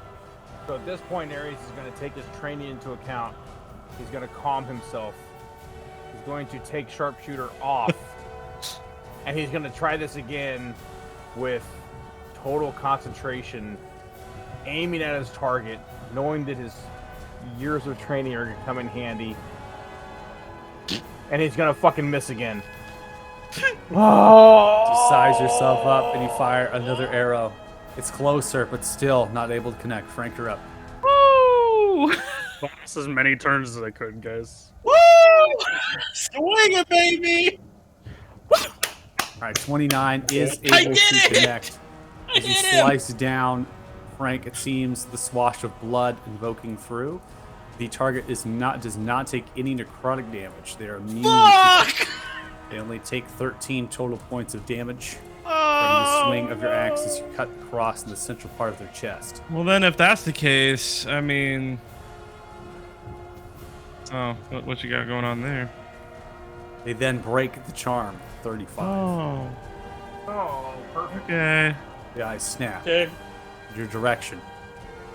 So at this point, Ares is going to take his training into account. He's going to calm himself. He's going to take sharpshooter off. And he's going to try this again with total concentration, aiming at his target, knowing that his years of training are going to come in handy. And he's going to fucking miss again. Oh! You size yourself up and you fire another arrow. It's closer, but still not able to connect. Frank, you're up. Woo! Lost as many turns as I could, guys. Woo! Swing it, baby! All right, 29 is I able did to it! connect. I As you hit him! slice down, Frank, it seems the swash of blood invoking through. The target does not take any necrotic damage. They are immune. Fuck! They only take 13 total points of damage from the Oh, swing of your axe as you cut across in the central part of their chest. Well, then, if that's the case, I mean... Oh, what you got going on there? They then break the charm, 35. Oh, Oh, perfect. okay. The eyes snap. Okay. Your direction.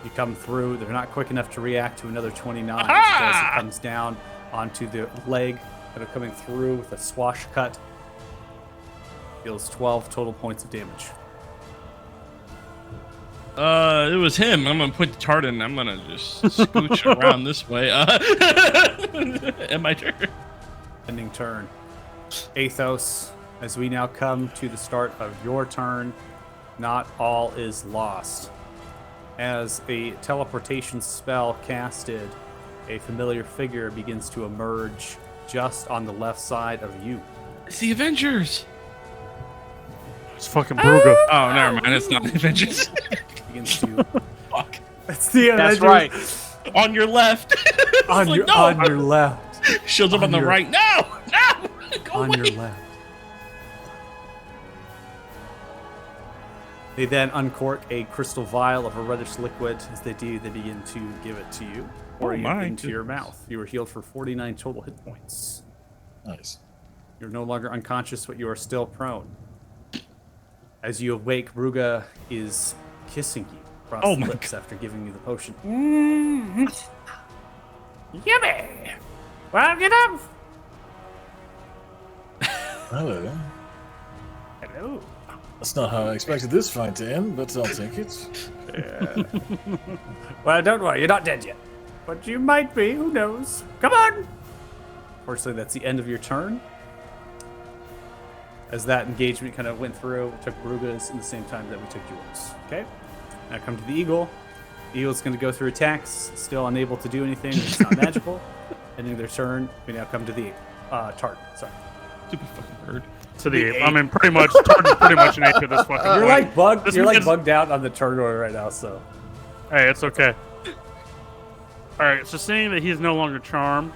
You come through. They're not quick enough to react to another 29. Aha! As it comes down onto the leg that are coming through with a swash cut. Deals 12 total points of damage. It was him. I'm gonna put the tart in. I'm gonna just scooch around this way. And my turn. Ending turn. Athos, as we now come to the start of your turn, not all is lost. As a teleportation spell casted, a familiar figure begins to emerge just on the left side of you. It's the Avengers. It's fucking Bruga. Oh, never mind. It's not the Avengers. Begins to. Fuck. That's the That's right. On your left. It's On like, your no. on your left. Shields up on the your- right. No. No. Go On away. your left. They then uncork a crystal vial of a reddish liquid. As they do, they begin to give it to you, or Oh you my into your goodness. mouth. You are healed for 49 total hit points. Nice. You're no longer unconscious, but you are still prone. As you awake, Bruga is kissing you across Oh the my lips after giving you the potion. Yummy! Well, get up! Hello. Hello. That's not how I expected this fight to end, but I'll take it. Well, don't worry, you're not dead yet. But you might be, who knows? Come on! Unfortunately, that's the end of your turn. as that engagement kind of went through, took Bruga's in the same time that we took yours. Okay. Now come to the eagle. The eagle's going to go through attacks, still unable to do anything. It's not magical. Ending their turn. We now come to the target. Sorry. Stupid fucking bird. To the ape. I mean, pretty much, Tartan's pretty much an ape at this fucking You're point. like bugged. This You're like is- bugged out on the turn order right now. So Hey, it's okay. Alright, so seeing that he's no longer charmed,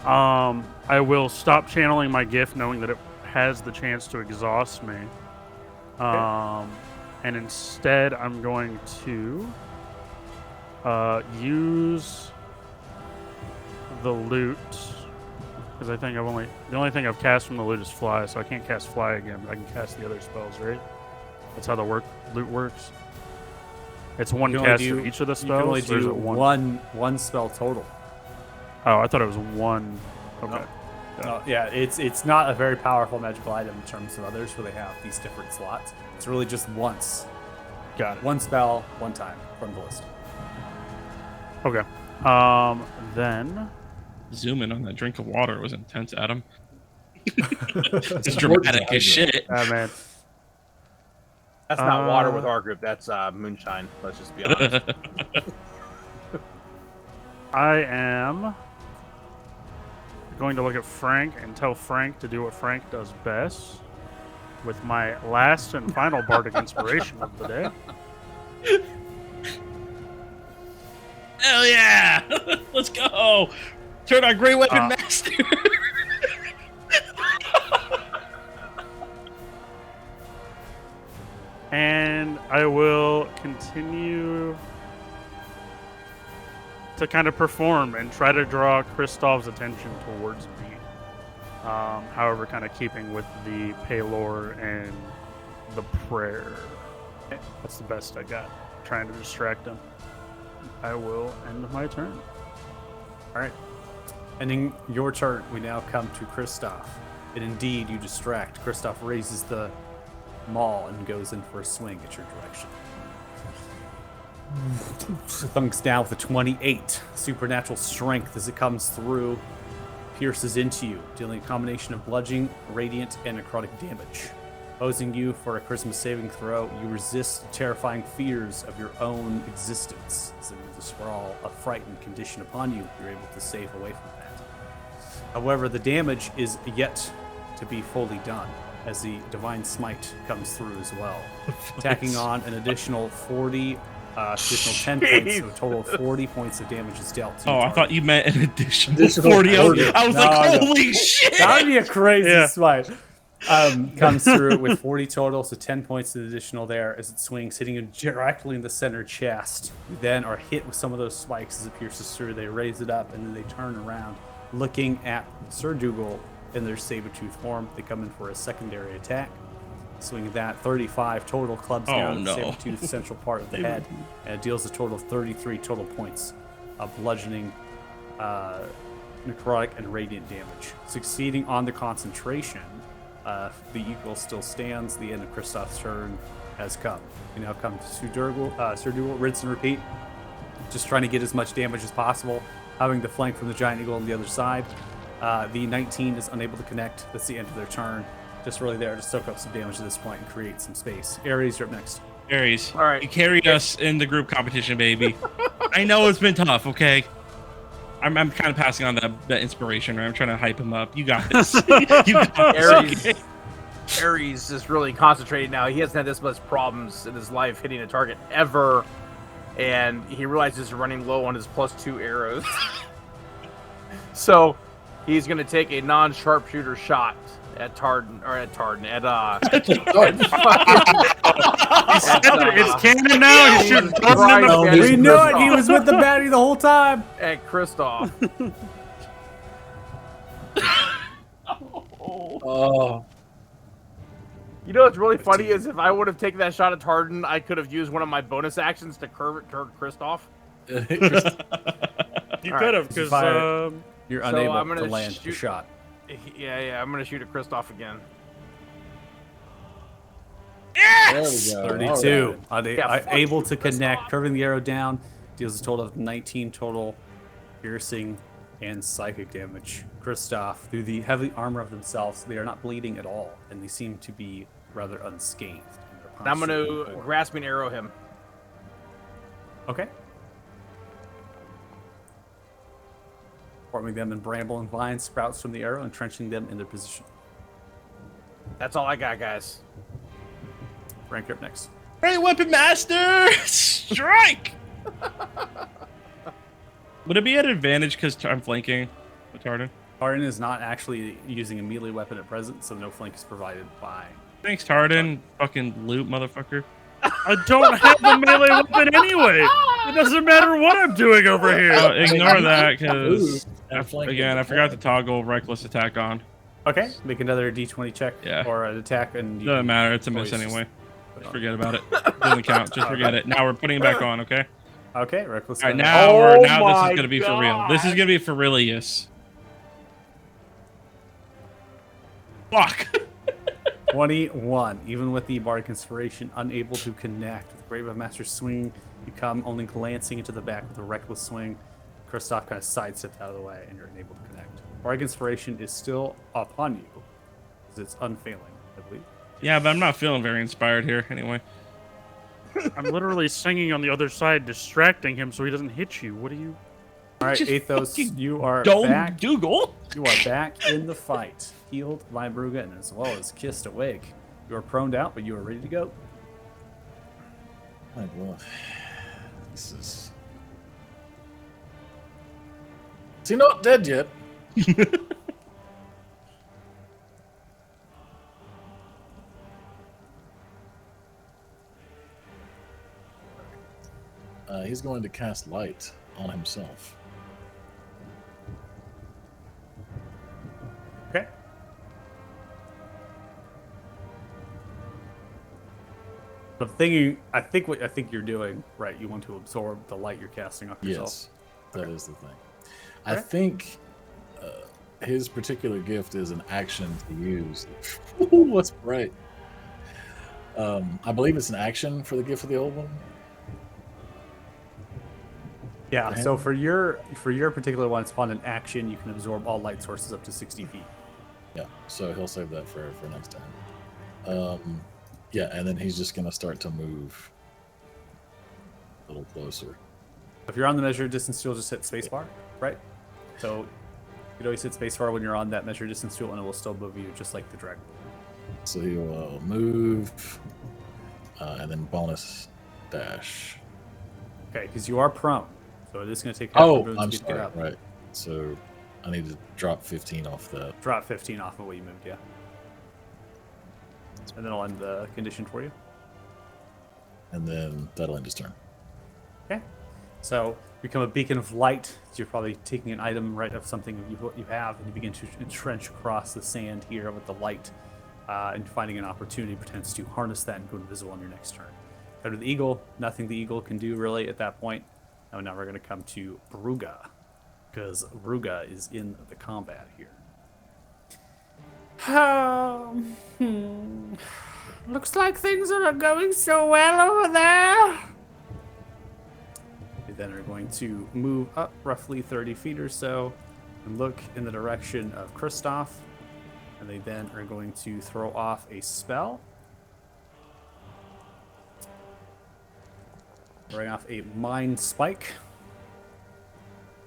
I will stop channeling my gift knowing that it has the chance to exhaust me. And instead I'm going to use the loot, because I think the only thing I've cast from the loot is fly, so I can't cast fly again, but I can cast the other spells, right? That's how the loot works. It's one you can cast only for do- each of the you can only spells. or is do it one? one spell total. Oh, I thought it was one. Okay. Yeah, it's not a very powerful magical item in terms of others where they have these different slots. It's really just once. Got it. One spell, one time from the list. Okay. Then Zoom in on that drink of water was intense, Adam. It's dramatic as shit. man, That's not water with our group. That's moonshine. Let's just be honest. I am going to look at Frank and tell Frank to do what Frank does best with my last and final bardic inspiration of the day. Hell yeah! Let's go! Turn our Grey Weapon Master! And I will continue to kind of perform and try to draw Kristoff's attention towards me. However, kind of keeping with the Paylor and the prayer. That's the best I got. Trying to distract him. I will end my turn. All right. Ending your turn, we now come to Kristoff. And indeed, you distract. Kristoff raises the maul and goes in for a swing at your direction. Thunks down with a 28. Supernatural strength as it comes through, pierces into you, dealing a combination of bludgeoning, radiant, and necrotic damage. Posing you for a charisma saving throw, you resist the terrifying fears of your own existence. As it sprawl a frightened condition upon you, you're able to save away from that. However, the damage is yet to be fully done, as the Divine Smite comes through as well, tacking on an additional 40, additional 10 points, so a total of 40 points of damage is dealt to Oh, your I target. thought you meant an additional Additional 40. order. I was No, like, no. holy shit! That would be a crazy Yeah. smite. Comes through with 40 total, so 10 points of additional there as it swings, hitting you directly in the center chest. You then are hit with some of those spikes as it pierces through. They raise it up and then they turn around, looking at Sir Dougal in their saber-tooth form. They come in for a secondary attack. Swing that 35 total, clubs down no. the saber-tooth central part of the head, and it deals a total of 33 total points of bludgeoning, necrotic, and radiant damage. Succeeding on the concentration, the eagle still stands. The end of Kristoff's turn has come. We now come to Sir Dougal, rinse and repeat. Just trying to get as much damage as possible, having the flank from the giant eagle on the other side. The 19 is unable to connect. That's the end of their turn. Just really there to soak up some damage at this point and create some space. Ares, you're up next. Aries, All right. you carried us in the group competition, baby. I know it's been tough, okay? I'm kind of passing on that inspiration, right? I'm trying to hype him up. You got this. You got this. Ares, Okay. Ares is really concentrated now. He hasn't had this much problems in his life hitting a target ever, and he realizes he's running low on his +2 arrows. So he's going to take a non-sharpshooter shot at It's canon now. He's shooting Tartan in the Right. We knew it. He was with the baddie the whole time. at Kristoff. Oh, You know what's really funny is if I would have taken that shot at Tardan, I could have used one of my bonus actions to curve it toward Kristoff. You All could right. have, because Fire. You're So unable I'm to gonna land the shoot- shot. Yeah, I'm going to shoot at Kristoff again. there we go. 32. All right. Yeah, fuck Able you, to Kristoff. connect, curving the arrow down, deals a total of 19 total piercing and psychic damage. Kristoff, through the heavy armor of themselves, they are not bleeding at all, and they seem to be rather unscathed. in their And I'm posture gonna before. grasping arrow him. Okay. Forming them in bramble and vine sprouts from the arrow, entrenching them in their position. That's all I got, guys. Frank, you're up next. Great weapon master, strike! Would it be an advantage because I'm flanking with Tardan? Arden is not actually using a melee weapon at present, so no flank is provided by. Thanks, Tardan. Fucking loot, motherfucker. I don't have a melee weapon anyway. It doesn't matter what I'm doing over here. Ignore that because And flank again, I is forgot to toggle reckless attack on. Okay, make another d20 check Yeah. or an attack, and you Doesn't can matter. It's a miss always just anyway. put it Just on. forget about it. Doesn't count. Just forget it. Now we're putting it back on. Okay. Okay, reckless. All right. damage. Now Oh this my is gonna be for real. This is God. gonna be for realius. Fuck. 21. Even with the Bardic Inspiration, unable to connect with the Grave of Master's swing, you come only glancing into the back with a reckless swing. Kristoff kind of sidesteps out of the way, and you're unable to connect. Bardic Inspiration is still upon you, because it's unfailing, I believe. Yeah, but I'm not feeling very inspired here. Anyway. I'm literally singing on the other side, distracting him so he doesn't hit you. What are you? All right, Just Athos, fucking you are Dome back. Dougal. You are back in the fight, healed by Brugan, as well as kissed awake. You are proned out, but you are ready to go. My God. This is. Is he not dead yet? He's going to cast light on himself. Okay. But I think you're doing right. You want to absorb the light you're casting off yourself. Yes, that is the thing. I Okay. think his particular gift is an action to use. Ooh, what's bright? I believe it's an action for the gift of the old one. Yeah. Okay. So for your particular one, upon an action, you can absorb all light sources up to 60 feet. Yeah, so he'll save that for next time. Yeah, and then he's just gonna start to move a little closer. If you're on the measured distance tool, just hit spacebar, right? So you can always hit spacebar when you're on that measured distance tool, and it will still move you just like the dragon. So he will move, and then bonus dash. Okay, because you are prone, so it is going to take half Oh, your movement I'm speed to get sorry. up. Right. So I need to drop 15 off that. Drop 15 off of what you moved, yeah. And then I'll end the condition for you. And then that'll end his turn. Okay. So become a beacon of light. So you're probably taking an item right of something you have, and you begin to entrench across the sand here with the light, and finding an opportunity pretends to harness that and go invisible on your next turn. Go to the eagle. Nothing the eagle can do really at that point. And now we're going to come to Bruga, because Bruga is in the combat here. Looks like things are not going so well over there. They then are going to move up roughly 30 feet or so and look in the direction of Kristoff. And they then are going to throw off a spell. Throwing off a Mind Spike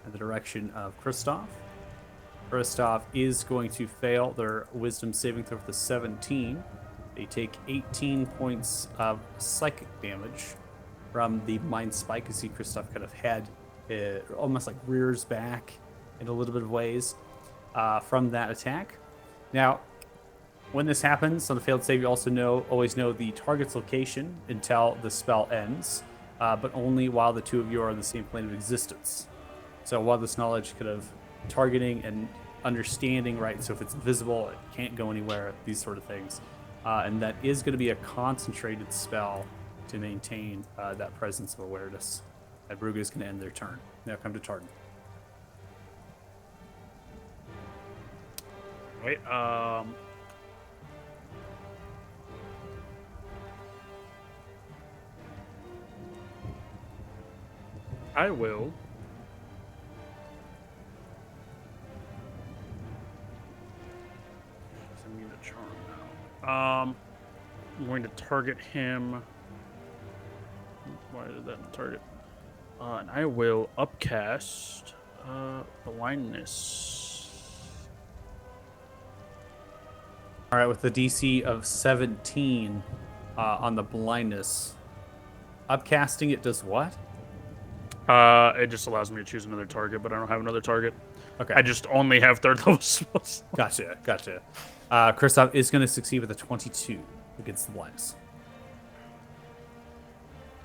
in the direction of Kristoff. Kristoff is going to fail their Wisdom saving throw with a 17. They take 18 points of psychic damage from the Mind Spike. You see Kristoff kind of head almost like rears back in a little bit of ways from that attack. Now, when this happens on a failed save, you also always know the target's location until the spell ends, but only while the two of you are on the same plane of existence. So while this knowledge kind of targeting and understanding, right? So if it's invisible, it can't go anywhere, these sort of things. And that is going to be a concentrated spell to maintain that presence of awareness. And Bruga is going to end their turn. Now come to Tartan. Wait, I will I'm going to target him. Why did that not target? And I will upcast blindness. All right, with the DC of 17 on the blindness, upcasting it does what? It just allows me to choose another target, but I don't have another target. Okay, I just only have third level spells. gotcha. Kristoff is going to succeed with a 22 against the blindness.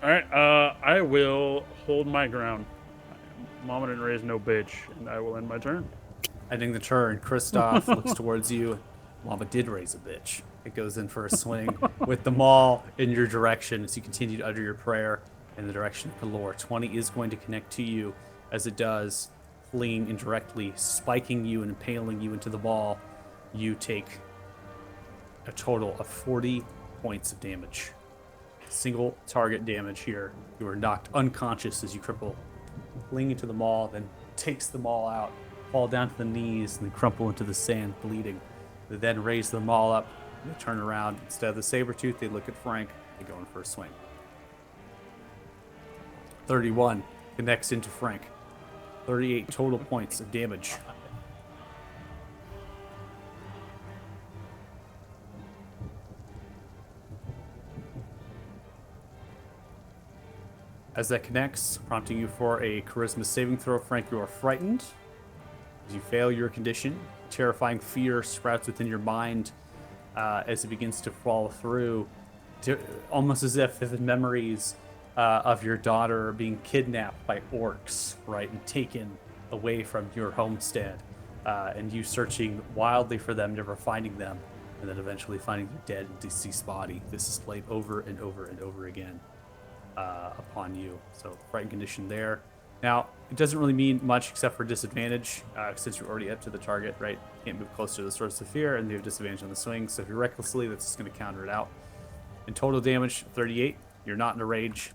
All right, I will hold my ground. Mama didn't raise no bitch, and I will end my turn. Ending the turn, Kristoff looks towards you. Mama did raise a bitch. It goes in for a swing with the maul in your direction as you continue to utter your prayer in the direction of Pelor. 20 is going to connect to you as it does, fleeing indirectly, spiking you and impaling you into the ball. You take a total of 40 points of damage. Single target damage here. You are knocked unconscious as you cripple, fleeing into the maul, then takes the maul out, fall down to the knees, and then crumple into the sand, bleeding. They then raise the maul up, and they turn around. Instead of the Sabretooth, they look at Frank. They go in for a swing. 31 connects into Frank. 38 total points of damage. As that connects, prompting you for a charisma saving throw, Frank, you are frightened. As you fail your condition, terrifying fear sprouts within your mind as it begins to fall through, almost as if vivid memories of your daughter being kidnapped by orcs, right, and taken away from your homestead, and you searching wildly for them, never finding them, and then eventually finding their dead and deceased body. This is played over and over and over again upon you. So frightened condition there. Now, it doesn't really mean much except for disadvantage, since you're already up to the target, right? Can't move closer to the source of fear, and you have disadvantage on the swing. So if you're recklessly, that's just going to counter it out. In total damage, 38. You're not in a rage.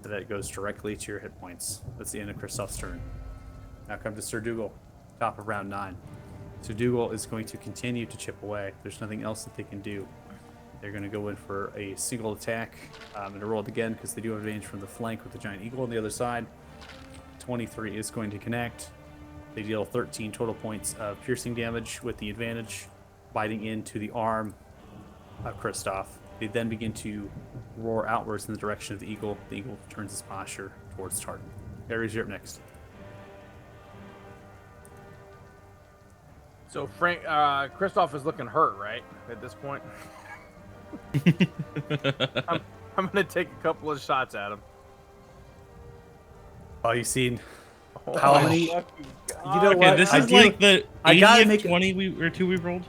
That goes directly to your hit points. That's the end of Kristoff's turn. Now come to Sir Dougal, top of round 9. Sir Dougal is going to continue to chip away. There's nothing else that they can do. They're going to go in for a single attack. I'm going to roll it again because they do have advantage from the flank with the giant eagle on the other side. 23 is going to connect. They deal 13 total points of piercing damage with the advantage, biting into the arm of Kristoff. They then begin to roar outwards in the direction of the eagle. The eagle turns its posture towards Tartan. Ares, you're up next. So Frank, Kristoff is looking hurt, right? At this point, I'm gonna take a couple of shots at him. Oh, you've seen how many? You know Okay, what? this I is do- like the I gotta 80th make 20 we rolled.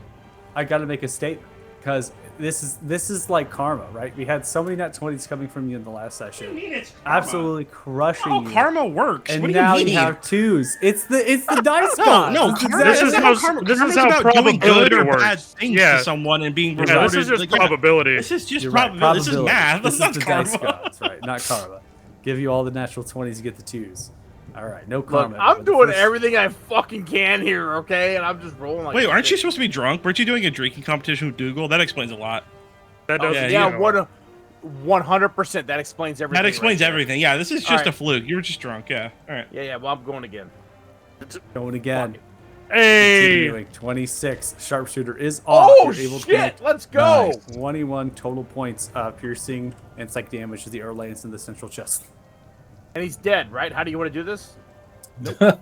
I got to make a statement because this is like karma, right? We had so many nat 20s coming from you in the last session, absolutely crushing Oh, you. karma works. And what do now you mean? you have 2s. It's the dice No, gods. no, It's karma, This exactly- is that's how- not karma. this is Karma's how about doing good probability or works. bad things Yeah. to someone and being Yeah, rewarded. this is just Like, yeah, probability. This is just You're right, probability. This is math. This That's is not the dice karma. gods, right? Not karma. Give you all the natural 20s, you get the 2s. All right, no Look, karma. I'm but the doing first- everything I fucking can here, okay? And I'm just rolling like. Wait, aren't you shit. supposed to be drunk? Weren't you doing a drinking competition with Dougal? That explains a lot. That does. yeah, Yeah, you know. what? 100%. That explains everything. That explains right there. everything. Yeah, this is just Alright. a fluke. You were just drunk. Yeah. All right. Yeah, well, I'm going again. Going again. Hey, Continuing. 26. Sharpshooter is off. Oh You're able to shit! connect Let's go. Nice. 21 total points of piercing and psych damage as the arrow lands in the central chest. And he's dead, right? How do you want to do this? that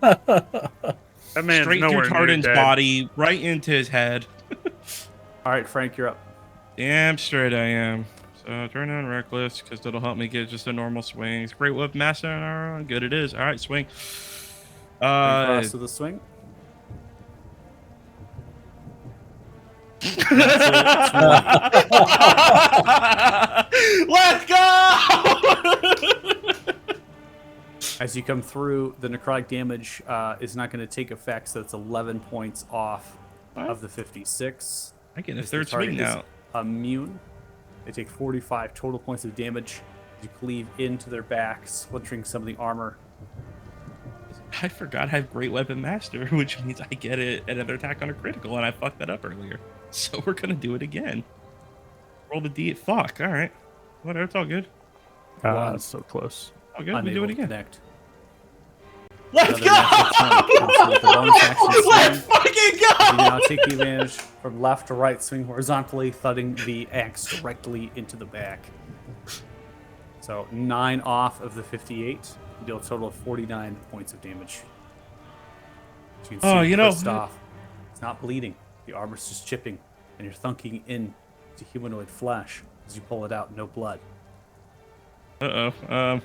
man's Straight nowhere through near Tardan's dead. body, right into his head. All right, Frank, you're up. Damn straight I am. So turn on reckless because that'll help me get just a normal swing. It's great whip master. Good it is. All right, swing. Cross to the swing. Let's go! As you come through, the necrotic damage is not going to take effect, so it's 11 points off of the 56. I get a As the third swing target is now. Immune. They take 45 total points of damage. You cleave into their back, splintering some of the armor. I forgot I have great weapon master, which means I get another attack on a critical, and I fucked that up earlier. So we're gonna do it again. Roll the D. Fuck. All right. Whatever. It's all good. That's so close. All good. We do Unable it to again. connect. Let's Another natural 20 comes with the bonus action Let's swing. fucking You go! now take the advantage from left to right, swing horizontally, thudding the axe directly into the back. So 9 off of the 58, you deal a total of 49 points of damage. As you can see, Oh, you know- Kristoff, it's not bleeding. The armor's just chipping, and you're thunking in to humanoid flesh as you pull it out. No blood. Uh-oh. All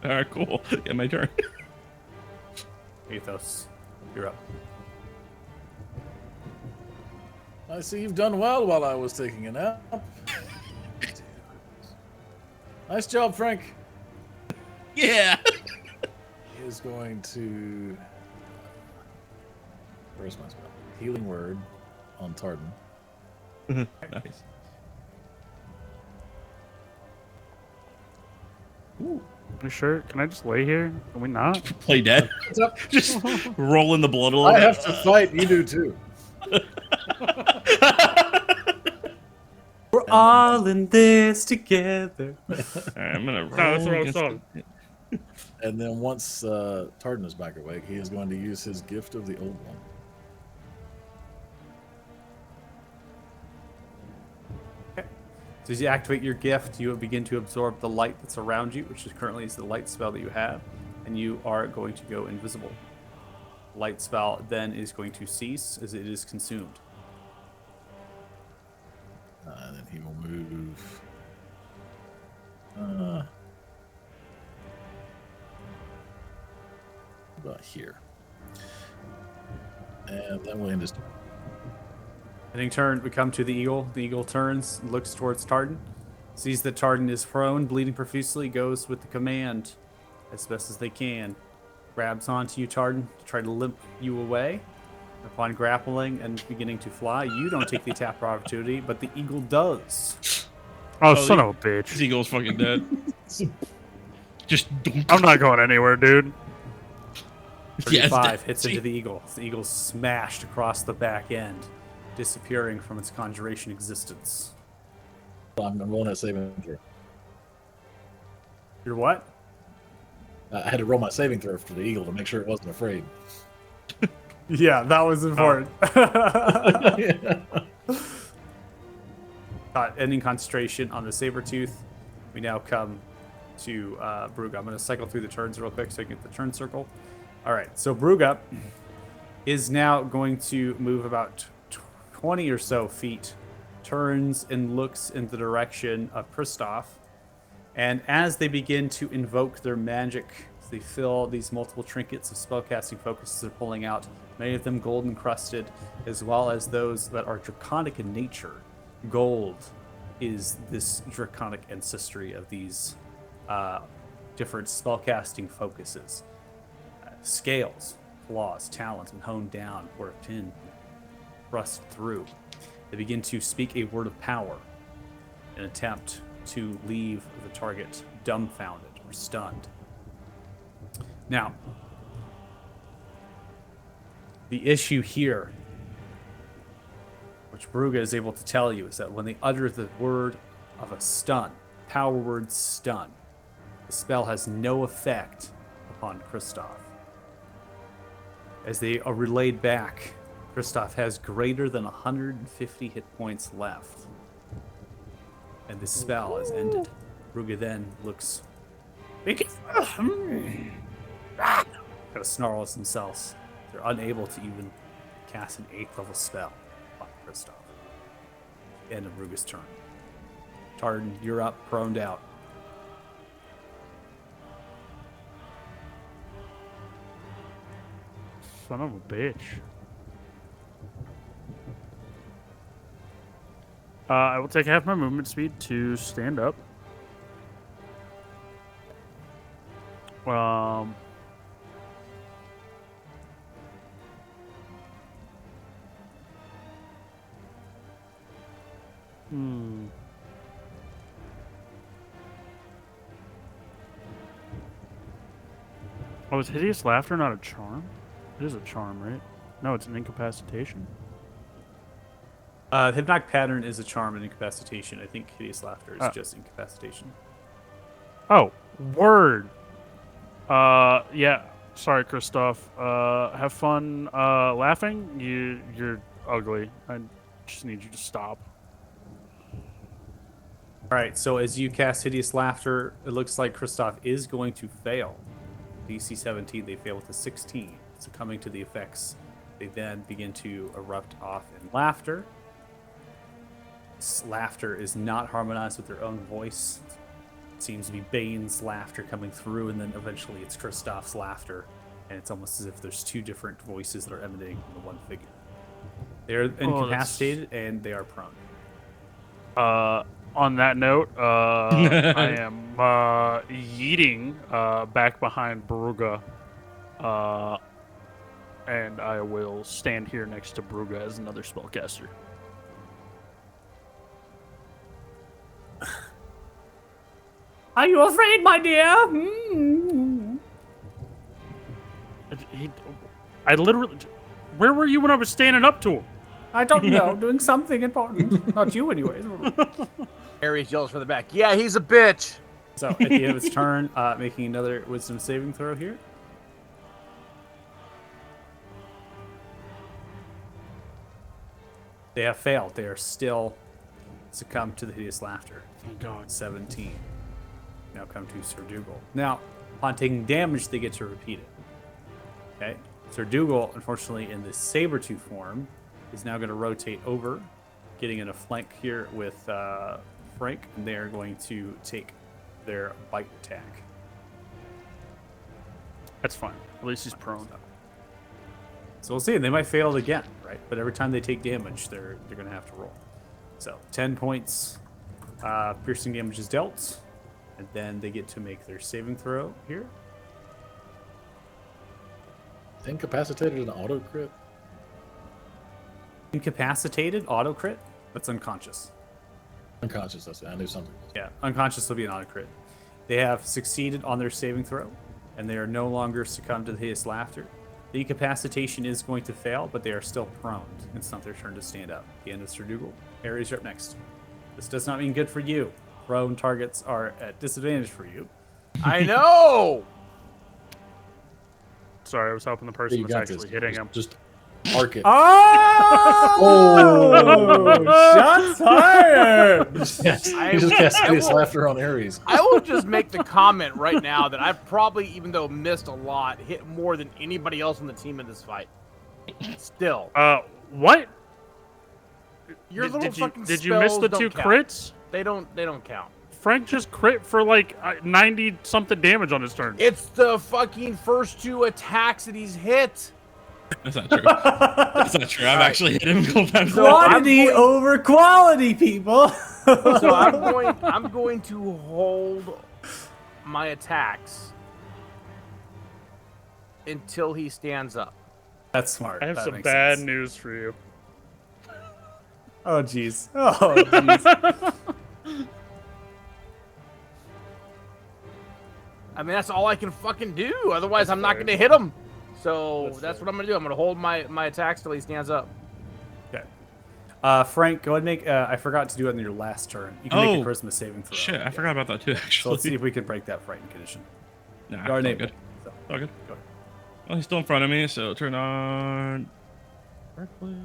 right, cool. Yeah, my turn. Athos, you're up. I see you've done well while I was taking a nap. Nice job, Frank. Yeah. He is going to. Where's my spell? Healing word on Tartan. Nice. Ooh. You sure? Can I just lay here? Can we not? Play dead. What's up? Just rolling the blood a little I bit. have to fight. You do too. We're all in this together. All right, I'm gonna roll. that's what I was against saying. it. And then once Tartan is back awake, he is going to use his gift of the old one. So as you activate your gift, you will begin to absorb the light that's around you, which is currently is the light spell that you have, and you are going to go invisible. Light spell then is going to cease as it is consumed. And then he will move. About here. And then we'll end his turn. Ending turn, we come to the eagle. The eagle turns, looks towards Tardan, sees that Tardan is prone, bleeding profusely, goes with the command as best as they can. Grabs onto you, Tardan, to try to limp you away. Upon grappling and beginning to fly, you don't take the attack of opportunity, but the eagle does. Oh, Oh, son the- of a bitch. This eagle's fucking dead. Just I'm not going anywhere, dude. Yeah, it's 35 dead. hits See? into the eagle. The eagle's smashed across the back end, disappearing from its conjuration existence. I'm rolling that saving throw. You're what? I had to roll my saving throw for the eagle to make sure it wasn't afraid. Yeah, that was important. Ending concentration on the saber tooth. We now come to Bruga. I'm going to cycle through the turns real quick so I can get the turn circle. All right, so Bruga is now going to move about 20 or so feet, turns and looks in the direction of Kristoff. And as they begin to invoke their magic, they fill these multiple trinkets of spellcasting focuses they're pulling out, many of them gold encrusted, as well as those that are draconic in nature. Gold is this draconic ancestry of these different spellcasting focuses. Scales, claws, talons, and honed down, worked in, thrust through. They begin to speak a word of power, an attempt to leave the target dumbfounded or stunned. Now, the issue here, which Bruga is able to tell you, is that when they utter the word of a stun, power word stun, the spell has no effect upon Kristoff. As they are relayed back, Kristoff has greater than 150 hit points left. And the spell is ended. Bruga then looks. Kind of snarls themselves. They're unable to even cast an 8th level spell on Kristoff. End of Bruga's turn. Tardan, you're up, proned out. Son of a bitch. I will take half my movement speed to stand up. Oh, is Hideous Laughter not a charm? It is a charm, right? No, it's an incapacitation. Hypnotic Pattern is a charm and incapacitation. I think Hideous Laughter is just incapacitation. Oh, word. Yeah. Sorry, Christoph. Have fun laughing. You're ugly. I just need you to stop. All right, so as you cast Hideous Laughter, it looks like Kristoff is going to fail. DC 17, they fail with a 16. Succumbing to the effects, they then begin to erupt off in laughter. This laughter is not harmonized with their own voice. It seems to be Bane's laughter coming through, and then eventually it's Kristoff's laughter. And it's almost as if there's two different voices that are emanating from the one figure. They're incapacitated and they are prone. On that note, I am yeeting back behind Baruga, and I will stand here next to Baruga as another spellcaster. Are you afraid, my dear? Hmm. I literally... Where were you when I was standing up to him? I don't know. Doing something important. Not you, anyways. Ares yells from the back. Yeah, he's a bitch. So at the end of its turn, making another wisdom saving throw here. They have failed. They are still succumbed to the hideous laughter. Thank God. 17. Now come to Sir Dougal. Now, upon taking damage, they get to repeat it. Okay? Sir Dougal, unfortunately, in this Sabertooth form, is now going to rotate over, getting in a flank here with Frank, and they are going to take their bite attack. That's fine. At least he's prone. So we'll see. They might fail it again, right? But every time they take damage, they're going to have to roll. So 10 points piercing damage is dealt, and then they get to make their saving throw here. Incapacitated and auto crit. Incapacitated, auto crit. That's unconscious. Unconscious. That's it. I knew something. Yeah, unconscious will be an auto crit. They have succeeded on their saving throw, and they are no longer succumbed to the hideous laughter. The incapacitation is going to fail, but they are still prone. It's not their turn to stand up. The end of Sir Dougal. Ares, you're up next. This does not mean good for you. Prone targets are at disadvantage for you. I know. Sorry, I was hoping the person You was got actually this. hitting him. Just arc it. Oh! Shots fired! Yes. He just cast hideous laughter on Ares. I will just make the comment right now that I've probably, even though missed a lot, hit more than anybody else on the team in this fight. Still. What? Your little did fucking did you miss the spells two don't count. crits? They don't count. Frank just crit for like 90 something damage on his turn. It's the fucking first two attacks that he's hit. That's not true. That's not true. I've actually hit him a couple times. Quantity over quality, people. So I'm going to hold my attacks until he stands up. That's smart. I have That some makes bad sense. news for you. Oh, jeez. Oh, jeez. I mean, that's all I can fucking do. Otherwise, I'm not fair. going to hit him. So that's fair. what I'm going to do. I'm going to hold my attacks till he stands up. Okay. Frank, go ahead and make... I forgot to do it on your last turn. You can make a charisma saving throw. Shit, I forgot about that too, So actually. let's see if we can break that frightened condition. Nah, Go ahead, it's all Nate. good. So, It's all good. go ahead. Well, he's still in front of me, so turn on... Berkeley.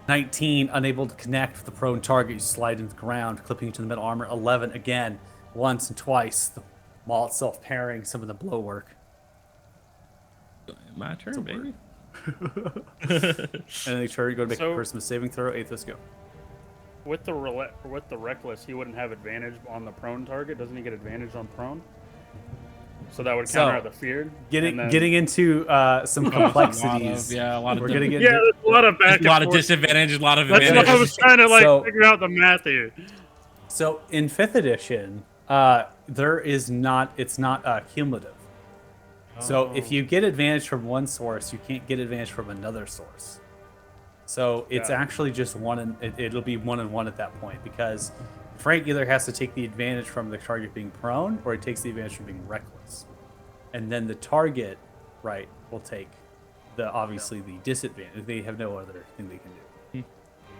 "19, unable to connect with the prone target. You slide into the ground, clipping into the metal armor. 11, again, once and twice. The maul itself parrying some of the blow work. My turn, baby. And then you turn, you go to make So- a charisma saving throw. Aethos, go. With the reckless, he wouldn't have advantage on the prone target. Doesn't he get advantage on prone? So that would counter the feared. Getting into some complexities. A lot of We're getting Yeah, into... there's a lot of back. a lot and of forth. disadvantage, a lot of That's advantage. what I was trying to So- figure out the math here. So in 5th edition, it's not cumulative. So if you get advantage from one source, you can't get advantage from another source. So it's actually just one, and it'll be 1 and 1 at that point, because Frank either has to take the advantage from the target being prone, or he takes the advantage from being reckless. and then the target, right, will take obviously the disadvantage. They have no other thing they can do.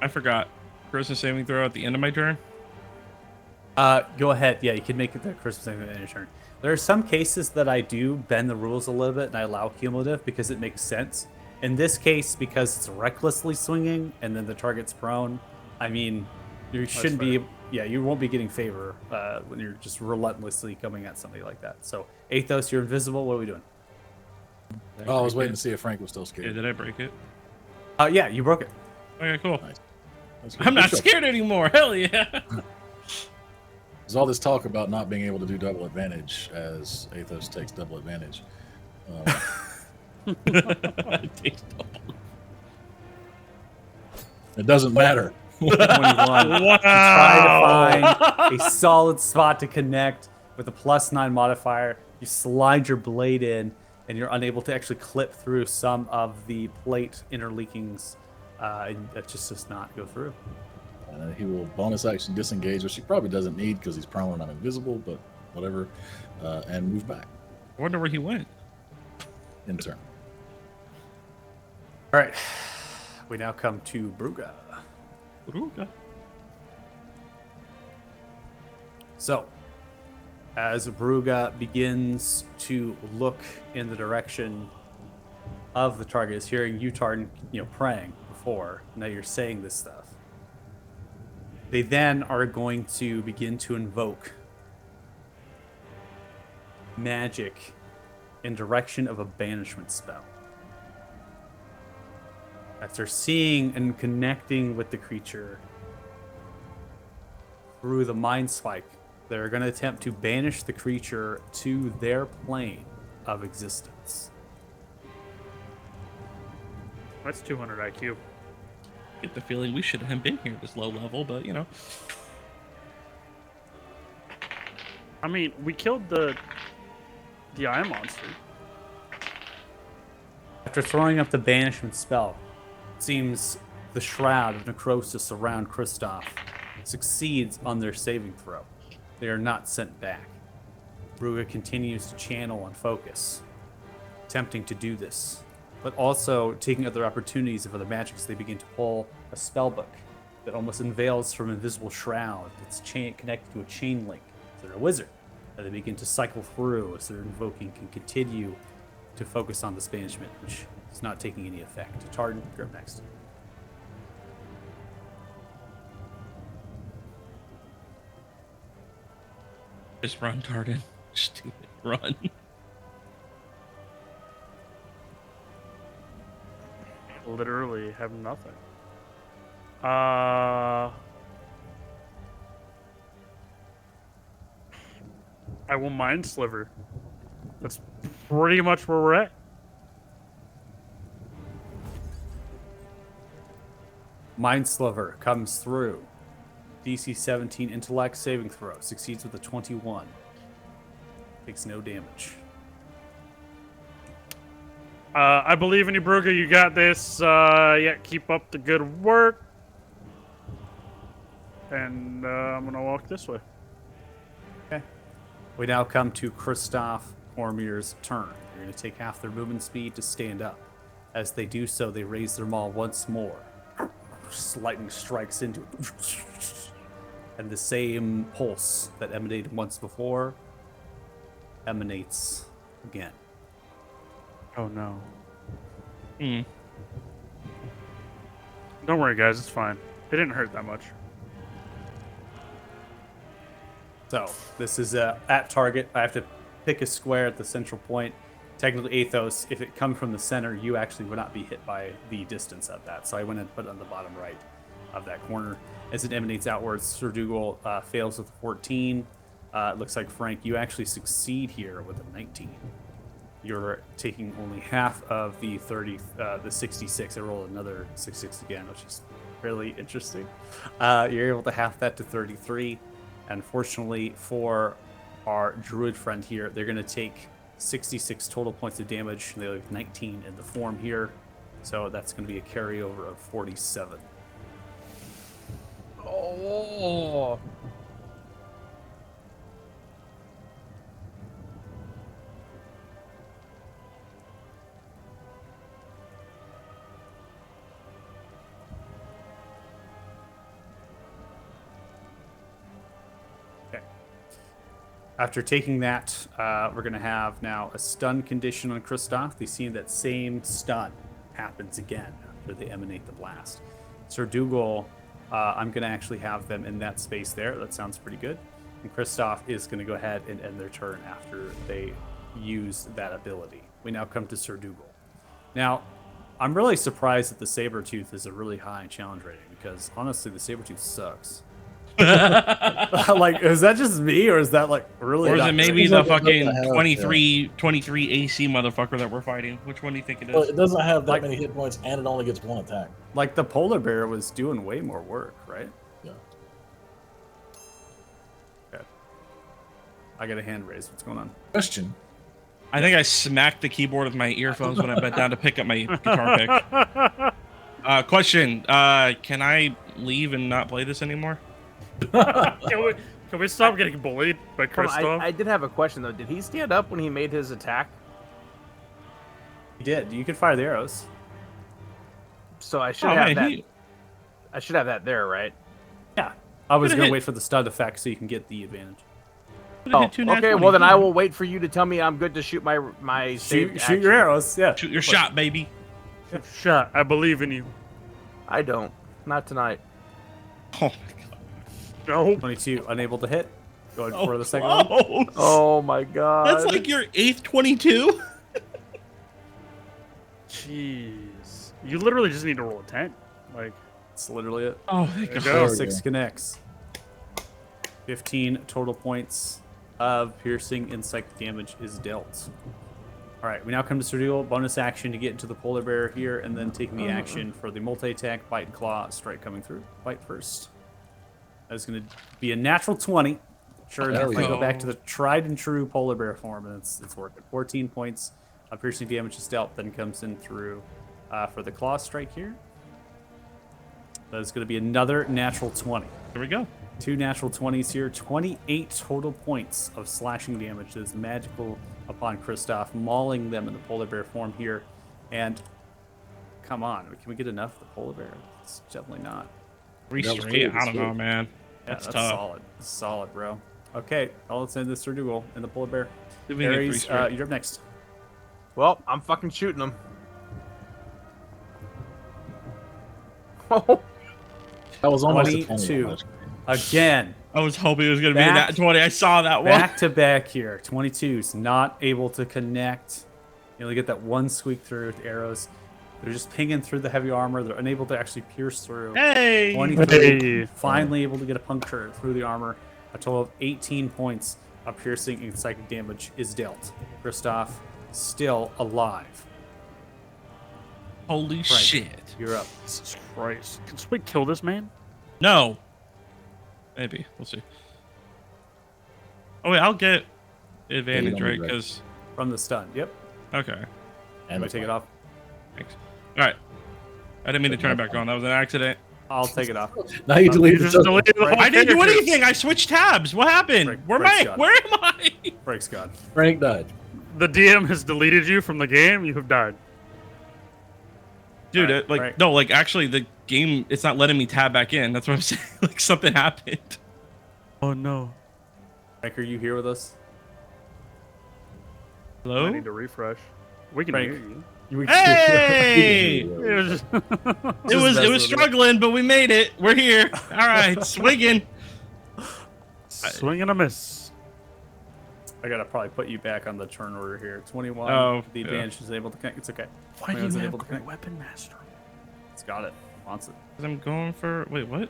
I forgot. Charisma saving throw at the end of my turn. Go ahead. Yeah, you can make it the Christmas thing at any turn. There are some cases that I do bend the rules a little bit and I allow cumulative because it makes sense. In this case, because it's recklessly swinging and then the target's prone, I mean, you shouldn't be. Yeah, you won't be getting favor when you're just relentlessly coming at somebody like that. So, Athos, you're invisible. What are we doing? Oh, I was waiting to see if Frank was still Yeah, scared. did I break it? Yeah, you broke it. Okay, cool. Nice. That's good. I'm not Good show. scared anymore. Hell yeah. There's all this talk about not being able to do double advantage as Athos takes double advantage. It takes double. It doesn't matter. 21. Wow. Try to find a solid spot to connect with a +9 modifier. You slide your blade in, and you're unable to actually clip through some of the plate interleakings. And that just does not go through. He will bonus action disengage, which he probably doesn't need because he's prone and I'm invisible, but whatever, and move back I wonder where he went. in turn. All right. We now come to Bruga. Ruga. So, as Bruga begins to look in the direction of the target, is hearing you, Tartan, praying before. Now you're saying this stuff. They then are going to begin to invoke magic in direction of a banishment spell. After seeing and connecting with the creature through the mind spike, they're going to attempt to banish the creature to their plane of existence. That's 200 IQ. Get the feeling we shouldn't have been here this low level, but you know. I mean, we killed the eye monster. After throwing up the banishment spell, it seems the shroud of necrosis around Kristoff succeeds on their saving throw. They are not sent back. Bruga continues to channel and focus, attempting to do this, but also taking other opportunities of other magics. They begin to pull a spell book that almost unveils from an invisible shroud that's connected to a chain link. So they're a wizard. And they begin to cycle through as their invoking can continue to focus on this banishment, which is not taking any effect. Tartan, you're up next. Just run, Tartan. Stupid. Run. Literally have nothing. I will mind sliver. That's pretty much where we're at. Mind Sliver comes through. DC 17 intellect saving throw. Succeeds with a 21. Takes no damage. I believe in you, Bruga. You got this. Yeah, keep up the good work. And I'm gonna walk this way. Okay. We now come to Kristoff Ormir's turn. They're going to take half their movement speed to stand up. As they do so, they raise their maul once more. Lightning strikes into it. And the same pulse that emanated once before emanates again. Oh no. Hmm. Don't worry, guys. It's fine. It didn't hurt that much. So this is at target. I have to pick a square at the central point. Technically, Athos, if it comes from the center, you actually would not be hit by the distance of that. So I went and put it on the bottom right of that corner. As it emanates outwards, Sir Dougal fails with a 14. It looks like, Frank, you actually succeed here with a 19. You're taking only half of the 66. I rolled another 66 again, which is fairly interesting. You're able to half that to 33. Unfortunately for our druid friend here, they're going to take 66 total points of damage. They have 19 in the form here, so that's going to be a carryover of 47. Oh. After taking that, we're going to have now a stun condition on Kristoff. They see that same stun happens again after they emanate the blast. Sir Dougal, I'm going to actually have them in that space there. That sounds pretty good. And Kristoff is going to go ahead and end their turn after they use that ability. We now come to Sir Dougal. Now, I'm really surprised that the Sabretooth is a really high challenge rating because honestly, the Sabretooth sucks. Like, is that just me or is that like really? Or is not it maybe great? the fucking have, 23 AC motherfucker that we're fighting? Which one do you think it Well, is? it doesn't have that Like- many hit points, and it only gets one attack. Like the polar bear was doing way more work, right? Yeah. Okay. I got a hand raised. What's going on? Question. I think I smacked the keyboard with my earphones when I bent down to pick up my guitar pick. Question. Can I leave and not play this anymore? Can we stop getting bullied by Hold on, Kristoff? I did have a question though. Did he stand up when he made his attack? You did. You could fire the arrows. So I should Oh, have man, that. he- I should have that there, right? Yeah. I was Could've gonna hit- wait for the stun effect so you can get the advantage. Could've Oh, hit two nat okay. 20s. Well, then I will wait for you to tell me I'm good to shoot my saved Shoot your action. arrows. Yeah. Shoot your shot, baby. Shot. I believe in you. I don't. Not tonight. Oh my god. No. 22, unable to hit. Going for the second one. Oh, Oh my god. that's like your 8th 22. Jeez. You literally just need to roll a 10. Like, That's literally it. Oh, thank There you god. go. 6 connects. 15 total points of piercing and psychic damage is dealt. All right, we now come to Sir Dougal. Bonus action to get into the polar bear here, and then taking the action for the multi-attack, bite and claw, strike coming through. Bite first. That's going to be a natural 20. Sure There enough, we I go go. back to the tried and true polar bear form, and it's working. 14 points of piercing damage is dealt, then comes in through for the claw strike here. That is going to be another natural 20. Here we go. 2 natural 20s here. 28 total points of slashing damage that is magical upon Kristoff, mauling them in the polar bear form here. And come on, can we get enough of the polar bear? It's definitely not. 3 That was straight. cool. I don't know, man. Yeah, That's that's tough. solid. Solid, bro. Okay, let's end this Sir Dougal and the polar bear. Did we get 3 Ares, straight? you're up next. Well, I'm fucking shooting him. Oh, That was almost a 22. 20. Again, I was hoping it was gonna be Back- that 20. I saw that one. back to back here. 22's not able to connect. You only get that one squeak through with arrows. They're just pinging through the heavy armor. They're unable to actually pierce through. Hey. 23, Hey. finally able to get a puncture through the armor. A total of 18 points of piercing and psychic damage is dealt. Kristoff still alive. Holy shit. You're up. Jesus Christ. Can Swig kill this man? No. Maybe. We'll see. Oh wait, I'll get advantage, don't right? need that. Because From the stun. Yep. okay. Can And we take it off? Thanks. All right. I didn't mean to turn it back on. That was an accident. I'll take it off. Now you You deleted just it. deleted the whole I didn't do character. anything. I switched tabs. What happened? Frick, Where am Frick's I? gone. Where am I? Frank's gone. Frank died. The DM has deleted you from the game. You have died. Dude, Alright, like right. no, like actually the game it's not letting me tab back in. That's what I'm saying. Like something happened. Oh no. Frank, are you here with us? I Hello? need to refresh. We can Frank. hear you. Hey! It was just- It was struggling, but we made it. We're here. All right, swigging. swing and a miss. I gotta probably put you back on the turn order here. 21. Oh, the yeah. advantage is able to connect. It's okay. Why do 21 is you able have to great connect. weapon master? It's got it. Wants it. I'm going for wait, what?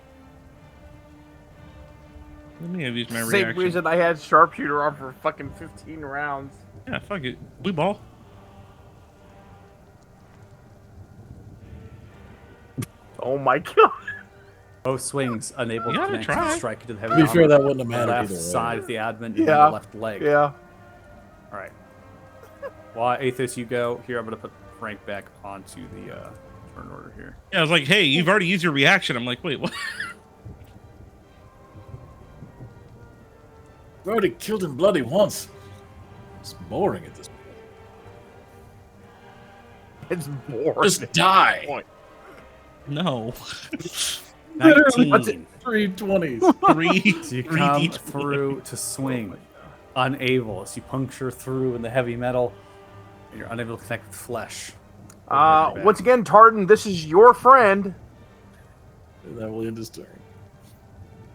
Let me have used my same reaction. reason I had sharpshooter on for fucking 15 rounds. Yeah, fuck it. Blue ball. Oh my god. Both swings unable You to gotta connect. try. Strike into the To heavy be fair, armor. that wouldn't have mattered Left either way. side of the admin and Yeah. the left leg. Yeah. All right. While Athos, you go here. I'm gonna put Frank back onto the turn order here. Yeah, I was like, hey, you've already used your reaction. I'm like, wait, what? We already killed him bloody once. It's boring at this point. It's boring. Just die. No. 19. 3 20s. Three. So you three come D20. through to swing. unable as you puncture through in the heavy metal, and you're unable to connect with flesh. Very bad. Once again, Tartan, this is your friend. That will end his turn.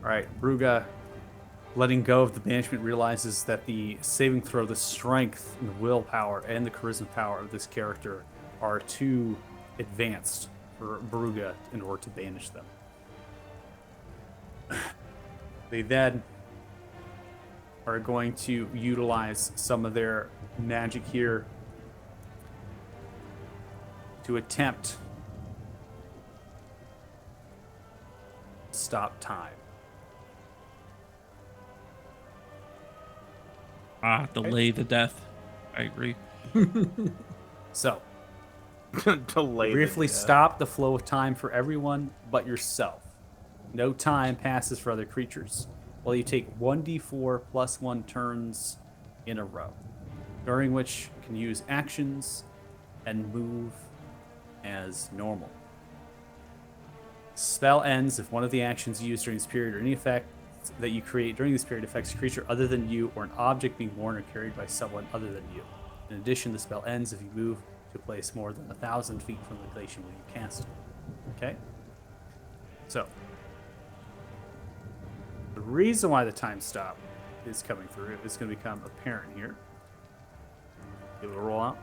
All right, Bruga, letting go of the banishment, realizes that the saving throw, the strength and the willpower and the charisma power of this character are too advanced for Bruga in order to banish them. They then are going to utilize some of their magic here to attempt to stop time. Delay the death. I agree. So, Delay. briefly stop the flow of time for everyone but yourself. No time passes for other creatures, while you take 1d4 plus 1 turns in a row, during which you can use actions and move as normal. Spell ends if one of the actions used during this period or any effect that you create during this period affects a creature other than you or an object being worn or carried by someone other than you. In addition, the spell ends if you move to a place more than 1,000 feet from the location where you cast it. Okay? So, the reason why the time stop is coming through is going to become apparent here. It will roll out.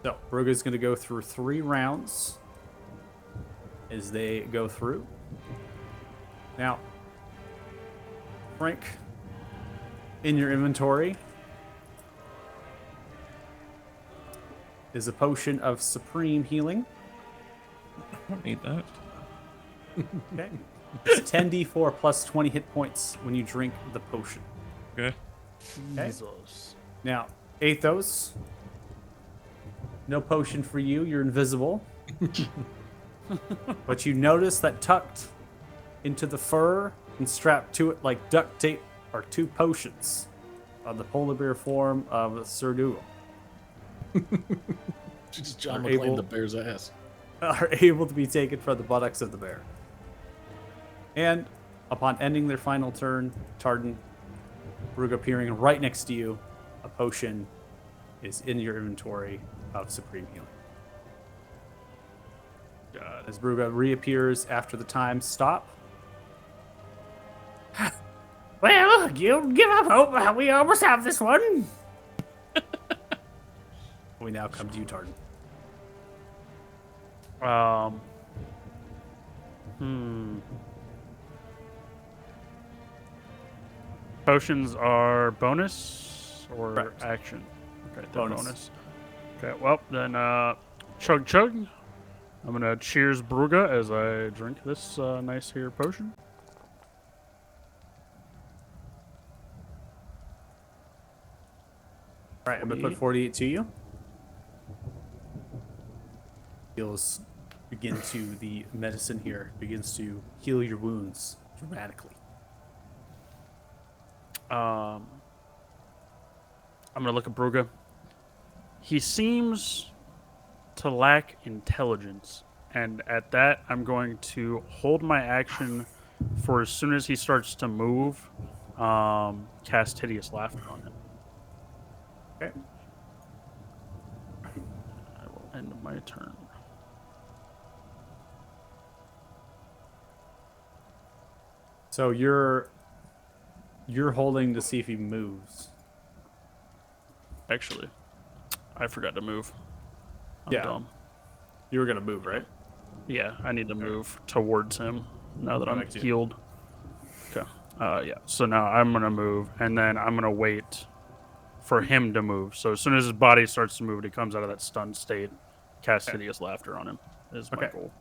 So, Bruga's going to go through 3 rounds as they go through. Now, Frank, in your inventory is a potion of supreme healing. I don't need that. Okay. It's 10d4 plus 20 hit points when you drink the potion. Okay. Okay. Now, Athos, no potion for you. You're invisible. But you notice that tucked into the fur and strapped to it like duct tape are 2 potions of the polar bear form of Sir Dougal. Just John Are McClane, able- the bear's ass. Are able to be taken from the buttocks of the bear. And upon ending their final turn, Tardan, Bruga appearing right next to you, a potion is in your inventory of supreme healing. As Bruga reappears after the time stop, Well, you give up hope. We almost have this one. we now come to you, Tardan. Potions are bonus or Correct. action? Okay, they're Bonus. bonus. Okay, well, then chug chug. I'm going to cheers Bruga as I drink this nice here potion. All right, I'm going to put 48 to you. Heals begin to, the medicine here begins to heal your wounds dramatically. I'm going to look at Bruga. He seems to lack intelligence. And at that, I'm going to hold my action for as soon as he starts to move, cast Hideous Laughter on him. Okay. I will end my turn. So you're holding to see if he moves. Actually, I forgot to move. I'm Yeah. dumb. You were gonna move, right? Yeah, I need to move towards him now that I'm Next to you. healed. Okay. Yeah. So now I'm gonna move, and then I'm gonna wait for him to move. So as soon as his body starts to move, he comes out of that stunned state. Cast Hideous Laughter on him is my Okay. goal.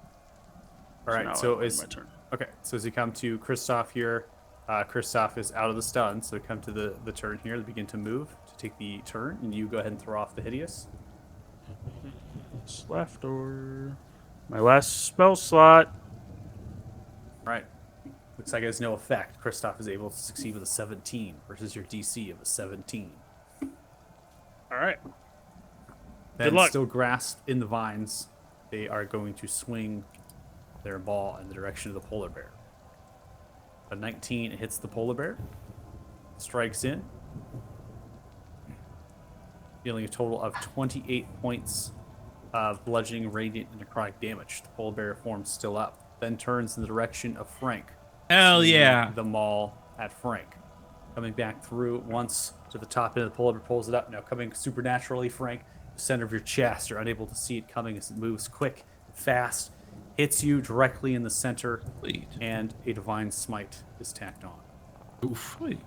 All right. now So I end it's my turn. okay. So as you come to Kristoff here, Kristoff is out of the stun. So come to the turn here. They begin to move to take the turn, and you go ahead and throw off the hideous. Laughter. My last spell slot. All right. Looks like it has no effect. Kristoff is able to succeed with a 17 versus your DC of a 17. All right. Then luck. still grasped in the vines, they are going to swing their ball in the direction of the polar bear. A 19 hits the polar bear, strikes in, dealing a total of 28 points of bludgeoning, radiant, and necrotic damage. The polar bear form still up, then turns in the direction of Frank. Hell swinging yeah. The maul at Frank. Coming back through once to the top end of the polar bear, pulls it up. Now coming supernaturally, Frank, the center of your chest. You're unable to see it coming as it moves quick, fast, hits you directly in the center, Sweet. and a divine smite is tacked on. Oof. Sweet.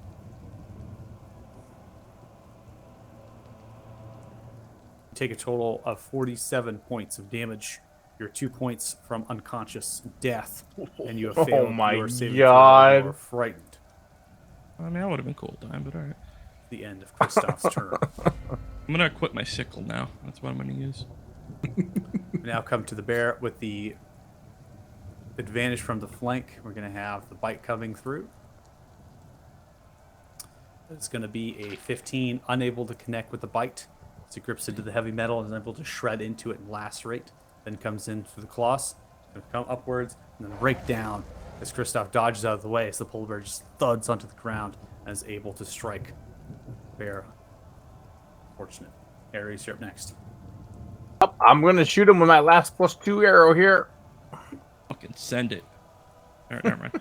Take a total of 47 points of damage. You're 2 points from unconscious death, and you have Oh failed my your saving God. throw. You are frightened. I mean, I would have been cool time, but all right. The end of Kristoff's turn. I'm gonna equip my sickle now. That's what I'm gonna use. We now come to the bear with the advantage from the flank. We're going to have the bite coming through. It's going to be a 15, unable to connect with the bite. As it grips into the heavy metal and is able to shred into it and lacerate. Then comes in through the claws. It's going to come upwards and then break down as Kristoff dodges out of the way as the polar bear just thuds onto the ground and is able to strike bear. Fortunate. Ares, you're up next. I'm gonna shoot him with my last +2 arrow here. Fucking send it. All right, never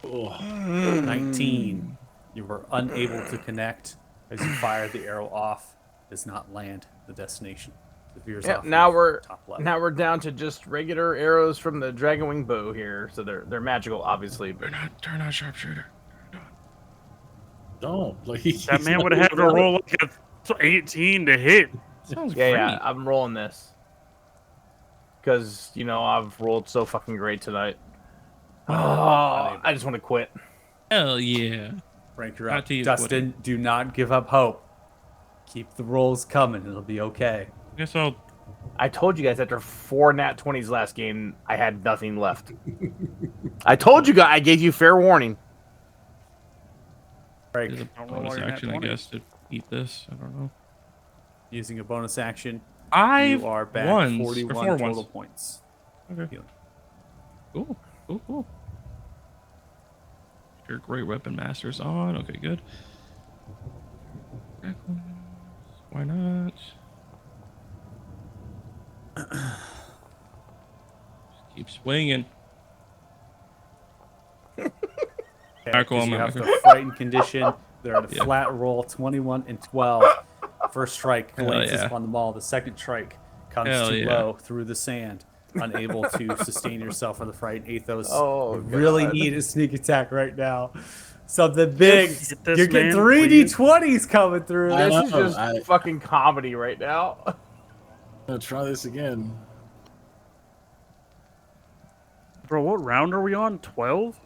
mind. 19. You were unable to connect as you fire the arrow off. Does not land the destination. It veers Yep, off now the we're top left. now we're down to just regular arrows from the Dragonwing bow here. So they're magical, obviously. But Turn on sharpshooter. Don't. Like, he's That man not would have to moving roll like a 18 to hit. Sounds yeah, great. yeah, I'm rolling this because I've rolled so fucking great tonight. Oh, I just want to quit. Hell yeah. Frank, you're Not up. to you, Dustin, do not give up hope. Keep the rolls coming. It'll be okay. Guess I'll. I told you guys after 4 nat 20s last game, I had nothing left. I told you guys. I gave you fair warning. Frank, There's a don't roll bonus all your nat action, I 20s. guess, to eat this. I don't know. Using a bonus action, Five you are back ones, or 41 4 total ones. points. Okay. Healing. Cool. Cool. Cool. Your great weapon master's on. Okay, good. Why not? Just keep swinging. Okay, Alright, cool, 'cause I'm you out. have the frightened condition. They're at a Yeah. flat roll, 21 and 12. First strike Hell glances yeah. upon the maul. The second strike comes Hell too yeah. low through the sand, unable to sustain yourself on the frightened Athos. Oh, you really God. need a sneak attack right now. Something big. Hit this You're getting man, 3d20s coming through. I This is know, just fucking comedy right now. I'm gonna try this again. Bro, what round are we on? 12?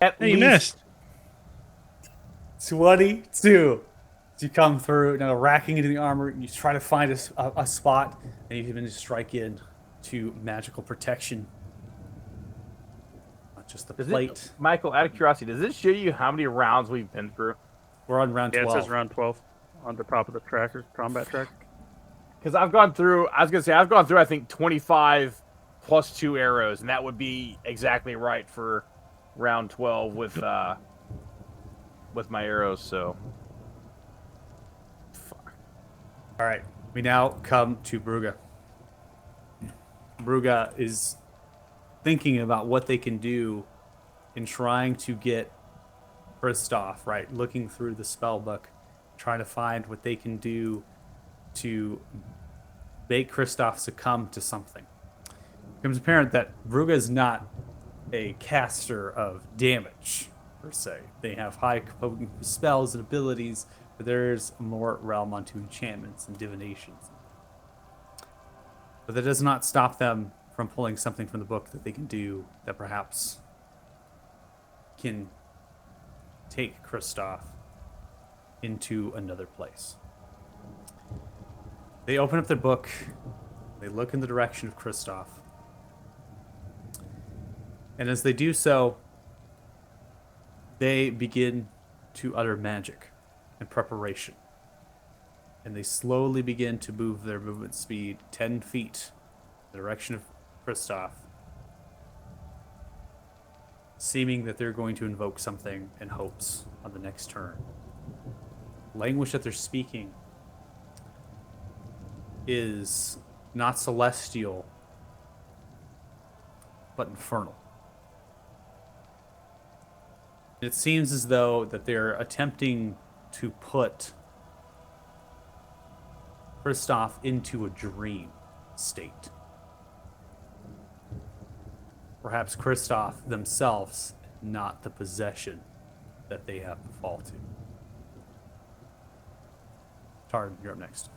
At Hey, you least missed. 22. So you come through, now racking into the armor, you try to find a spot, and you even just strike in to magical protection. Not just the Does plate. it, Michael, out of curiosity, does it show you how many rounds we've been through? We're on round Yeah, 12. it says round 12 on the top of the tracker, combat tracker. Because I've gone through, I think 25 plus 2 arrows, and that would be exactly right for round 12 with my arrows. So, All right, we now come to Bruga. Bruga is thinking about what they can do in trying to get Kristoff, right? Looking through the spell book, trying to find what they can do to make Kristoff succumb to something. It becomes apparent that Bruga is not a caster of damage, per se. They have high potent spells and abilities, but there's more realm onto enchantments and divinations. But that does not stop them from pulling something from the book that they can do that perhaps can take Kristoff into another place. They open up their book, they look in the direction of Kristoff, and as they do so, they begin to utter magic and preparation. And they slowly begin to move their movement speed 10 feet the direction of Kristoff, seeming that they're going to invoke something in hopes on the next turn. Language that they're speaking is not celestial, but infernal. It seems as though that they're attempting to put Kristoff into a dream state. Perhaps Kristoff themselves, not the possession that they have to fall to. Tard, you're up next.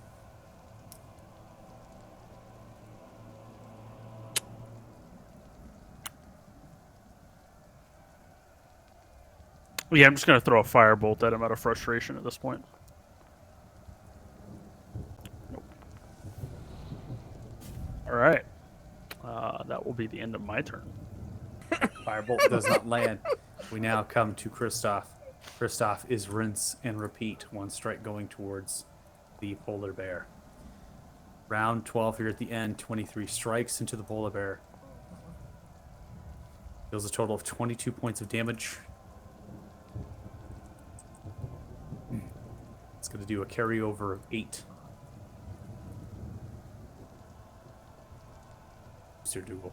Yeah, I'm just gonna throw a firebolt at him out of frustration at this point. Nope. All right. That will be the end of my turn. Firebolt does not land. We now come to Kristoff. Kristoff is rinse and repeat. One strike going towards the polar bear. Round 12 here at the end. 23 strikes into the polar bear. Deals a total of 22 points of damage. It's going to do a carryover of 8. Mr. Dougal.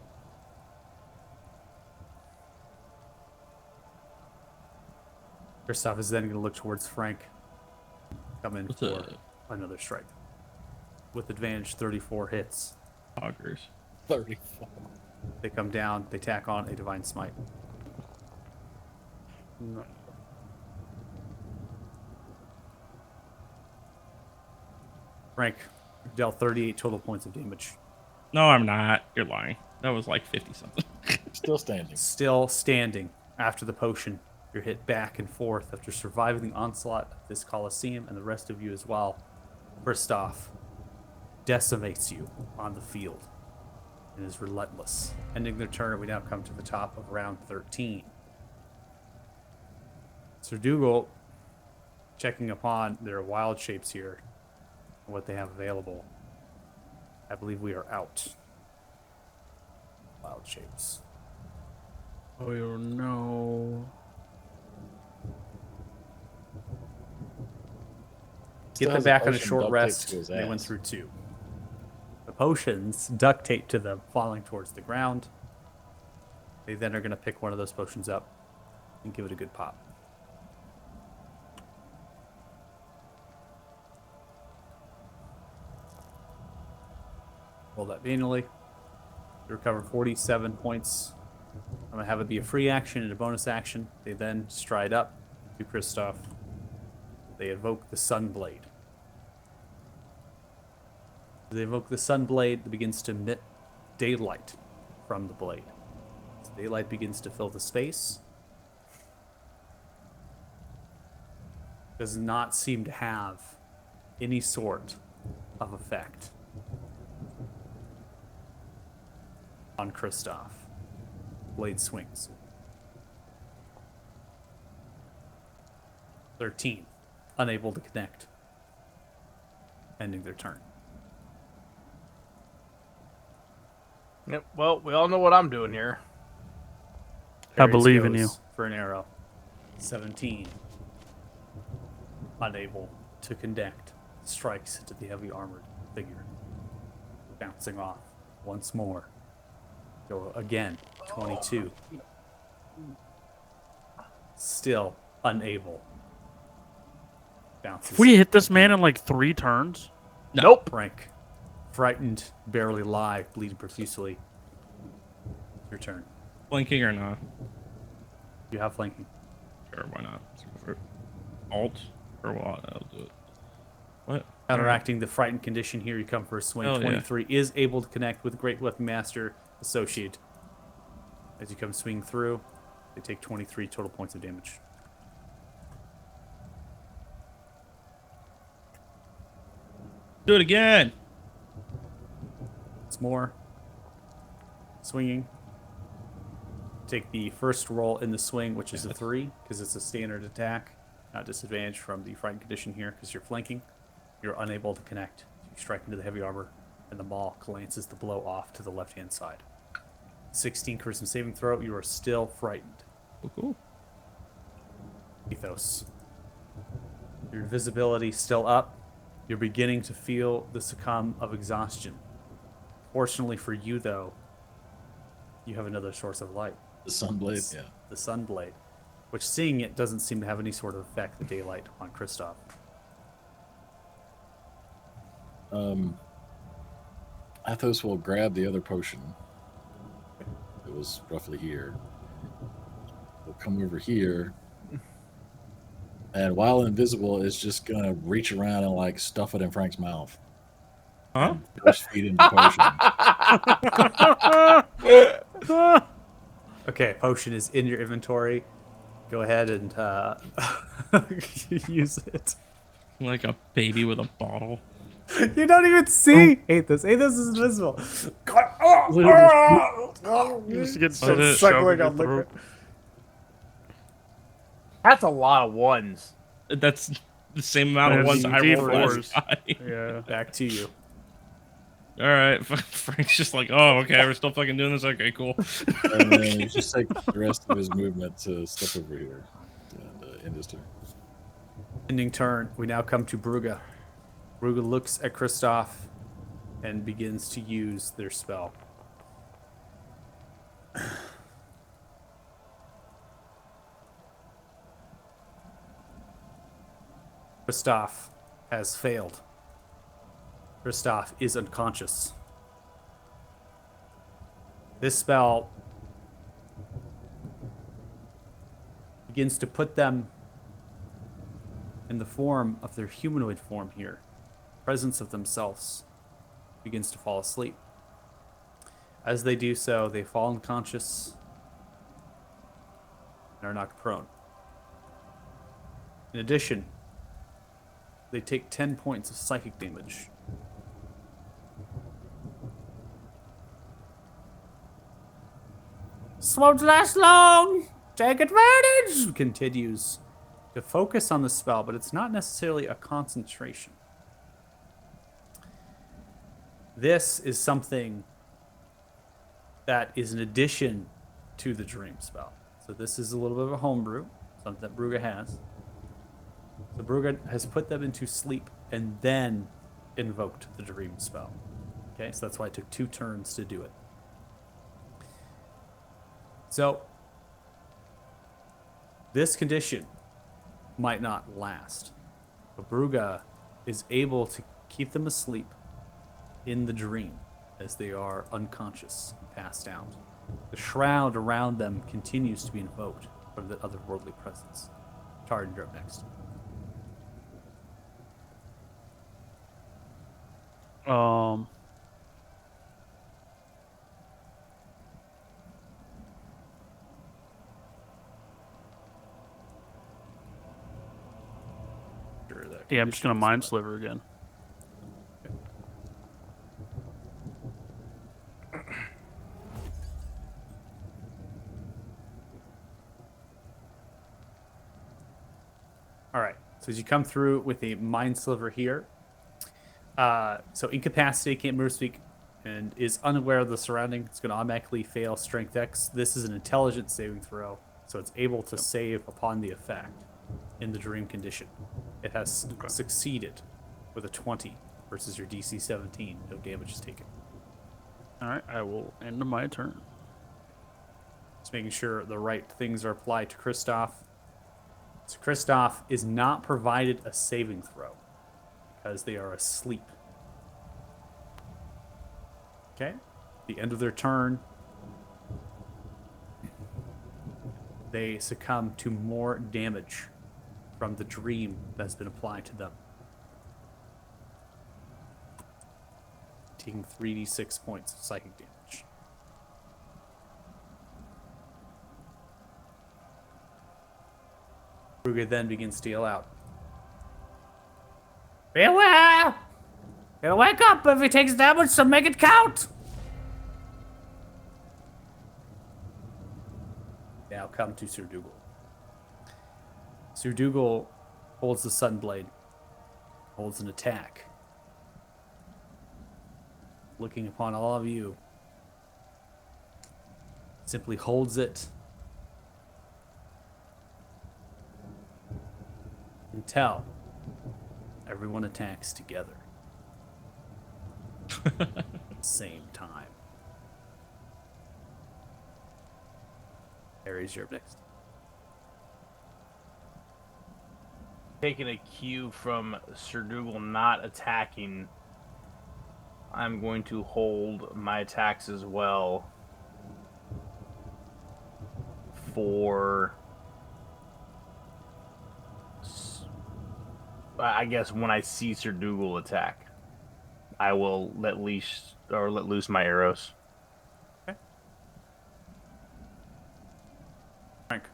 Kristoff is then going to look towards Frank. Come in What's for another strike. With advantage, 34 hits. Poggers. 34. They come down, they tack on a Divine Smite. No. Frank dealt 38 total points of damage. No, I'm not. You're lying. That was like 50 something. Still standing. Still standing after the potion. You're hit back and forth after surviving the onslaught of this Colosseum and the rest of you as well. Kristoff decimates you on the field and is relentless. Ending their turn, we now come to the top of round 13. Sir Dougal, checking upon their wild shapes here and what they have available. I believe we are out. Wild shapes. Oh no. Get Still them has back on a potion short duct taped rest. to his They went ass. through 2. The potions duct taped to them, falling towards the ground. They then are going to pick one of those potions up and give it a good pop. Roll that manually. They recover 47 points. I'm going to have it be a free action and a bonus action. They then stride up to Kristoff. They invoke the Sunblade. As they invoke the Sunblade, it begins to emit daylight from the blade. As daylight begins to fill the space. Does not seem to have any sort of effect on Kristoff. Blade swings. 13. Unable to connect. Ending their turn. Yep. Well, we all know what I'm doing here. I believe in Goes you. For an arrow. 17. Unable to connect. Strikes into the heavy armored figure. Bouncing off once more. Go again. 22. Still unable. Bounces. If we hit this man in like 3 turns, Nope. Frank, frightened, barely alive, bleeding profusely. Your turn. Blinking or not? You have flanking. Sure, why not? Let's go for it. Alt or what? I'll do it. What? Counteracting the frightened condition here, you come for a swing. Hell yeah. 23 is able to connect with Great Weapon Master Associate. As you come swinging through, they take 23 total points of damage. Do it again. It's more. Swinging. Take the first roll in the swing, which is a 3, because it's a standard attack. Not disadvantage from the frightened condition here, because you're flanking. You're unable to connect. You strike into the heavy armor and the maul glances the blow off to the left-hand side. 16 charisma saving throw. You are still frightened. Cool. Ethos. Your visibility still up. You're beginning to feel the succumb of exhaustion. Fortunately for you, though, you have another source of light. The Sunblade, yeah. The Sunblade, which seeing it doesn't seem to have any sort of effect, the daylight on Kristoff. Athos will grab the other potion. It was roughly here. We'll come over here. And while invisible, it's just going to reach around and like stuff it in Frank's mouth. Huh? Just feed him the potion. Okay, potion is in your inventory. Go ahead and use it. Like a baby with a bottle. You don't even see Athos. Athos is invisible. You just get Let so it- shoved Suckling in your on liquid. throat. That's a lot of ones. That's the same amount of Yeah, ones I rolled last D4s. time. Yeah. Back to you. All right, Frank's just like, oh, okay, we're still fucking doing this. Okay, cool. And then he just take the rest of his movement to step over here and end his turn. Ending turn. We now come to Brugge. Brugge looks at Kristoff and begins to use their spell. Kristoff has failed. Kristoff is unconscious. This spell begins to put them in the form of their humanoid form here. Presence of themselves begins to fall asleep. As they do so, they fall unconscious and are knocked prone. In addition, they take 10 points of psychic damage. This won't last long. Take advantage. Continues to focus on the spell, but it's not necessarily a concentration. This is something that is an addition to the dream spell. So this is a little bit of a homebrew, something that Brugge has. So Brugge has put them into sleep and then invoked the dream spell. Okay, so that's why it took 2 turns to do it. So this condition might not last, but Brugge is able to keep them asleep in the dream as they are unconscious, passed out. The shroud around them continues to be invoked from the otherworldly presence. Tardan, you're up next. Sure, that Yeah, I'm just gonna condition is mind what- sliver again. All right. So as you come through with a mind sliver here, so incapacitated, can't move, speak, and is unaware of the surrounding. It's going to automatically fail Strength X. This is an intelligence saving throw, so it's able to save upon the effect in the dream condition. It has succeeded with a 20 versus your DC 17. No damage is taken. All right, I will end my turn. Just making sure the right things are applied to Kristoff. So Kristoff is not provided a saving throw because they are asleep. Okay, the end of their turn, they succumb to more damage from the dream that's been applied to them. Taking 3d6 points of psychic damage. Brugge then begins to yell out. Beware. He'll wake up if he takes damage, so make it count. Now come to Sir Dougal. Sir Dougal holds the Sunblade, holds an attack. looking upon all of you, simply holds it until everyone attacks together at the same time. Ares, you're up next. Taking a cue from Sir Dougal not attacking, I'm going to hold my attacks as well for, I guess, when I see Sir Dougal attack, I will let loose my arrows. Frank.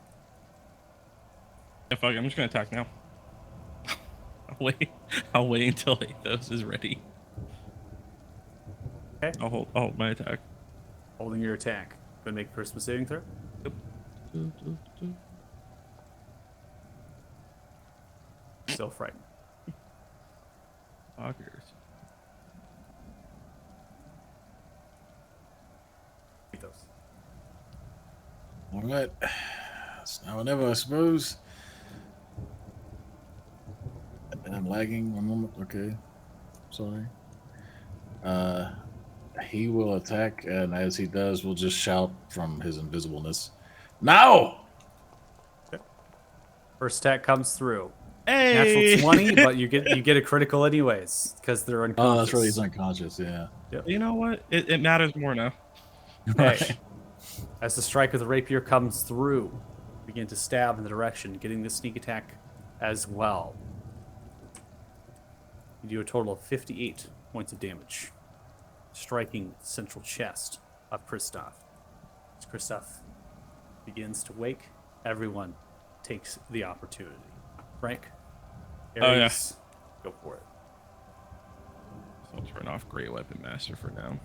Yeah, fuck it, I'm just gonna attack now. I'll wait until Athos is ready. Okay. I'll hold my attack. Holding your attack. Go make a charisma saving throw. Still frightened. Fuckers. Ethos. All right. It's now or never, I suppose. I'm lagging 1 moment. Okay. Sorry. He will attack, and as he does, we'll just shout from his invisibleness. Now! First attack comes through. Hey! Natural 20, but you get a critical anyways because they're unconscious. Oh, that's right. He's unconscious. Yeah. You know what? It matters more now. Okay. As the strike of the rapier comes through, begin to stab in the direction, getting the sneak attack as well. You do a total of 58 points of damage, striking the central chest of Kristoff. As Kristoff begins to wake, everyone takes the opportunity. Frank, Ares, go for it. So I'll turn off Great Weapon Master for now.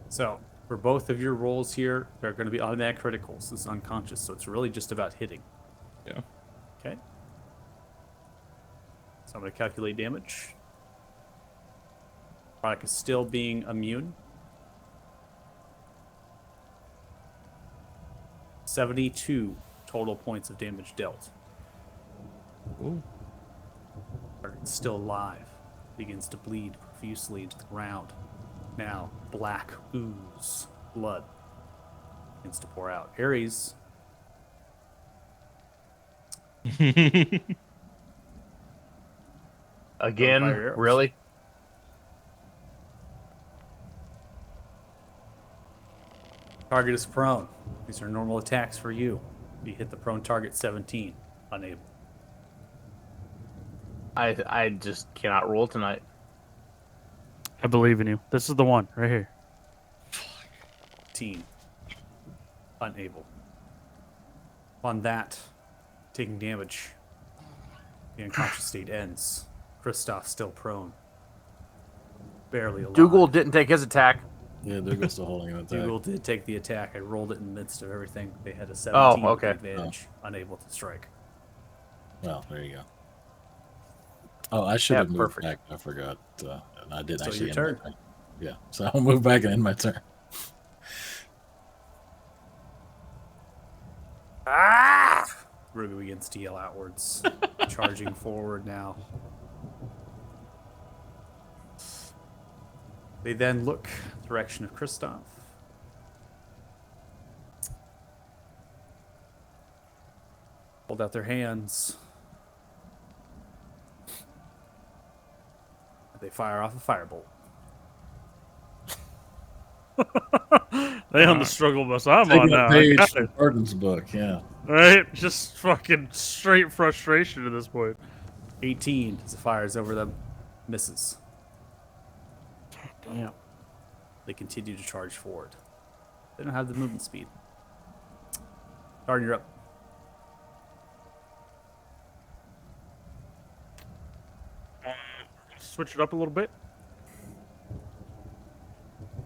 So, for both of your rolls here, they're going to be automatic criticals. This is unconscious, so it's really just about hitting. Yeah. Okay. So I'm going to calculate damage. Product is still being immune. 72 total points of damage dealt. Ooh. Target's still alive. Begins to bleed profusely into the ground. Now, black ooze, blood, begins to pour out. Ares. Again, Fire arrows. really? Target is prone. These are normal attacks for you. You hit the prone target 17. Unable. I just cannot roll tonight. I believe in you. This is the one right here. 15. Unable. On that, taking damage. The unconscious state ends. Kristoff still prone. Barely alive. Dougal didn't take his attack. Yeah, Dougal's still holding an attack. Dougal did take the attack. I rolled it in the midst of everything. They had a 17 okay. advantage. Unable to strike. Well, there you go. Oh, I should have moved perfect. back. I forgot. And I didn't Still actually your end my turn. turn. Yeah, so I'll move back and end my turn. Ruby begins to yell outwards. Charging forward now. They then look direction of Kristoff. Hold out their hands. They fire off a firebolt. They on the struggle bus I'm on Taking now. a I page got from it. Burton's book, yeah. Right? Just fucking straight frustration at this point. 18 as it fires over them. Misses. Damn. They continue to charge forward. They don't have the movement speed. Darn, you're up. Switch it up a little bit.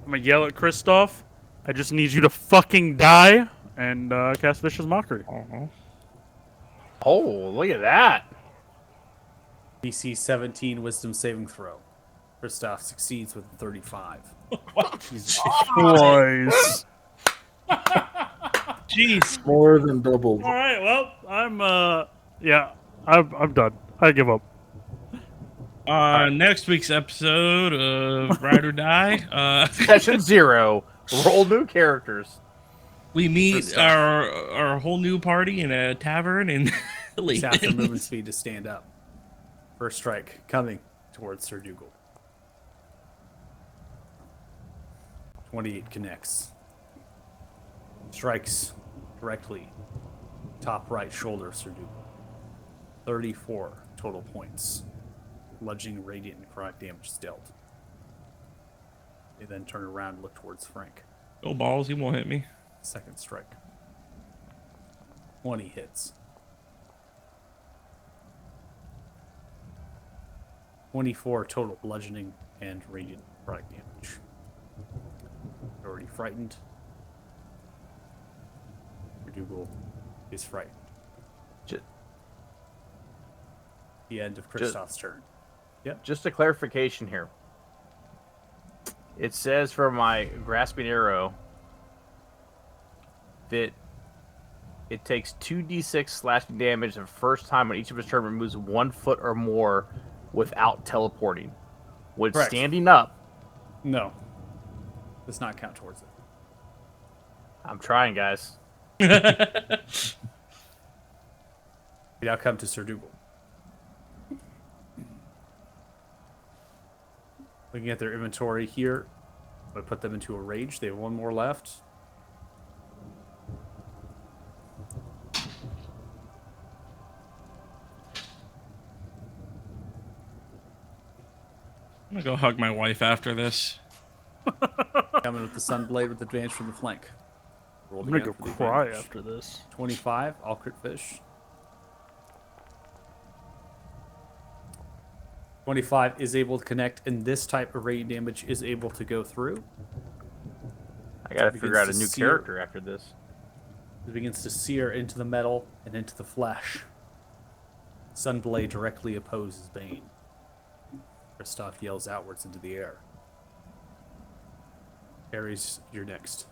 I'm gonna yell at Kristoff. I just need you to fucking die and cast Vicious Mockery. Oh, look at that. DC 17 Wisdom saving throw. Kristoff succeeds with a 35. Jesus Christ. Jeez. More than double. All right, well, I'm done. I give up. Next week's episode of Ride or Die. Session 0. Roll new characters. We meet our whole new party in a tavern in Just half the Lee. movement speed to stand up. First strike coming towards Sir Dougal. 28 connects. Strikes directly top right shoulder of Sir Dougal. 34 total points. Bludgeoning, radiant, and chronic damage is dealt. They then turn around and look towards Frank. Go balls, he won't hit me. Second strike. 20 hits. 24 total bludgeoning and radiant chronic damage. You're already frightened. Dougal is frightened. Ju- The end of Kristoff's turn. Just a clarification here. It says for my grasping arrow that it takes 2d6 slashing damage the first time on each of his turn moves 1 foot or more without teleporting. Would Correct. standing up, No. Does not count towards it. I'm trying, guys. We now come to Sir Dougal. Looking at their inventory here, I'm going to put them into a rage. They have one more left. I'm gonna go hug my wife after this. Coming with the Sunblade with advantage from the flank. Roll I'm gonna again go for the cry advantage. after this. 25, all crit fish. 25 is able to connect, and this type of radiant damage is able to go through. I gotta Begins figure out to a new sear. character after this. It begins to sear into the metal and into the flesh. Sunblade directly opposes Bane. Kristoff yells outwards into the air. Ares, you're next.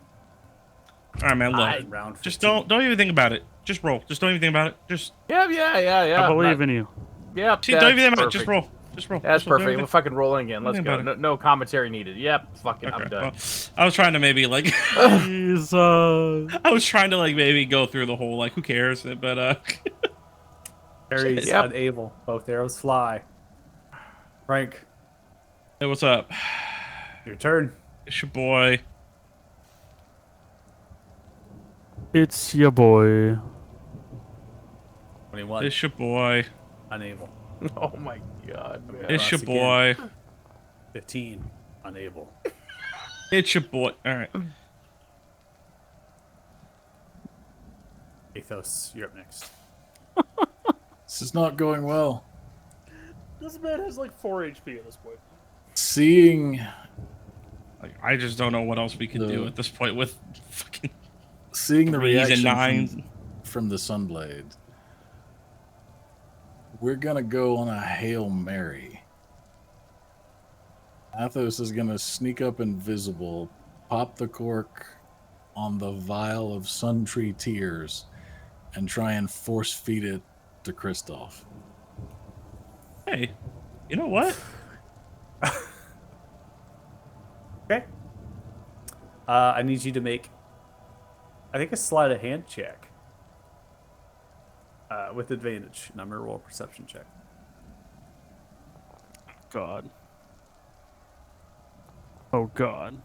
All right, man. Look, Round just 15. don't even think about it. Just roll. Just don't even think about it. Just Yeah. I believe in you. Yep. see, don't even think that's about it. Just perfect. roll. Just roll. That's Just roll. Don't perfect. even We're fucking rolling again. Let's think go. about No, it. no commentary needed. Yep. Fucking, I'm Okay, done. well, I was trying to maybe like Jesus. I was trying to like maybe go through the whole like who cares, but Ares Yep. unable. Both arrows fly. Frank, hey, what's up? your turn. It's your boy. It's your boy. 21, It's your boy. unable. Oh my god, man. It's your Cross boy. 15, unable. It's your boy. All right. Athos, you're up next. This is not going well. This man has like 4 HP at this point. Seeing Like, I just don't know what else we can do The- at this point with fucking the threes and reaction nines. from the Sunblade, we're gonna go on a Hail Mary. Athos is gonna sneak up invisible, pop the cork on the vial of Sun Tree Tears, and try and force feed it to Kristoff. Hey, you know what? Okay. I need you to make, I think, a sleight of hand check. With advantage. And I'm going to roll a perception check. God. Oh God.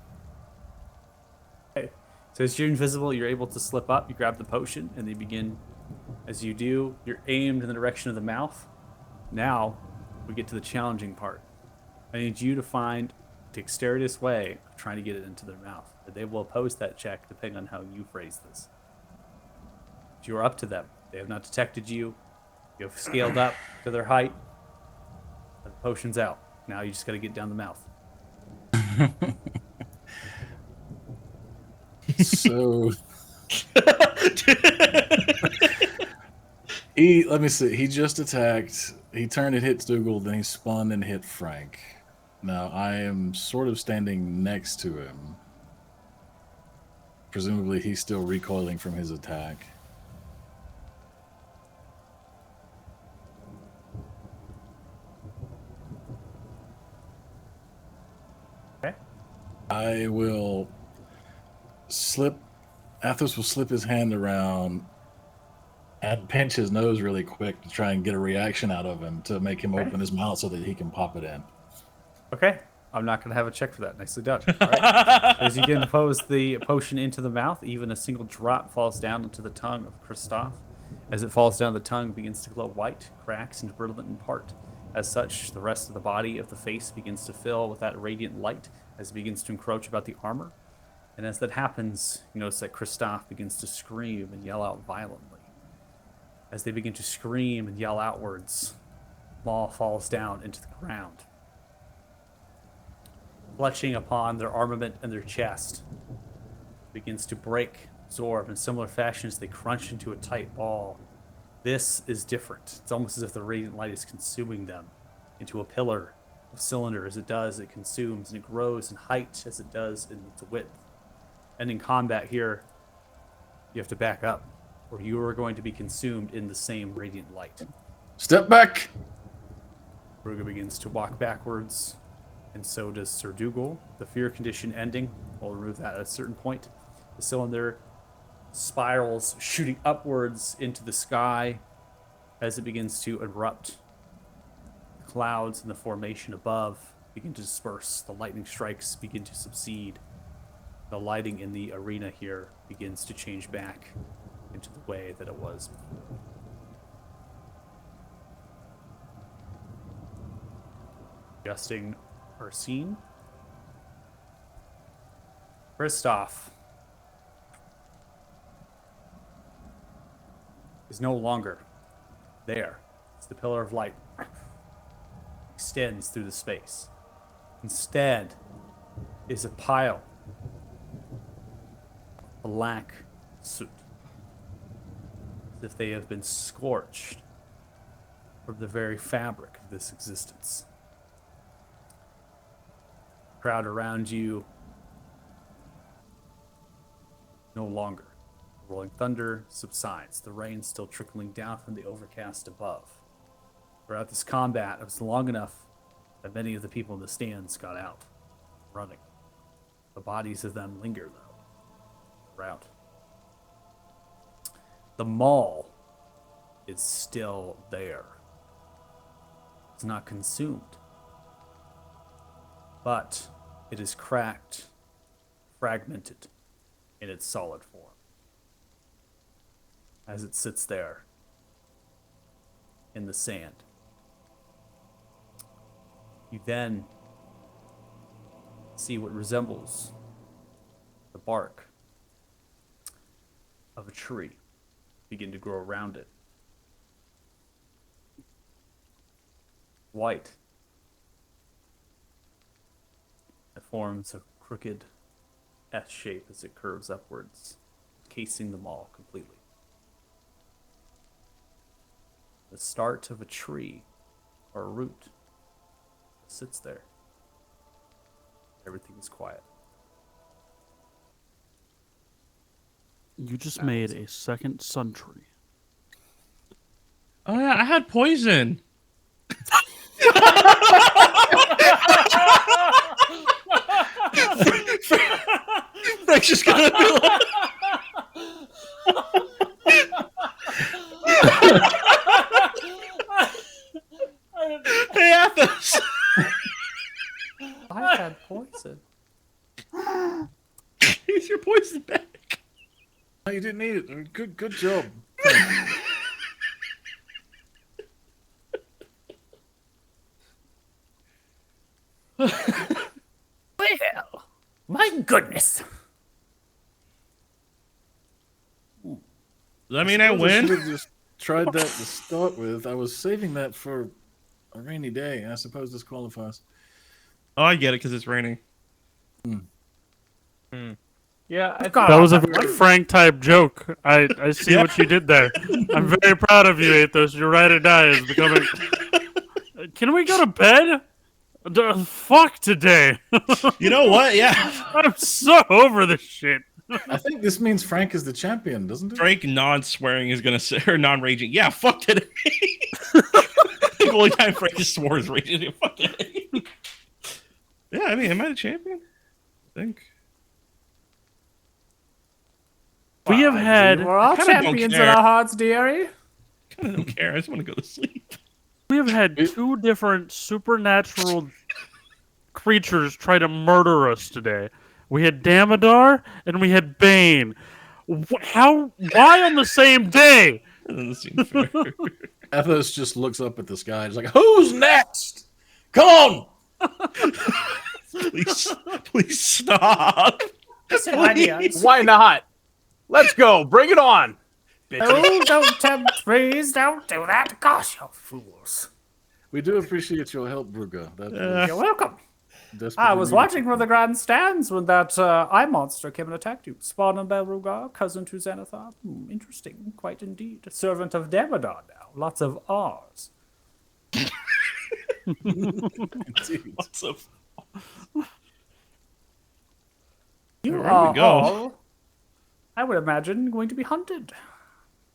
Okay. So as you're invisible, you're able to slip up. You grab the potion, and they begin. As you do, you're aimed in the direction of the mouth. Now, we get to the challenging part. I need you to find a dexterous way of trying to get it into their mouth. But they will oppose that check depending on how you phrase this. You are up to them. They have not detected you. You have scaled up to their height. The potion's out. Now you just got to get down the mouth. So let me see. He just attacked. He turned and hit Stugel, then he spun and hit Frank. Now I am sort of standing next to him. Presumably he's still recoiling from his attack. Okay. I will slip. Athos will slip his hand around and pinch his nose really quick to try and get a reaction out of him to make him open his mouth so that he can pop it in. Okay. I'm not going to have a check for that. Nicely done. All right. As you can pose the potion into the mouth, even a single drop falls down into the tongue of Christoph. As it falls down the tongue, it begins to glow white, cracks, and brilliant in part. As such, the rest of the body of the face begins to fill with that radiant light as it begins to encroach about the armor. And as that happens, you notice that Christoph begins to scream and yell out violently. As they begin to scream and yell outwards, Maul falls down into the ground, clutching upon their armament and their chest. Begins to break, absorb in similar fashion as they crunch into a tight ball. This is different. It's almost as if the radiant light is consuming them into a pillar of cylinder. As it does, it consumes and it grows in height as it does in its width. And in combat here, you have to back up, or you are going to be consumed in the same radiant light. Step back! Ruga begins to walk backwards, and so does Sir Dougal. The fear condition ending. We'll remove that at a certain point. The cylinder spirals, shooting upwards into the sky as it begins to erupt. The clouds in the formation above begin to disperse. The lightning strikes begin to subside. The lighting in the arena here begins to change back into the way that it was before. Adjusting our scene. Christoph is no longer there. It's the pillar of light extends through the space. Instead is a pile of black soot, as if they have been scorched from the very fabric of this existence. Crowd around you no longer. Rolling thunder subsides, the rain still trickling down from the overcast above. Throughout this combat, it was long enough that many of the people in the stands got out, running. The bodies of them linger, though, throughout. The maul is still there. It's not consumed, but it is cracked, fragmented in its solid form. As it sits there in the sand. You then see what resembles the bark of a tree begin to grow around it. White. It forms a crooked S shape as it curves upwards, casing them all completely. The start of a tree or a root sits there. Everything is quiet. You just made a second sun tree. Oh yeah, I had poison. Frank's just gonna be like... Hey, Athos! I had poison. Here's your poison back. No, you didn't need it. Good job. Well, my goodness. Does that mean I suppose win? should have just tried that to start with. I was saving that for a rainy day. I suppose this qualifies. Oh, I get it because it's raining. Yeah, I God, That was a very Frank type joke. I see what you did there. I'm very proud of you, Athos. Your ride or die is becoming. Can we go to bed? Fuck today. You know what? Yeah. I'm so over this shit. I think this means Frank is the champion, doesn't it? Frank non-swearing is gonna say, or non-raging. Yeah, fuck today. The only time Frank just swore is raging. Yeah, fuck today. Yeah, I mean, am I the champion? I think. We have had We're all kinda don't champions in care. our hearts, dearie. Kind of don't care. I just want to go to sleep. we have had two different supernatural creatures try to murder us today. We had Damodar and we had Bane. How? Why on the same day? That doesn't seem fair. Athos just looks up at the sky. He's like, "Who's next? Come on!" Please stop. Ideas. Why not? Let's go. Bring it on. Oh, don't tempt, please. Don't do that. Gosh, you fools. We do appreciate your help, Bruga. That You're welcome. was I was desperately watching from the grandstands when that eye monster came and attacked you. Spawn and Belrugar, cousin to Xanathar. Interesting, quite indeed. Servant of Demodar now. Lots of R's. needed. What's up? You There we are go. all, I would imagine, going to be hunted.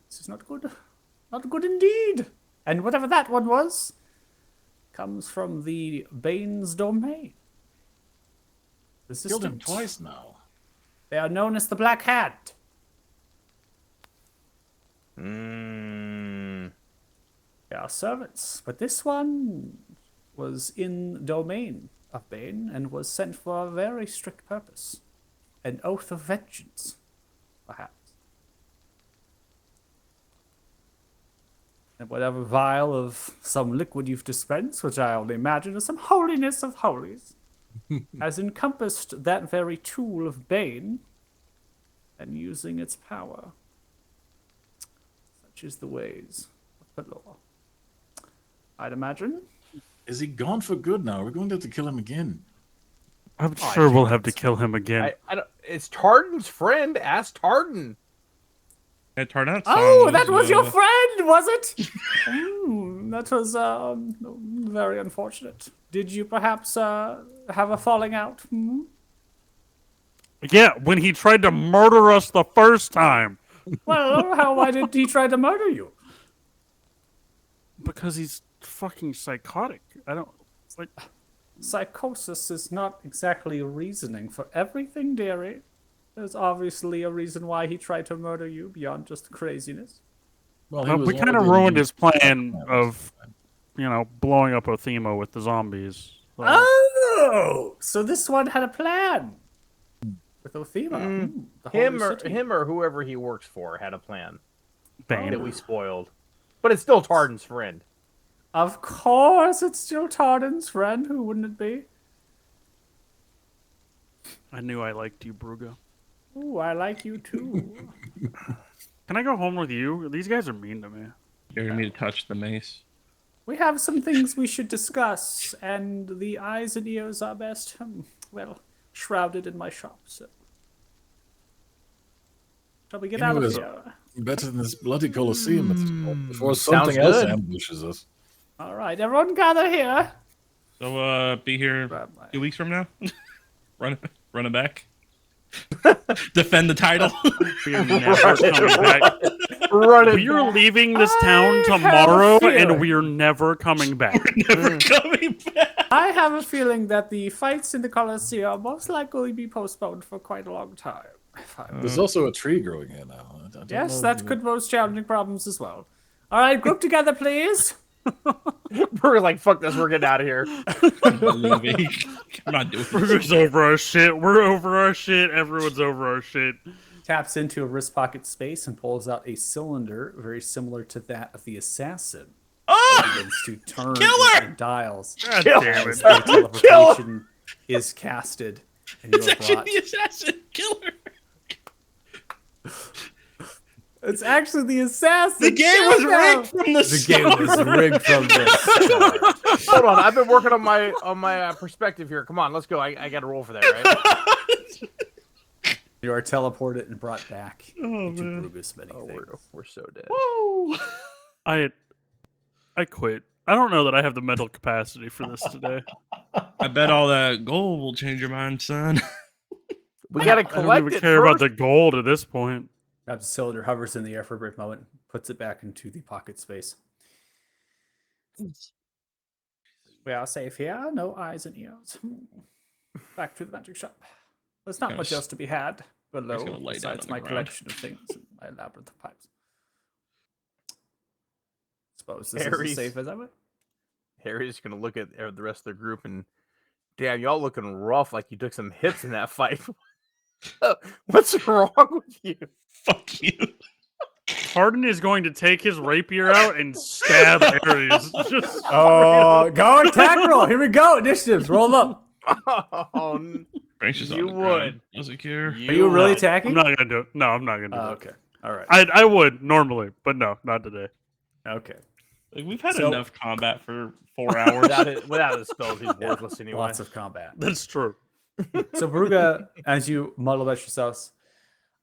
This is not good. Not good indeed. And whatever that one was, comes from the Bane's domain. Killed him Resistant. twice now. They are known as the Black Hand. They are servants, but this one was in domain of Bane and was sent for a very strict purpose. An oath of vengeance, perhaps. And whatever vial of some liquid you've dispensed, which I only imagine is some holiness of holies, has encompassed that very tool of Bane and using its power. Such is the ways of the law. I'd imagine. Is he gone for good now? We're going to have to kill him again. I'm sure we'll have to kill him again. I don't, it's Tardan's friend. Ask Tardan. That Tarnat Oh, song that was your uh, friend, was it? That was very unfortunate. Did you perhaps have a falling out? Hmm? Yeah, when he tried to murder us the first time. Well, why did he try to murder you? Because he's fucking psychotic. I don't. It's like. Psychosis is not exactly reasoning for everything, dearie. There's obviously a reason why he tried to murder you beyond just craziness. Well, he was We kind of already- ruined his plan of, blowing up Othema with the zombies. So- Oh, so this one had a plan with Othema. The Holy City. Him or whoever he works for had a plan Bane. that we spoiled. But it's still Tardan's friend. Of course, it's still Tardan's friend. Who wouldn't it be? I knew I liked you, Bruga. Ooh, I like you too. Can I go home with you? These guys are mean to me. Dare me to touch the mace. We have some things we should discuss, and the eyes and ears are best, shrouded in my shop, so. Shall we get You out know, of there's- here? Better than this bloody Colosseum at this point, before something else good. ambushes us. All right, everyone gather here. So, be here Grab my- 2 weeks from now. run it back. Defend the title. We are never coming back. Run it. We are leaving this town I have a tomorrow, and feeling. we are never coming back. Never coming back. I have a feeling that the fights in the Colosseum most likely be postponed for quite a long time. If I- There's also a tree growing here now. I don't yes, know that if- could pose challenging problems as well. All right, group together, please. We're like, fuck this. We're getting out of here. I'm leaving. I'm not doing We're this. just over our shit. We're over our shit. Everyone's over our shit. Taps into a wrist pocket space and pulls out a cylinder very similar to that of the assassin. Oh! Begins to turn Killer! and dials. God Kill damn As it. a teleportation is casted, and you It's are actually brought. the assassin killer. It's actually the assassin. The game was rigged from the The game start. was rigged from the start. Hold on, I've been working on my perspective here. Come on, let's go. I got to roll for that, right? You are teleported and brought back Oh, to man. Brugus many Oh, things. we're so dead. Woo! I quit. I don't know that I have the mental capacity for this today. I bet all that gold will change your mind, son. We got to I don't collect even it care about first. the gold at this point. Grabs the cylinder, hovers in the air for a brief moment, puts it back into the pocket space. We are safe here. No eyes and ears. Back to the magic shop. There's not much Gosh. else to be had below gonna lay down besides on the my ground. collection of things and my labyrinth of pipes. Suppose this is Harry's- as safe as ever. Harry's gonna look at the rest of the group and, damn, y'all looking rough like you took some hits in that fight. What's wrong with you? Fuck you. Hardin is going to take his rapier out and stab Ares. Just Oh, go attack roll. Here we go. Initiatives. Roll them up. Oh, Frank's just on You the ground. would. Doesn't care. Are you really would. attacking? I'm not gonna do it. No, I'm not gonna do Oh, that. okay. All right. I would normally, but no, not today. Okay. Like, we've had So- enough combat for 4 hours. Without his spells, he's worthless anyway. Lots of combat. That's true. So, Bruga, as you muddle about yourselves,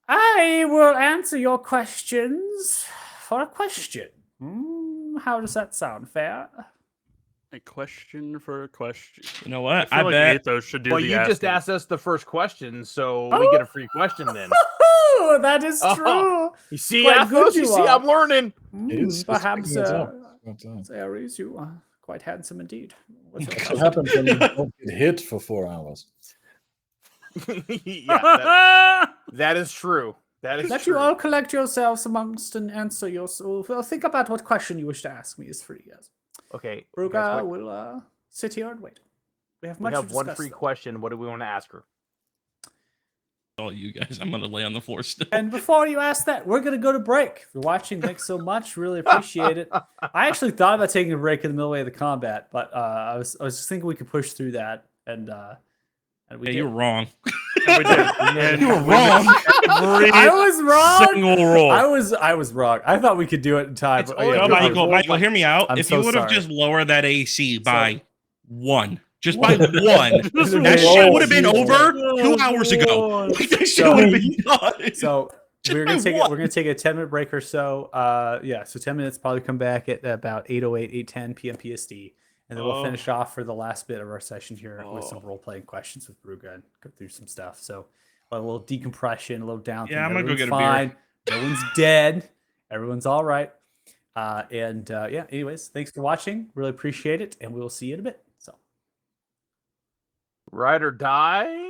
I will answer your questions for a question. How does that sound? Fair? A question for a question. You know what? I I feel like bet. Athos should do Well, the you just asking. asked us the first question, so we get a free question then. Oh, that is Oh, true. You see, Quite good Athos? You you see, are. I'm learning. It is. it's Perhaps, picking us up. About time. Ares, you are quite handsome indeed. What's your That's what happens when you don't get hit for 4 hours. Yeah, that is true. That is Let true. you all collect yourselves amongst and answer yourself. Well, think about what question you wish to ask me is free. Yes. Okay, Bruga guys, will sit here and wait. We have we much have to one discuss, free though. question. What do we want to ask her? All you guys, I'm gonna lay on the floor still. And before you ask that, we're going to go to break. If you're watching, thanks so much. Really appreciate it. I actually thought about taking a break in the middle of the combat, but I was just thinking we could push through that. And we Yeah, did. you were wrong. And we did. And You were we wrong. Every I was wrong. single roll. I was wrong. I thought we could do it in time. It's but, only yeah, good we- for Michael, roll Michael, like- hear me out. I'm if so you would have sorry. just lowered that AC by 1, just One. by 1, Just that roll. shit would have been Oh, over Jesus. 2 hours ago. Like, that shit So- would have been done. So Just we're gonna by take one. we're gonna take a 10-minute break or so. So 10 minutes. Probably come back at about 8:08, 8:10 p.m. PST, and then we'll Oh. finish off for the last bit of our session here with some role playing questions with Bruga and go through some stuff. So a little decompression, a little down. Yeah, I'm gonna go Everyone's get a beer. fine. No one's dead. Everyone's all right. Yeah. Anyways, thanks for watching. Really appreciate it, and we will see you in a bit. So. Ride or die?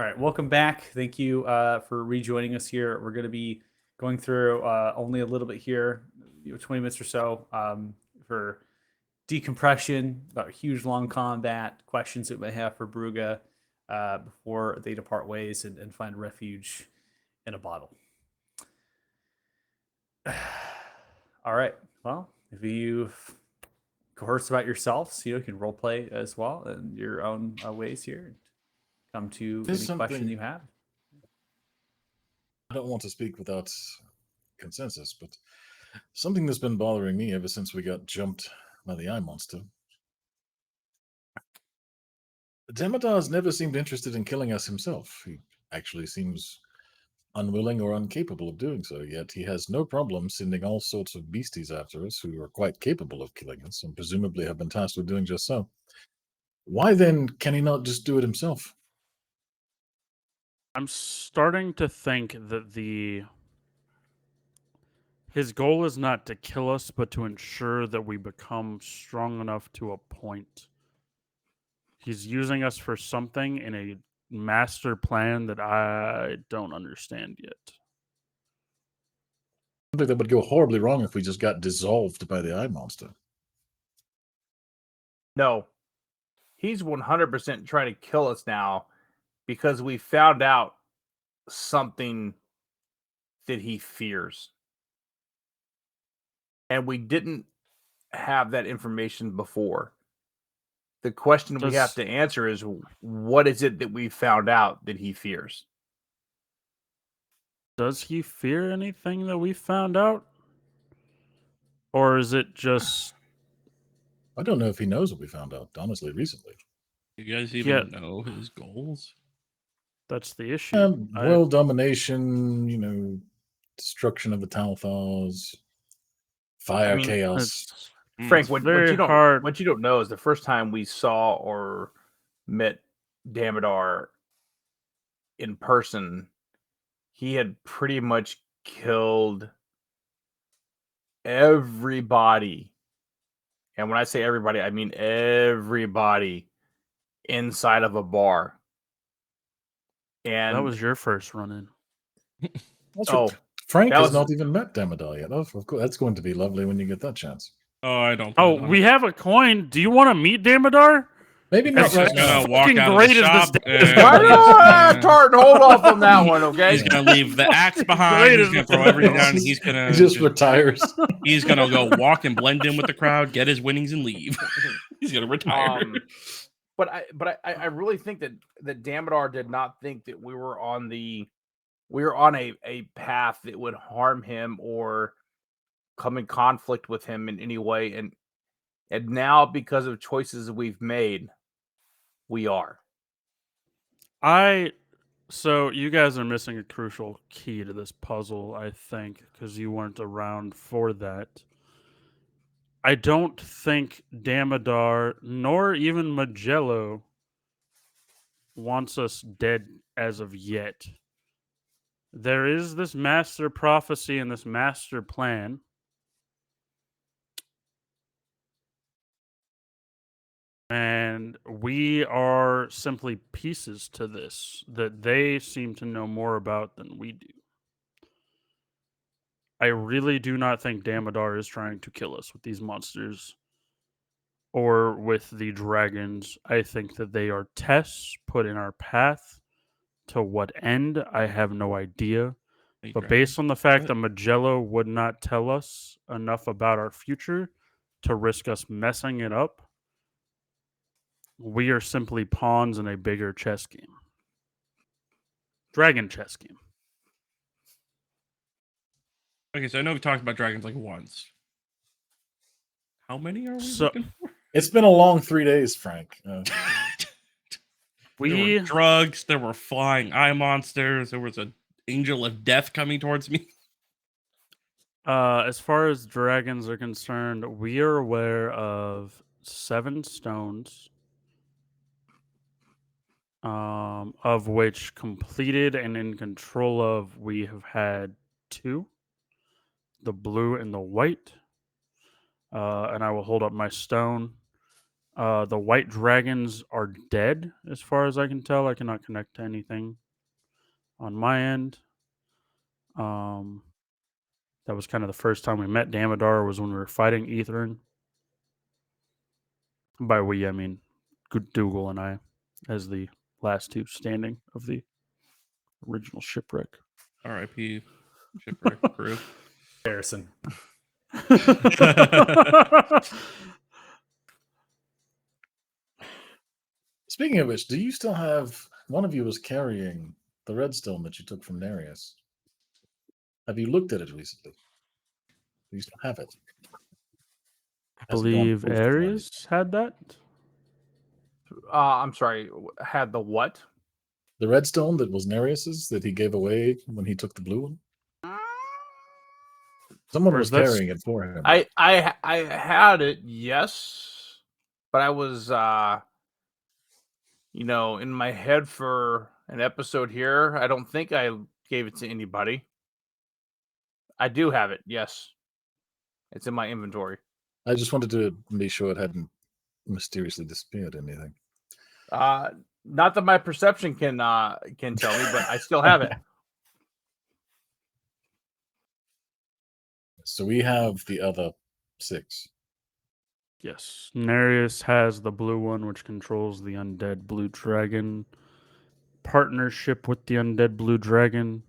All right, welcome back. Thank you for rejoining us here. We're going to be going through only a little bit here, 20 minutes or so, for decompression, about huge long combat, questions that we may have for Bruga before they depart ways and find refuge in a bottle. All right. Well, if you've coerced about yourselves, you can role play as well in your own ways here. Come to There's any question something- you have. I don't want to speak without consensus, but something that's been bothering me ever since we got jumped by the eye monster. Damadar's never seemed interested in killing us himself. He actually seems unwilling or incapable of doing so, yet he has no problem sending all sorts of beasties after us who are quite capable of killing us and presumably have been tasked with doing just so. Why then can he not just do it himself? I'm starting to think that his goal is not to kill us, but to ensure that we become strong enough to a point. He's using us for something in a master plan that I don't understand yet. Something that would go horribly wrong if we just got dissolved by the eye monster. No, he's 100% trying to kill us now because we found out something that he fears. And we didn't have that information before. The question we have to answer is, what is it that we found out that he fears? Does he fear anything that we found out? Or is it just... I don't know if he knows what we found out, honestly, recently. You guys even know his goals? That's the issue. World domination, destruction of the Talthars, fire, chaos. Frank, It's what very you don't hard. what you don't know is the first time we saw or met Damodar in person, he had pretty much killed everybody. And when I say everybody, I mean everybody inside of a bar. And That was your first run-in. Frank that has was- not even met Damodar yet. Oh, of course, that's going to be lovely when you get that chance. Oh, I don't. Oh, we have a coin. Do you want to meet Damodar? Maybe not It's right just now. gonna walk fucking out of great the as shop. this and Why he's not? gonna- Tartan, hold off on that one, okay? He's gonna leave the axe behind. Great He's as gonna the throw everything fuck down. is. He's gonna He just retires. he's gonna go walk and blend in with the crowd, get his winnings, and leave. He's gonna retire. But I really think that Damodar did not think that we were on a path that would harm him or come in conflict with him in any way. And now, because of choices we've made, we are. So you guys are missing a crucial key to this puzzle, I think, because you weren't around for that. I don't think Damodar nor even Magello wants us dead as of yet. There is this master prophecy and this master plan. And we are simply pieces to this that they seem to know more about than we do. I really do not think Damodar is trying to kill us with these monsters or with the dragons. I think that they are tests put in our path. To what end, I have no idea. But based on the fact that Magello would not tell us enough about our future to risk us messing it up, we are simply pawns in a bigger chess game. Dragon chess game. Okay, so I know we talked about dragons like once. How many are we So- looking for? It's been a long 3 days, Frank. There We were drugs. There were flying eye monsters. There was an angel of death coming towards me. as far as dragons are concerned, we are aware of 7 stones, of which completed and in control of we have had 2, the blue and the white. And I will hold up my stone. The white dragons are dead, as far as I can tell. I cannot connect to anything on my end. That was kind of the first time we met Damodar was when we were fighting Ithrin. By we, I mean Dougal and I, as the last two standing of the original shipwreck. R.I.P. Shipwreck crew. Harrison. Speaking of which, do you still have one of you was carrying the redstone that you took from Nereus? Have you looked at it recently? Do you still have it? I Has it gone believe proof to find it? Arius had that. I'm sorry. Had the what? The redstone that was Nereus's that he gave away when he took the blue one? Someone Or was is that carrying it for him. I had it, yes, but I was in my head for an episode here. I don't think I gave it to anybody. I do have it, yes. It's in my inventory. I just wanted to be sure it hadn't mysteriously disappeared or anything. Not that my perception can tell me, but I still have it. So we have the other 6. Yes. Nereus has the blue one, which controls the undead blue dragon. Partnership with the undead blue dragon.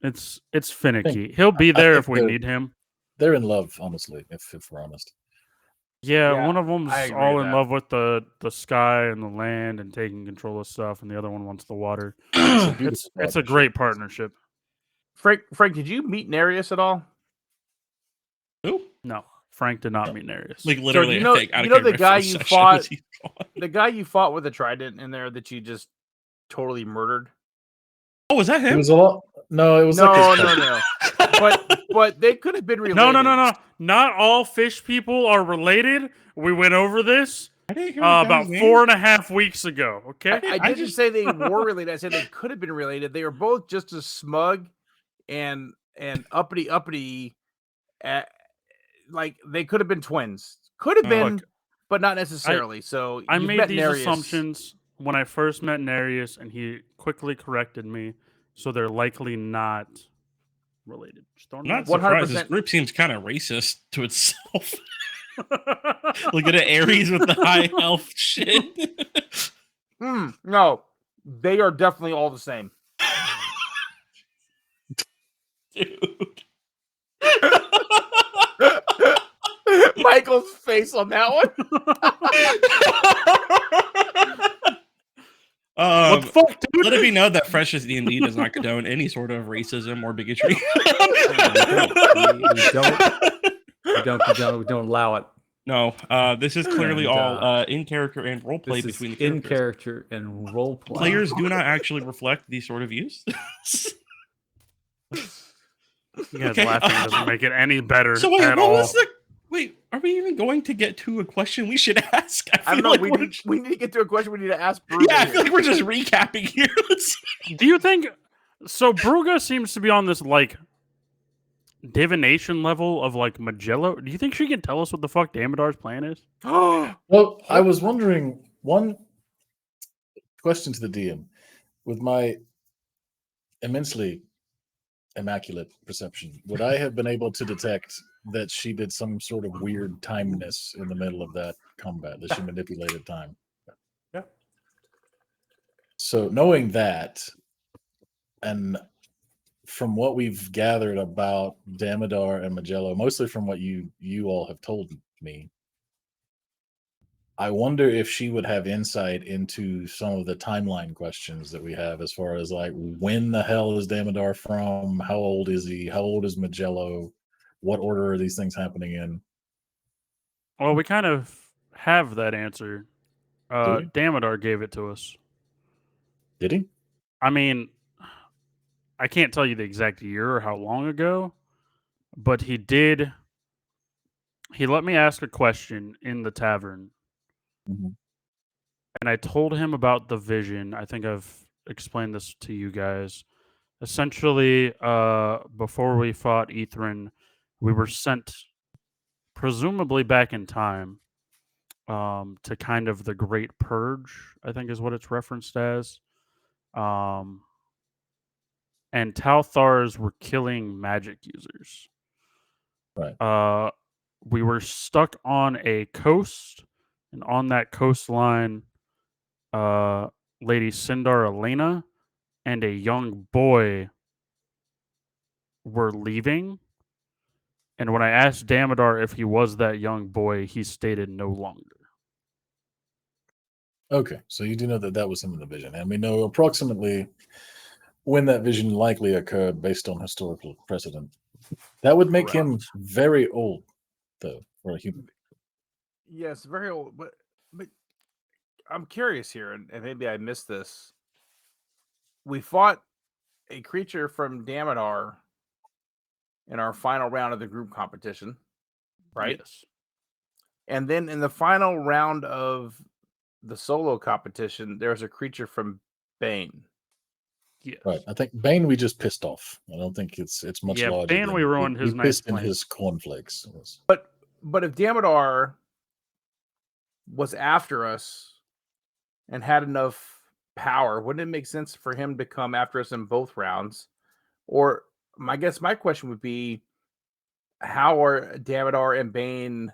It's finicky. He'll be I there think if we they're- need him. They're in love, honestly, if we're honest. Yeah, Yeah, one of them's I agree all with in that. love with the sky and the land and taking control of stuff, and the other one wants the water. It's a It's beautiful a partnership. great partnership. Frank, did you meet Nereus at all? Who? No, Frank did not meet Nereus. Like literally, you know- I think. you know the guy you fought- He The guy you fought with a trident in there that you just totally murdered? oh, was that It him? was a lot. No, it was No, like his no. But they could have been related. No. Not all fish people are related. We went over this I didn't hear the guy's about name. 4.5 weeks ago. Okay. I I didn't just- say they were related. I said they could have been related. They were both just as smug and uppity. Like they could have been twins. Could have been, Look, but not necessarily. So I you've made met these Nereus. assumptions when I first met Nereus, and he quickly corrected me. So they're likely not related. Just throwing I'm not it out surprised. 100%. This group seems kind of racist to itself. Look at it, Aries with the high elf shit. No, they are definitely all the same. Dude. Michael's face on that one. What the fuck, dude? Let it be known that Fresh as D&D does not condone any sort of racism or bigotry. We don't allow it. No, this is clearly And, all in character and role play This is between the in characters. character and role play. Players do not actually reflect these sort of views. You guys Okay, laughing doesn't make it any better So wait, at what all. was the? Wait, are we even going to get to a question we should ask? I don't know. like We we're- need to get to a question. We need to ask Bruce. yeah, I feel like we're just recapping here. Let's Do you think so? Bruga seems to be on this like divination level of like Magello. Do you think she can tell us what the fuck Damodar's plan is? Well, I was wondering one question to the DM. With my immensely immaculate perception, would I have been able to detect that she did some sort of weird timeness in the middle of that combat, that she manipulated time? Yeah. So knowing that, and from what we've gathered about Damodar and Magello, mostly from what you all have told me, I wonder if she would have insight into some of the timeline questions that we have, as far as like, when the hell is Damodar from? How old is he? How old is Magello? What order are these things happening in? Well, we kind of have that answer. we? Damodar gave it to us. Did he? I mean, I can't tell you the exact year or how long ago, but he did. He let me ask a question in the tavern, Mhm. and I told him about the vision. I think I've explained this to you guys. Essentially, before we fought Ithrin, we were sent, presumably back in time, to kind of the Great Purge, I think is what it's referenced as. And Talthars were killing magic users. Right. We were stuck on a coast, and on that coastline, Lady Sindar Elena and a young boy were leaving. And when I asked Damodar if he was that young boy, he stated no longer. Okay, so you do know that that was him in the vision, and we know approximately when that vision likely occurred based on historical precedent. That would make him very old, though, for a human. Yes, very old. But I'm curious here, and maybe I missed this. We fought a creature from Damodar in our final round of the group competition, right? Yes. And then in the final round of the solo competition, there's a creature from Bane. Yes. Right. I think Bane we just pissed off. I don't think it's much Yeah, larger. Bane, than- we ruined his nice pissed in plan. his cornflakes. But if Damodar was after us and had enough power, wouldn't it make sense for him to come after us in both rounds? Or I guess my question would be, how are Damodar and Bane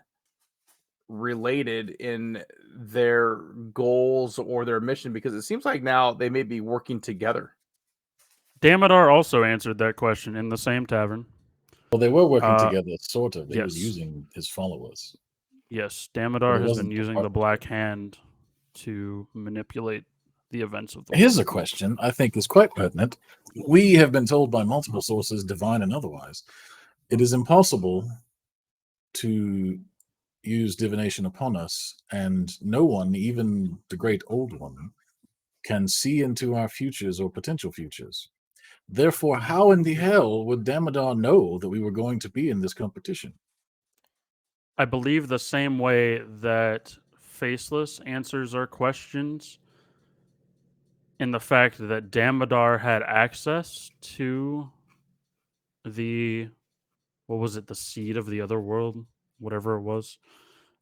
related in their goals or their mission? Because it seems like now they may be working together. Damodar also answered that question in the same tavern. Well, they were working together, sort of. He was yes. using his followers. Yes, Damodar it has wasn't been the using the partner. Black Hand to manipulate the events of the Here's world. a question I think is quite pertinent. We have been told by multiple sources, divine and otherwise, it is impossible to use divination upon us, and no one, even the great old one, can see into our futures or potential futures. Therefore, how in the hell would Damodar know that we were going to be in this competition? I believe the same way that Faceless answers our questions in the fact that Damodar had access to the, what was it, the seed of the other world, whatever it was.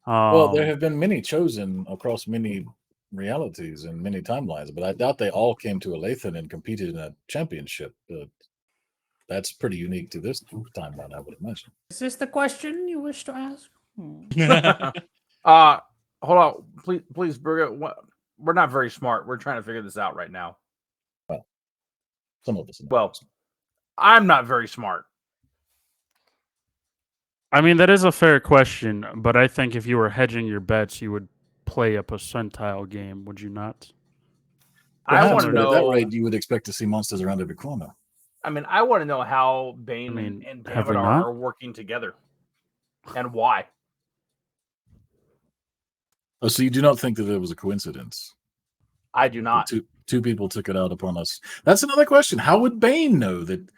Well, there have been many chosen across many realities and many timelines, but I doubt they all came to Alathan and competed in a championship. That's pretty unique to this timeline, I would imagine. Is this the question you wish to ask? Hold on, please, Burger. We're not very smart. We're trying to figure this out right now. Well, some of us. Well, I'm not very smart. I mean, that is a fair question, but I think if you were hedging your bets, you would play a percentile game, would you not? I want to but know. At that rate, you would expect to see monsters around every corner. I mean, I want to know how Bane and have we Damodar not? are working together, and why. Oh, so you do not think that it was a coincidence? I do not. Two people took it out upon us. That's another question. How would Bane know that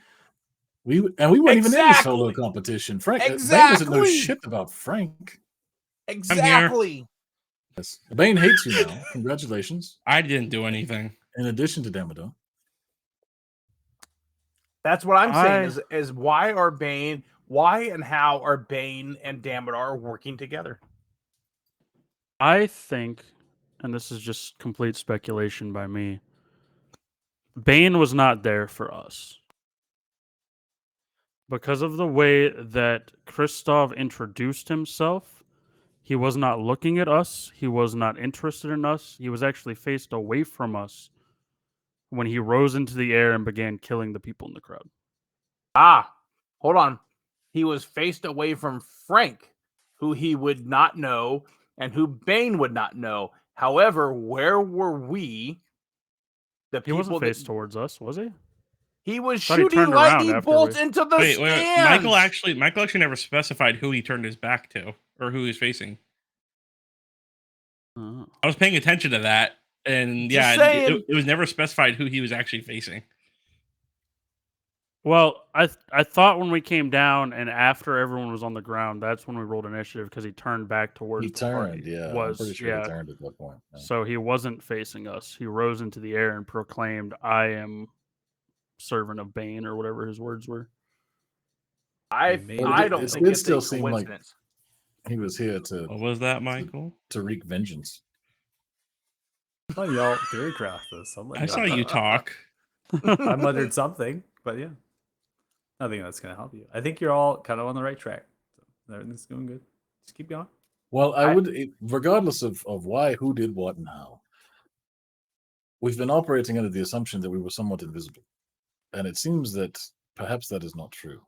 we weren't even in the solo competition? Frank, Bane doesn't know shit about Frank. Exactly. Yes. Bane hates you now. Congratulations. I didn't do anything. In addition to Damodar. That's what I'm saying is why and how are Bane and Damodar working together? I think, and this is just complete speculation by me, Bane was not there for us. Because of the way that Kristoff introduced himself, he was not looking at us. He was not interested in us. He was actually faced away from us when he rose into the air and began killing the people in the crowd. Hold on. He was faced away from Frank, who he would not know and who Bane would not know. However, where were we? He wasn't faced towards us, was he? He was Thought he shooting turned around lightning after bolts we- into the Wait. stands. Michael actually never specified who he turned his back to or who he was facing. Oh. I was paying attention to that, and Just yeah, saying. it was never specified who he was actually facing. Well, I thought when we came down and after everyone was on the ground, that's when we rolled initiative because he turned back towards He the turned, party. yeah. I'm pretty sure he turned at that point. Yeah. So he wasn't facing us. He rose into the air and proclaimed, "I am servant of Bane," or whatever his words were. I don't think it's a coincidence. He was here to What was that, Michael? wreak vengeance. Oh, y'all theory craft this. I'm letting I saw y'all- you talk. I muttered something, but yeah. Nothing that's going to help you. I think you're all kind of on the right track. So everything's going good. Just keep going. Well, regardless of why, who did what, and how, we've been operating under the assumption that we were somewhat invisible. And it seems that perhaps that is not true.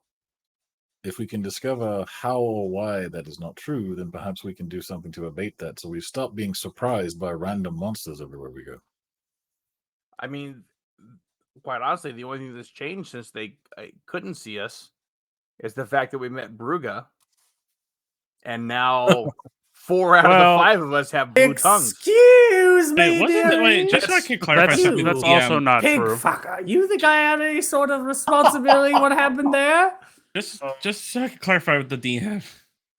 If we can discover how or why that is not true, then perhaps we can do something to abate that so we stop being surprised by random monsters everywhere we go. I mean, quite honestly, the only thing that's changed since they couldn't see us is the fact that we met Bruga, and now 4 out of Well, the 5 of us have blue tongues. Excuse me, Wait, wasn't it? Wait, just so I That's- can clarify That's, something. that's with also DM. not Pig true. fucker. You think I had any sort of responsibility? What happened there? Just so I can clarify with the DM.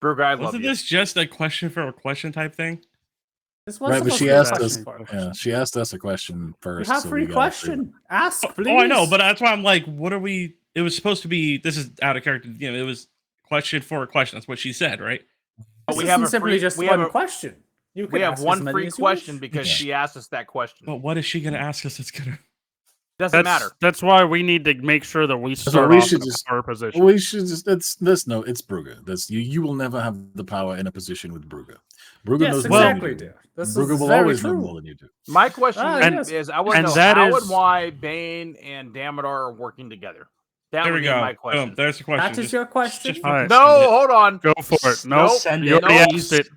Bruga, I love Wasn't you. this just a question for a question type thing? This was Right, but supposed she to be a asked question us. for a Yeah, question. she asked us a question You first. have so free we got question. Ask, please. Oh, I know, but that's why I'm like, what are we? It was supposed to be. This is out of character. You know, it was question for a question. That's what she said, right? This we have isn't a simply free- just we have one a- question. You We can have ask as one many free as you question wish. because Yeah. she asked us that question. But what is she gonna ask us? That's gonna. Doesn't matter. That's why we need to make sure that we So start we off should in a just- power position. We should just let's know it's Bruga. That's you. You will never have the power in a position with Bruga. Bruga Yes, knows more exactly, than you do. dear. This Bruga is will very always know true. more than you do. My question And- is, I want to and know that how is- and why Bane and Damodar are working together. That There would we be go. my question. Boom. There's the question. That is Just- your question? just All right. fucking No, send it. hold on. Go for it. Nope. Nope. Send You it. already Nope. asked it.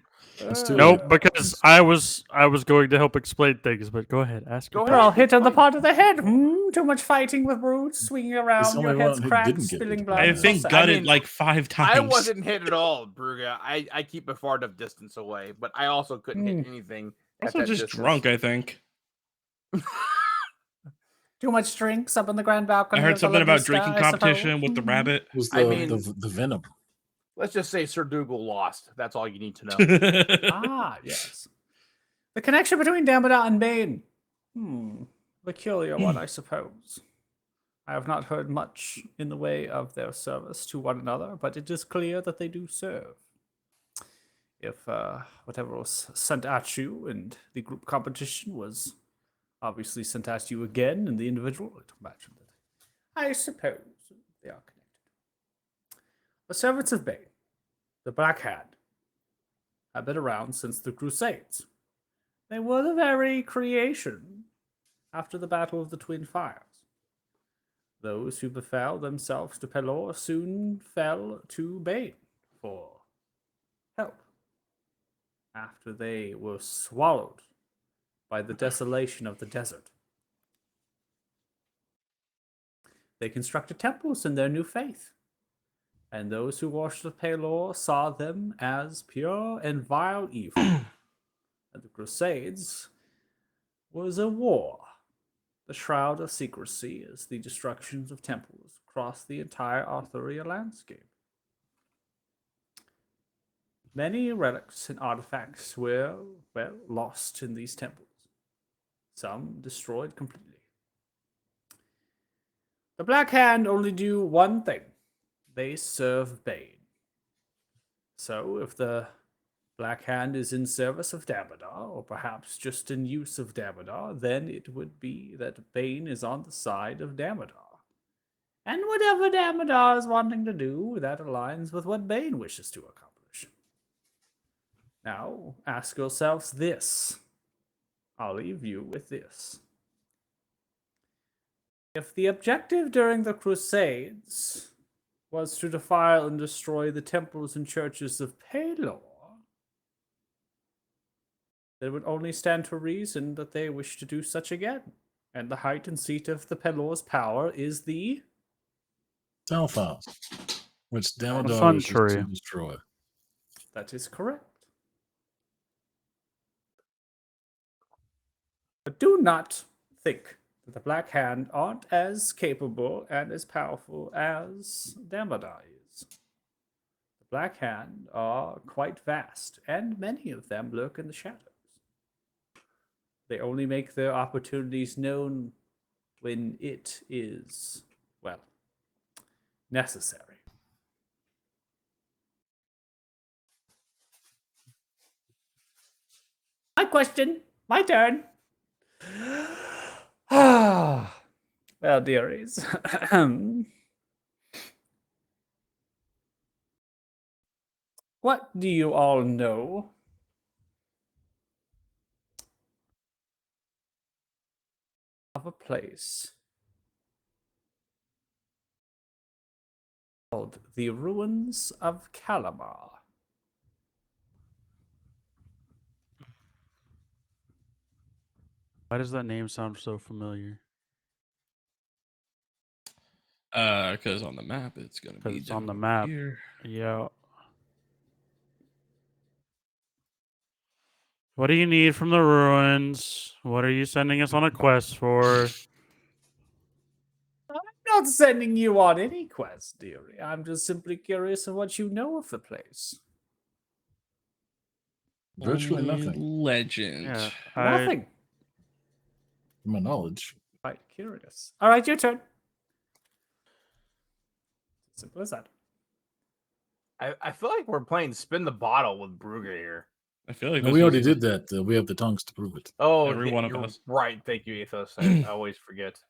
Let's do Nope, it. because I was going to help explain things, but go ahead, ask Go your ahead. Well, hit on the part of the head. Too much fighting with brutes, swinging He's around, the your only head's one who cracked, didn't get spilling it. blood. I've so been sad. gutted mean, like 5 times. I wasn't hit at all, Bruga. I keep it far enough distance away, but I also couldn't hit anything. At Also that just distance. drunk, I think. Too much drinks up in the grand balcony. I heard of the something about Lovely drinking Star, I competition with the suppose. rabbit. It was I the, mean- the venom. Let's just say Sir Dougal lost. That's all you need to know. Ah, yes. The connection between Damodar and Bane. Peculiar one, I suppose. I have not heard much in the way of their service to one another, but it is clear that they do serve. If whatever was sent at you in the group competition was obviously sent at you again in the individual, I'd imagine that. I suppose they are connected. The servants of Bane, the Black Hand, have been around since the Crusades. They were the very creation after the Battle of the Twin Fires. Those who befell themselves to Pelor soon fell to Bane for help after they were swallowed by the desolation of the desert. They constructed temples in their new faith, and those who worshipped Pelor saw them as pure and vile evil. And the Crusades was a war. The shroud of secrecy is the destructions of temples across the entire Arthurian landscape. Many relics and artifacts were, well, lost in these temples. Some destroyed completely. The Black Hand only do one thing. They serve Bane. So, if the Black Hand is in service of Damodar, or perhaps just in use of Damodar, then it would be that Bane is on the side of Damodar. And whatever Damodar is wanting to do, that aligns with what Bane wishes to accomplish. Now, ask yourselves this. I'll leave you with this. If the objective during the Crusades was to defile and destroy the temples and churches of Pelor, it would only stand to reason that they wish to do such again. And the height and seat of the Pelor's power is the... Talfar, which Sun Damodar wishes tree. to destroy. That is correct. But do not think that the Black Hand aren't as capable and as powerful as Damodar is. The Black Hand are quite vast, and many of them lurk in the shadows. They only make their opportunities known when it is, well, necessary. My question. My turn. Ah, well, dearies. What do you all know of a place called the Ruins of Calamar? Why does that name sound so familiar? Because on the map it's gonna 'Cause be it's on the down map. here. Yeah. What do you need from the ruins? What are you sending us on a quest for? I'm not sending you on any quest, dearie. I'm just simply curious of what you know of the place. Virtually Only nothing, legend. Yeah, Nothing. to my knowledge. Quite curious. All right, your turn. Simple as that. I feel like we're playing spin the bottle with Brugger here. I feel like No, this we was already did that. We have the tongues to prove it. Oh, Every one of you're us. right. Thank you, Ethos. I always forget.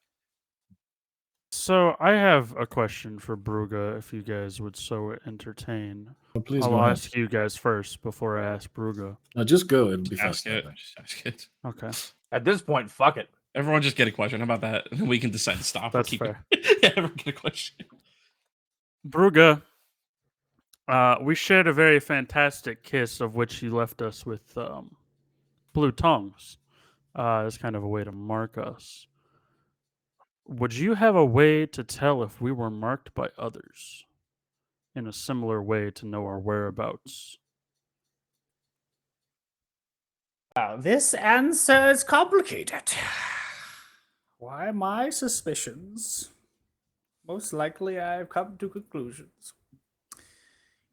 So I have a question for Bruga, if you guys would so entertain. Oh, please I'll go ahead. ask you guys first before I ask Bruga. No, just go. It'll be Ask fast. it. Just ask it. Okay, At this point, fuck it. Everyone just get a question. How about that? And then we can decide to stop or that's keep fair. it. Yeah, everyone get a question. Bruga, we shared a very fantastic kiss, of which you left us with blue tongues. As kind of a way to mark us. Would you have a way to tell if we were marked by others in a similar way to know our whereabouts? This answer is complicated. Why my suspicions? Most likely I've come to conclusions.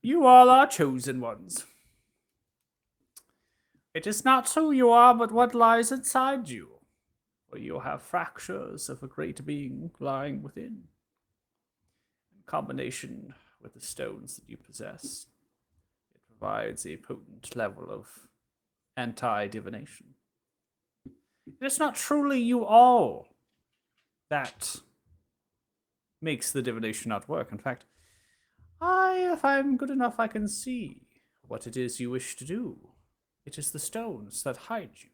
You all are chosen ones. It is not who you are, but what lies inside you. For you have fractures of a great being lying within. In combination with the stones that you possess, it provides a potent level of anti-divination. It is not truly you all that makes the divination not work. In fact, if I'm good enough, I can see what it is you wish to do. It is the stones that hide you.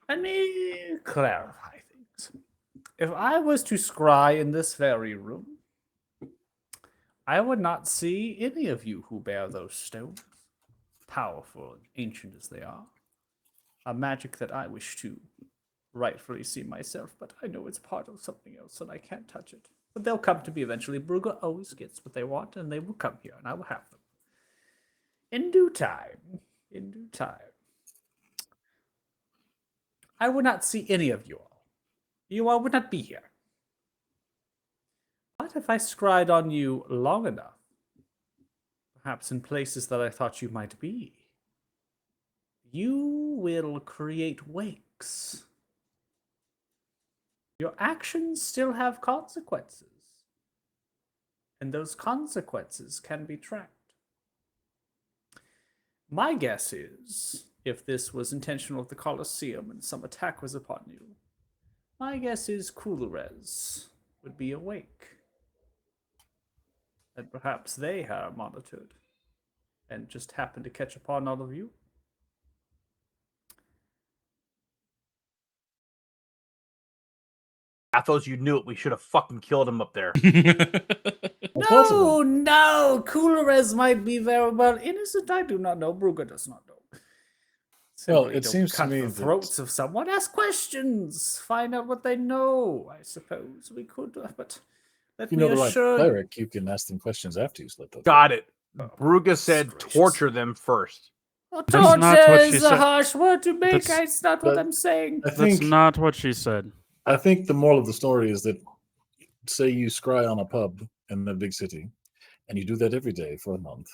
Let me clarify things. If I was to scry in this very room, I would not see any of you who bear those stones, powerful and ancient as they are. A magic that I wish to rightfully see myself, but I know it's part of something else and I can't touch it. But they'll come to me eventually. Brugger always gets what they want, and they will come here, and I will have them. In due time. In due time. I would not see any of you all. You all would not be here. What if I scried on you long enough? Perhaps in places that I thought you might be. You will create wakes. Your actions still have consequences. And those consequences can be tracked. My guess is, if this was intentional at the Colosseum and some attack was upon you, my guess is Kulurez would be awake. And perhaps they are monitored and just happen to catch upon all of you. Athos, you knew it. We should have fucking killed him up there. It's possible. No, Kulurez might be very well innocent. I do not know. Brugger does not know. Well, Simply it don't seems to cut me the that- throats of someone. Ask questions. Find out what they know. I suppose we could, but let If you me know the right assure you. cleric, you can ask them questions after you split those. Got it. Brugger said gracious. torture them first. not Torture what she is a said. harsh word to make. That's- It's not what but- I'm saying. I That's think not what she said. I think the moral of the story is that, say you scry on a pub in a big city, and you do that every day for a month,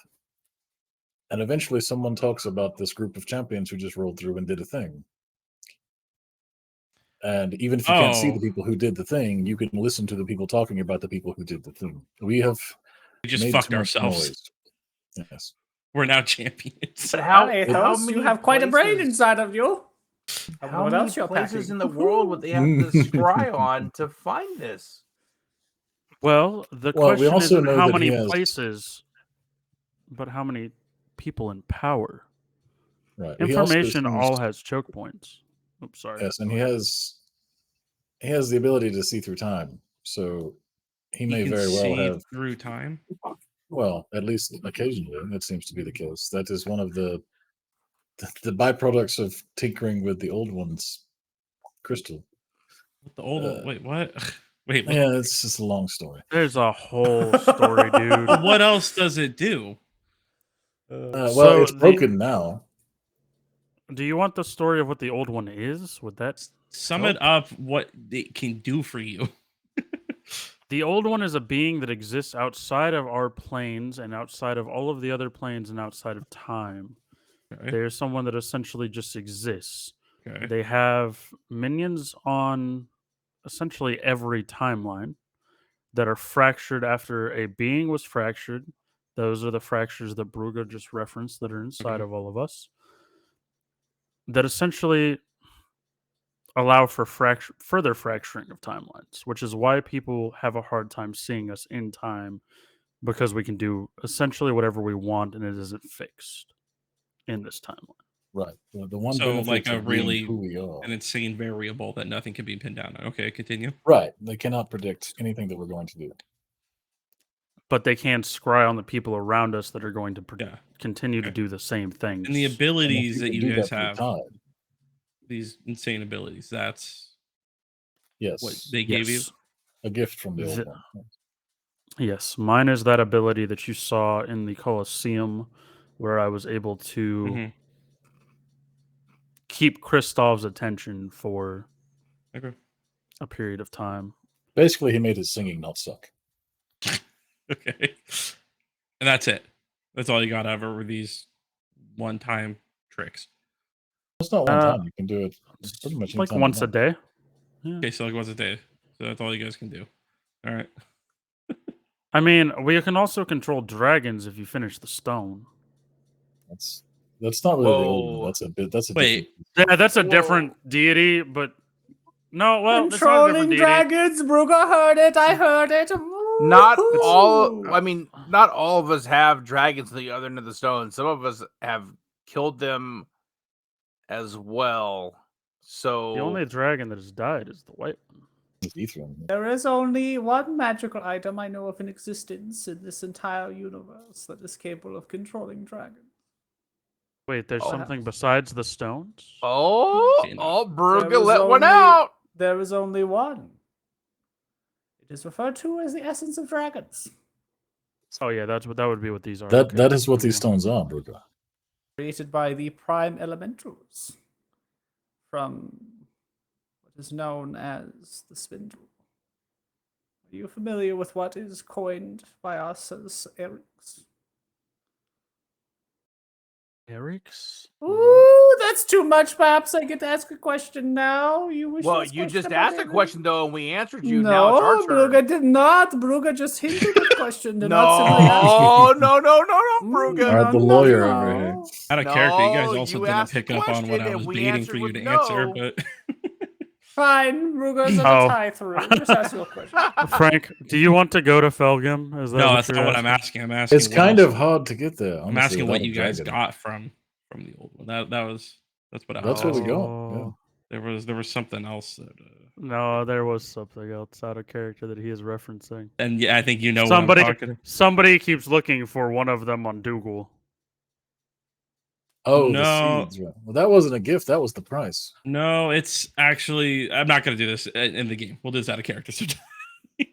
and eventually someone talks about this group of champions who just rolled through and did a thing. And even if you can't see Oh. the people who did the thing, you can listen to the people talking about the people who did the thing. We have We just made fucked too much ourselves. noise. Yes. We're now champions. But how Athos, many you have quite a brain places- inside of you. How What many else you're places packing? in the world would they have to scry on to find this? Well, the Well, we question also isn't know how that many he has- places, but how many people in power. Right. He also Information seems- all has choke points. Oops, sorry. Yes, and he has the ability to see through time, so he may can very well see have. through time. Well, at least occasionally, that seems to be the case. That is one of the byproducts of tinkering with the old one's crystal. The old Uh, wait, what? Wait, what? Yeah, it's just a long story. There's a whole story, dude. What else does it do? Well, So it's broken now. Do you want the story of what the old one is? Would that Sum Nope. it up. What it can do for you. The old one is a being that exists outside of our planes and outside of all of the other planes and outside of time. Okay. They're someone that essentially just exists. Okay. They have minions on essentially every timeline that are fractured after a being was fractured. Those are the fractures that Bruga just referenced that are inside Okay. of all of us. That essentially allow for further fracturing of timelines, which is why people have a hard time seeing us in time, because we can do essentially whatever we want and it isn't fixed in this timeline. Right. The one So, benefit like, a of being really- who we are. An insane variable that nothing can be pinned down on. Okay, continue. Right. They cannot predict anything that we're going to do. But they can scry on the people around us that are going to Yeah. continue to Okay. do the same things. And the And if abilities that can you do guys through have, time, these insane abilities, that's yes, what they gave you. Yes. a gift from the old The- one. Yes, mine is that ability that you saw in the Colosseum, where I was able to Mhm. keep Kristav's attention for Okay. a period of time. Basically, he made his singing not suck. Okay. And that's it. That's all you got ever with these one-time tricks. It's not one Uh, time. You can do it pretty much Like anytime you once a want. day. Okay, so like once a day. So that's all you guys can do. All right. I mean, we can also control dragons if you finish the stone. That's not really the old one. Whoa. That's a bit. That's a Wait. different. Yeah, that's a Whoa. different deity, but no, well, it's not a different Controlling deity. dragons, Bruga heard it. I heard it. Not Woo-hoo. all. I mean, not all of us have dragons at the other end of the stone. Some of us have killed them as well. So The only dragon that has died is the white one. It's Ethereum. There is only one magical item I know of in existence in this entire universe that is capable of controlling dragons. Wait, there's Oh. something besides the stones? oh, Okay, no. oh, There Bruga was let one only- out. There is only one. It is referred to as the essence of dragons. Oh yeah, that would be what these are. That Okay. that is what these Yeah. stones are, Bruga. Created by the prime elementals from what is known as the spindle. Are you familiar with what is coined by us as Erics? Eric's? Ooh, that's too much. Perhaps I get to ask a question now. You wish to Well, ask you question just about asked a Eric? question though, and we answered you. Now it's No, our turn. Bruga did not. Bruga just hinted at the question. Did not simply ask. No, no, Ooh, Bruga. All right, the lawyer over here. Out of character, you guys No, also you didn't asked the pick up on what question I and was we baiting answered for you with to answer, no. but Fine, Bruga's in Oh. a tie through. Just ask you a question. Frank, do you want to go to Felgum? Is that no, what that's you're not what I'm asking? asking. I'm asking. It's what kind else- of hard to get there. I'm honestly, asking what without a you guys dragon. got from the old one. That's what I That's was where we asking. go. Yeah. Oh. There was something else that. No, there was something else out of character that he is referencing. And yeah, I think you know somebody, what I'm talking. somebody keeps looking for one of them on Dougal. Oh, No. the seeds. Right. Well, that wasn't a gift. That was the price. No, it's actually. I'm not going to do this in the game. We'll do this out of character. So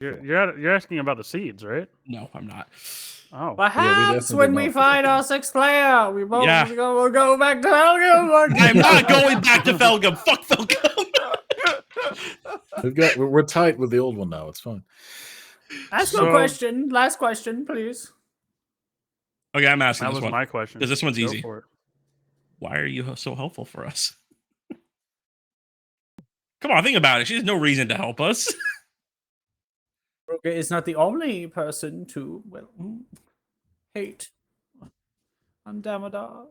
You're asking about the seeds, right? no, I'm not. Oh, Perhaps definitely when did we not find forget our sixth player, we both Yeah. we'll go back to Helgum. I'm not going back to Felgum. Fuck Felgum. We're tight with the old one now. It's fine. Ask So- a question. Last question, please. Okay, I'm asking that this was one. my question. 'Cause this one's Go easy. for it. Why are you so helpful for us? Come on, think about it. She has no reason to help us. Bruga is not the only person to hate on Damodar.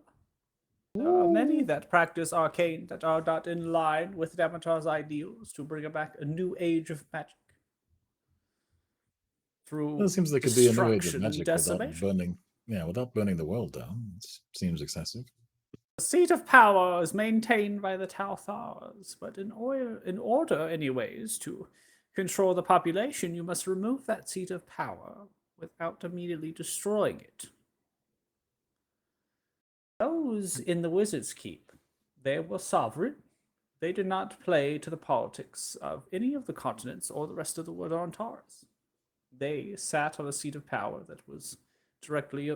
There are many that practice arcane that are not in line with Damodar's ideals to bring back a new age of magic. Through Well, it seems there could be a new age of destruction and magic without decimation. burning. Yeah, without burning the world down. It seems excessive. The seat of power is maintained by the Talthars, but in order, anyways, to control the population, you must remove that seat of power without immediately destroying it. Those in the Wizard's Keep, they were sovereign. They did not play to the politics of any of the continents or the rest of the world on Taurus. They sat on a seat of power that was directly,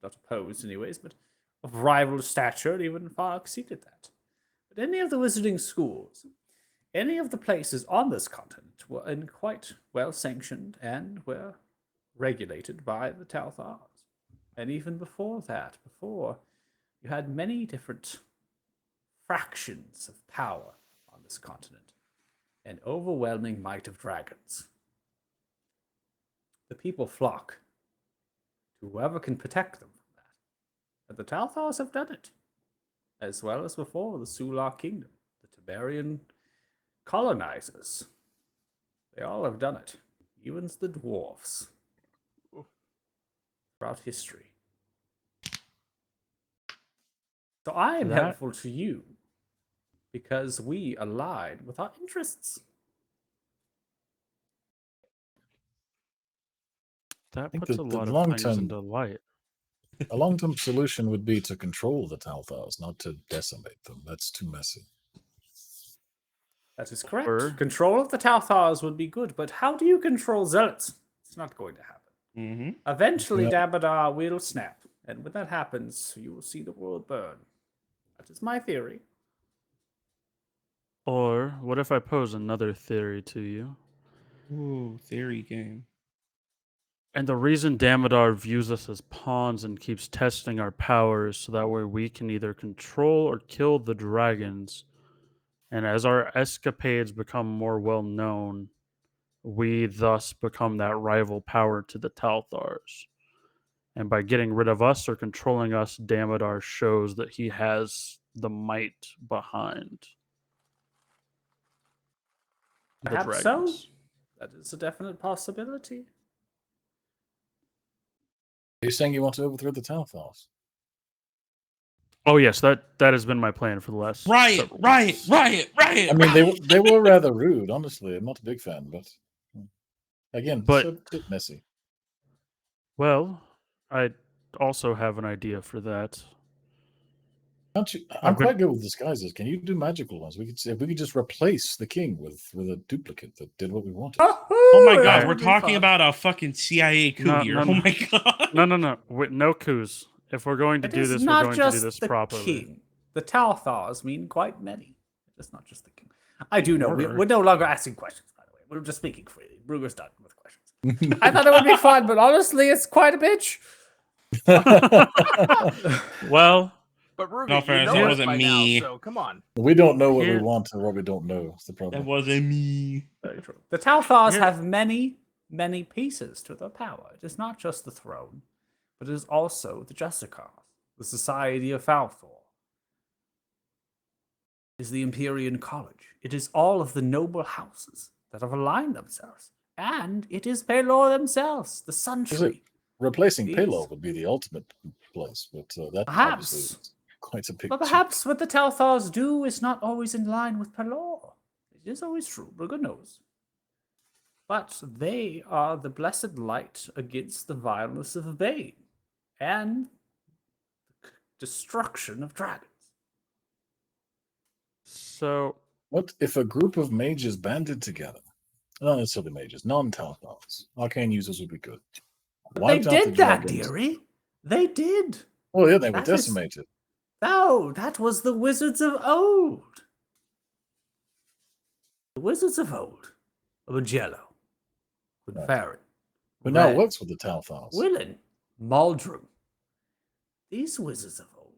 not opposed anyways, but of rival stature and even far exceeded that. But any of the wizarding schools, any of the places on this continent were in quite well sanctioned and were regulated by the Talthars. And even before that, you had many different fractions of power on this continent, an overwhelming might of dragons. The people flock to whoever can protect them from that. But the Talthars have done it, as well as before the Sular Kingdom, the Tiberian colonizers. They all have done it, even the dwarves, throughout history. So I am helpful to you because we align with our interests. That think puts the a lot of things long-term- into light. A long-term solution would be to control the Talthars, not to decimate them. That's too messy. That is correct. Or- Control of the Talthars would be good, but how do you control zealots? It's not going to happen. Mm-hmm. Eventually, Yeah. Damodar will snap, and when that happens, you will see the world burn. That is my theory. Or what if I pose another theory to you? Ooh, theory game. And the reason Damodar views us as pawns and keeps testing our powers so that way we can either control or kill the dragons. And as our escapades become more well known, we thus become that rival power to the Talthars. And by getting rid of us or controlling us, Damodar shows that he has the might behind the Perhaps so. dragons. That is a definite possibility. Are you saying you want to overthrow the Talthars? Oh yes, that has been my plan for the last Riot, several riot, weeks. riot, riot. I mean, they were rather rude, honestly. I'm not a big fan, but again, But- it's a bit messy. Well, I also have an idea for that. Can't you? I'm I've been- quite good with disguises. Can you do magical ones? We could just replace the king with a duplicate that did what we wanted. Oh my that god, we're would be talking fun. about a fucking CIA coup No, here. no, Oh no. my god. No. No coups. If we're going to It do is this, we're not going to do just this the properly. king. The Talthars mean quite many. It's not just the king. I do know. Order. We're no longer asking questions, by the way. We're just speaking freely. Bruger's done with questions. I thought it would be fun, but honestly, it's quite a bitch. Well, But Ruby, No, you fairness, know it us wasn't by me. Now, so come on. We don't know what we Here- want or what we don't know. It's the That problem. wasn't me. Very true. The Talthars Here- have many, many pieces to their power. It is not just the throne, but it is also the Justicar, the Society of Falthor. It is the Empyrean College. It is all of the noble houses that have aligned themselves. And it is Pelor themselves, the Sun Is it? Tree. Replacing These- Pelor would be the ultimate place, but that Perhaps. obviously is quite a big. But jump. perhaps what the Talthars do is not always in line with Pelor. It is always true, Brugger knows. But they are the blessed light against the vileness of Bane and the destruction of dragons. so What if a group of mages banded together? Not necessarily mages, non-Talthars. Arcane users would be good. But Wiped they out the did that, dragons. dearie. They did. Oh yeah, they were That is- decimated. No, that was the wizards of old. The wizards of old. Magello. Right. Quinfarin. But now it Red. works with the Talthars. Willin, Maldrum. These wizards of old,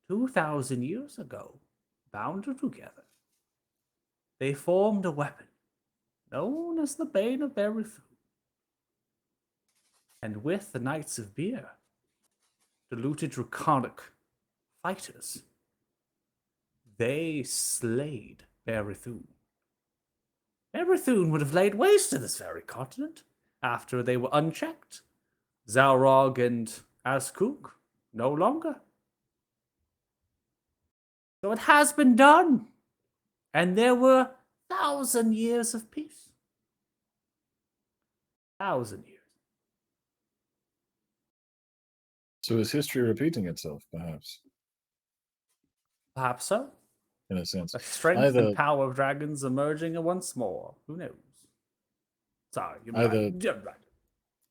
2,000 years ago, bound together. They formed a weapon known as the Bane of Beruthu. And with the Knights of Beer, deluded draconic fighters. They slayed Berithun. Berithun would have laid waste to this very continent after they were unchecked. Zalrog and Azkuk no longer. So it has been done. And there were 1,000 years of peace. 1,000 years. So is history repeating itself, perhaps, Perhaps so. in a sense? The strength Either- and power of dragons emerging once more. Who knows? Sorry, you're Either- right. You're right.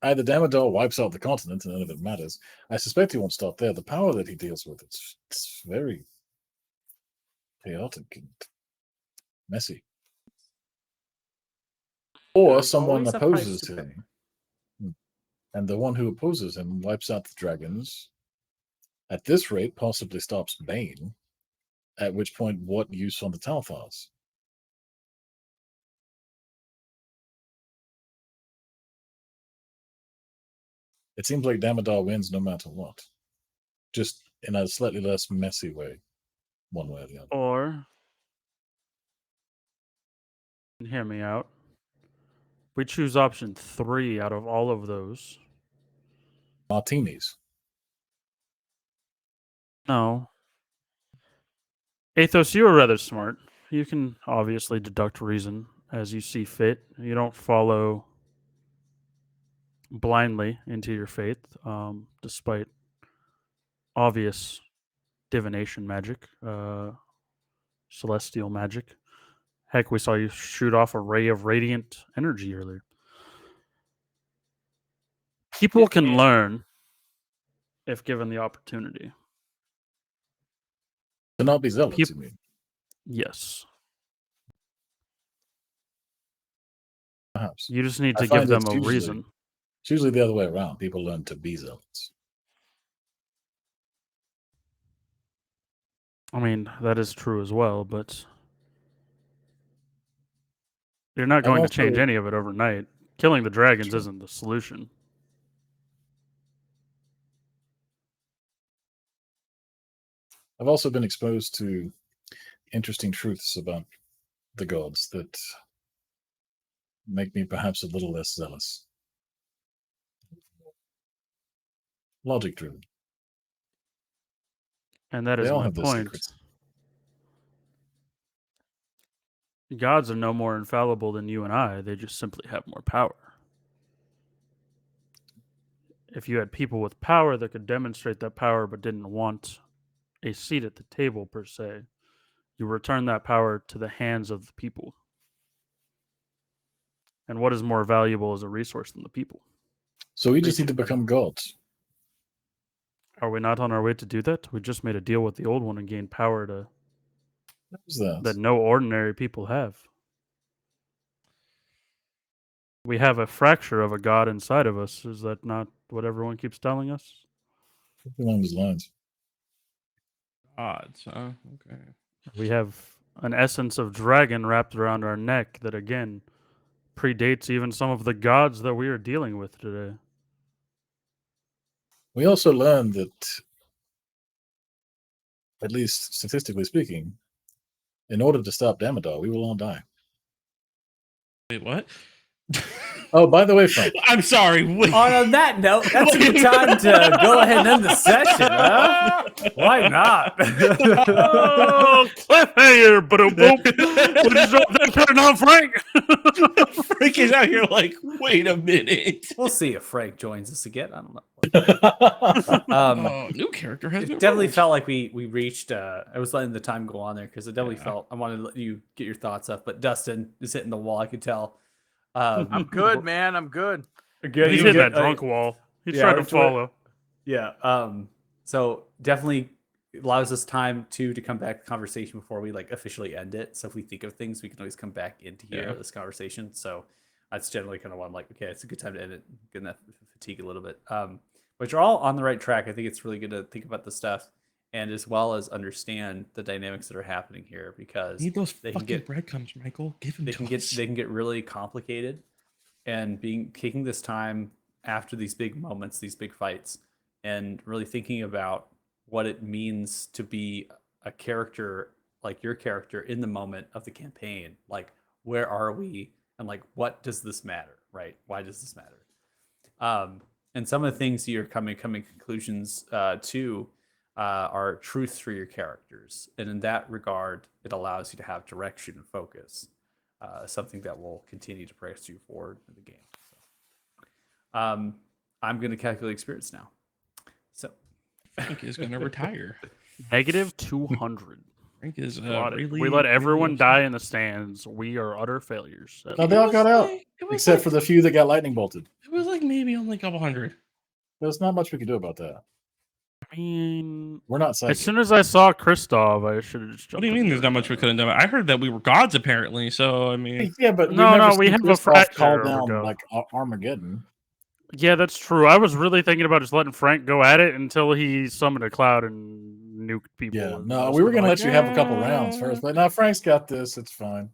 Either Damodar wipes out the continent and none of it matters. I suspect he won't stop there. The power that he deals with, it's very chaotic and messy. Or There's someone always a price opposes to pay. him. And the one who opposes him wipes out the dragons. At this rate, possibly stops Bane. At which point, what use on the Talthars? It seems like Damodar wins no matter what. Just in a slightly less messy way, one way or the other. Or, hear me out. We choose option 3 out of all of those. Martinis. No. Athos, you are rather smart. You can obviously deduct reason as you see fit. You don't follow blindly into your faith, despite obvious divination magic, celestial magic. Heck, we saw you shoot off a ray of radiant energy earlier. People can learn if given the opportunity. To not be zealots, Peop- you mean? Yes. Perhaps. You just need I to give find them it's a usually- reason. It's usually the other way around. People learn to be zealots. I mean, that is true as well, but you're not going to change also- any of it overnight. Killing the dragons True. isn't the solution. I've also been exposed to interesting truths about the gods that make me perhaps a little less zealous. Logic driven. And that They is all my have their point. secrets. Gods are no more infallible than you and I. They just simply have more power. If you had people with power that could demonstrate that power but didn't want a seat at the table per se, you return that power to the hands of the people. And what is more valuable as a resource than the people? So we just need to become gods. Are we not on our way to do that? We just made a deal with the old one and gained power Who's that? that no ordinary people have. We have a fracture of a god inside of us. Is that not what everyone keeps telling us? Something along those lines. Odds, huh? Okay. We have an essence of dragon wrapped around our neck that, again, predates even some of the gods that we are dealing with today. We also learned that, at least statistically speaking, in order to stop Damodar, we will all die. Wait, what? Oh, by the way, Frank, I'm sorry. Wait. On that note, that's a good time to go ahead and end the session, huh? Why not? Oh, cliffhanger! But just drop that curtain on Frank. Frank is out here like, wait a minute. We'll see if Frank joins us again. I don't know. Oh, new character has been It definitely rolled. felt like we reached. I was letting the time go on there because it definitely Yeah. felt. I wanted to let you get your thoughts up, but Dustin is hitting the wall. I could tell. I'm good, man. I'm good. Good. He's you hitting good? that drunk wall. He's yeah, trying to which way- follow. Yeah. So definitely allows us time to come back to the conversation before we like officially end it. So if we think of things, we can always come back into here Yeah. this conversation. So that's generally kind of one like, okay, it's a good time to end it, get that fatigue a little bit. But you're all on the right track. I think it's really good to think about the stuff and as well as understand the dynamics that are happening here because Need those they can fucking get- breadcrumbs, Michael. Give them they to can get us. they can get really complicated and taking this time after these big moments, these big fights and really thinking about what it means to be a character like your character in the moment of the campaign. Like, where are we? And like, what does this matter? Right? Why does this matter? And some of the things you're coming conclusions to are truths for your characters, and in that regard, it allows you to have direction and focus, something that will continue to press you forward in the game. So, I'm going to calculate experience now. So Frank is going to retire. Negative 200. Frank is We let everyone die in the stands. We are utter failures. No, they all got out, It was except like, for the few that got lightning bolted. It was like maybe only a couple hundred. There's not much we can do about that. I mean, We're not as psychic. soon as I saw Christoph, I should have just jumped. What do you mean? There's not much we could have done. I heard that we were gods apparently. So I mean, Yeah, but No, never we seen have a Kristoff fracture call over down go. like Armageddon. Yeah, that's true. I was really thinking about just letting Frank go at it until he summoned a cloud and nuked people. Yeah, and no, I was we were gonna gonna like, let you have a couple rounds first, but now Frank's got this. It's fine.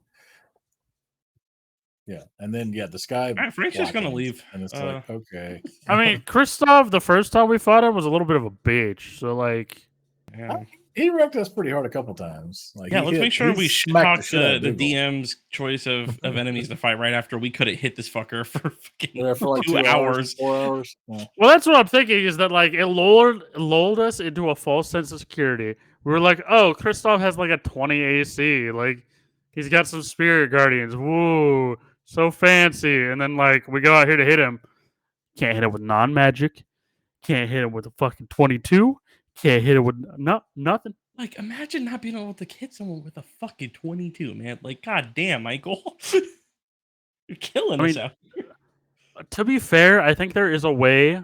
Yeah, and then the sky. all right, Frank's just gonna blackens, leave. and it's like okay. I mean, Christoph, the first time we fought him, was a little bit of a bitch. So, like, Yeah. he wrecked us pretty hard a couple times. Like, Yeah, he let's hit- make sure he we smacked talk shit out the of Dougal. DM's choice of enemies to fight right after we could have hit this fucker for fucking There for like 2 2 hours. 4 hours. Yeah. well, that's what I'm thinking is that, like, it lulled us into a false sense of security. We were like, oh, Christoph has like a 20 AC. Like, he's got some spirit guardians. Woo, so fancy. And then, like, we go out here to hit him. Can't hit him with non magic. Can't hit him with a fucking 22. Can't hit him with nothing. Like, imagine not being able to hit someone with a fucking 22, man. Like, god damn, Michael. You're killing I us mean, out. To be fair, I think there is a way.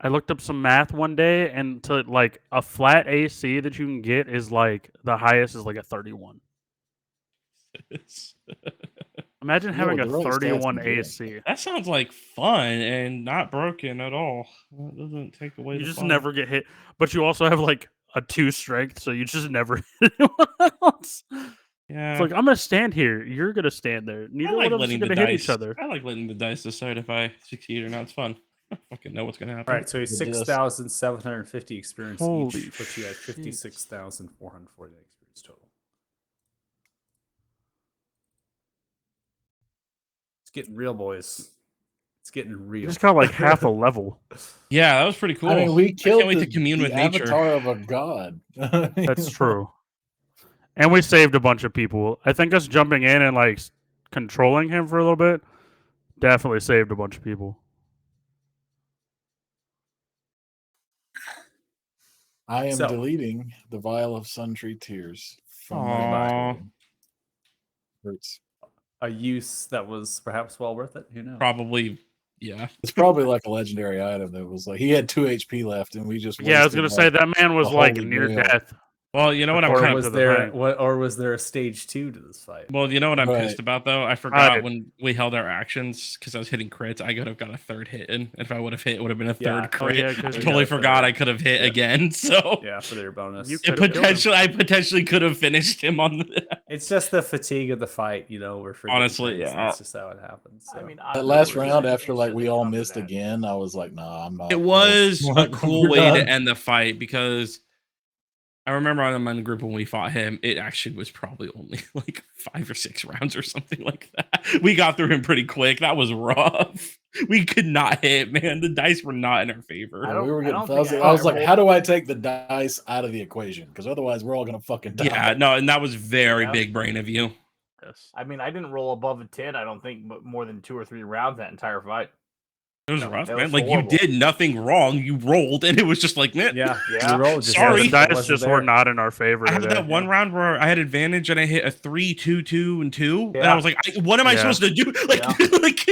I looked up some math one day, and to like a flat AC that you can get is like the highest is like a 31. Imagine Yeah, having with a the right stats 31 and doing it. AC. That sounds like fun and not broken at all. That doesn't take away You the just fun. never get hit, but you also have like a 2 strength, so you just never hit anyone else. Yeah. It's like I'm gonna stand here, you're gonna stand there. I Neither like one of us is letting the gonna hit dice. each other. I like letting the dice decide if I succeed or not. It's fun. I don't fucking know what's gonna happen. all right, so he's It just- 6,750 experience Holy each, puts you at shit. 56,440 experience total. It's getting real, boys. It's getting You real. just got like half a level. Yeah, that was pretty cool. I mean, we killed can't wait the, to commune the with nature. avatar of a god. That's true. And we saved a bunch of people. I think us jumping in and like controlling him for a little bit definitely saved a bunch of people. I am So- deleting the vial of Suntree tears from Aw. my inventory. Hurts. A use that was perhaps well worth it. Who knows? Probably, yeah. It's probably like a legendary item that was like he had 2 HP left, and we just Yeah, I was wasted, gonna say like, that man was the like holy near grail. death. Well, you know what I'm Or kind was of. to the there thing. what, or was there a stage 2 to this fight? Well, you know what I'm Right. pissed about though? I forgot did. when we held our actions because I was hitting crits. I could have got a third hit in. And if I would have hit, it would have been a Yeah. third Oh, crit. yeah, I 'cause you totally got a forgot third. I could have hit Yeah. again. So Yeah, for their bonus. You it could've killed him. I potentially could have finished him on the. It's just the fatigue of the fight, you know. We're forgetting Honestly, things, yeah. That's just how it happens. So. That last round after like we all missed again. I was like, nah, I'm not. It was no. a cool We're way done. to end the fight because I remember on the group when we fought him, it actually was probably only like 5 or 6 rounds or something like that. We got through him pretty quick. That was rough. We could not hit, man. The dice were not in our favor. Yeah, we were getting. I don't I was, think I was like, rolled- how do I take the dice out of the equation? Because otherwise, we're all gonna fucking die. Yeah, no, and that was very Yeah. big brain of you. Yes. I mean, I didn't roll above a 10. I don't think, but more than 2 or 3 rounds that entire fight. It was No, rough, that man. was Like horrible. you did nothing wrong. You rolled, and it was just like, man. Yeah, Yeah. the roll just Sorry. The wasn't- dice wasn't just there. were not in our favor. I had today. that one round where I had advantage and I hit a 3, 2, 2, and 2. And I Yeah. was like, what am I Yeah. supposed to do? Like, Yeah. like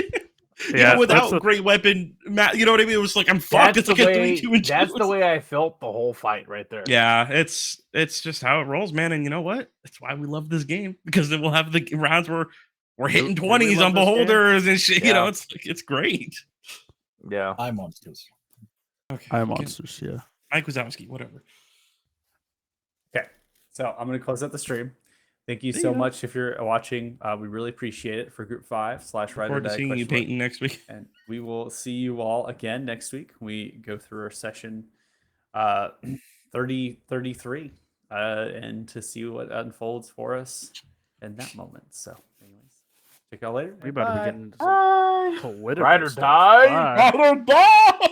Yeah, even without that's a- great weapon, you know what I mean? It was like, I'm fucked. That's It's the like a way. 3, 2, and 2. That's the way I felt the whole fight right there. Yeah, it's just how it rolls, man. And you know what? That's why we love this game because then we'll have the rounds where we're hitting Do we 20s on love this game? beholders and shit. You know, Yeah. it's like it's great. Yeah. I'm monsters. Okay, I am good. monsters. Yeah. Mike Wazowski, whatever. Okay, so I'm going to close out the stream. Thank you See so ya. much if you're watching. We really appreciate it for Group 5 / Look Ride or forward to Die seeing you question mark. painting next week. And we will see you all again next week. We go through our session 33 and to see what unfolds for us in that moment. So, anyways, check y'all later. We and better be bye. getting into some Bye. political Ride or stuff. die. Bye. Ride or die!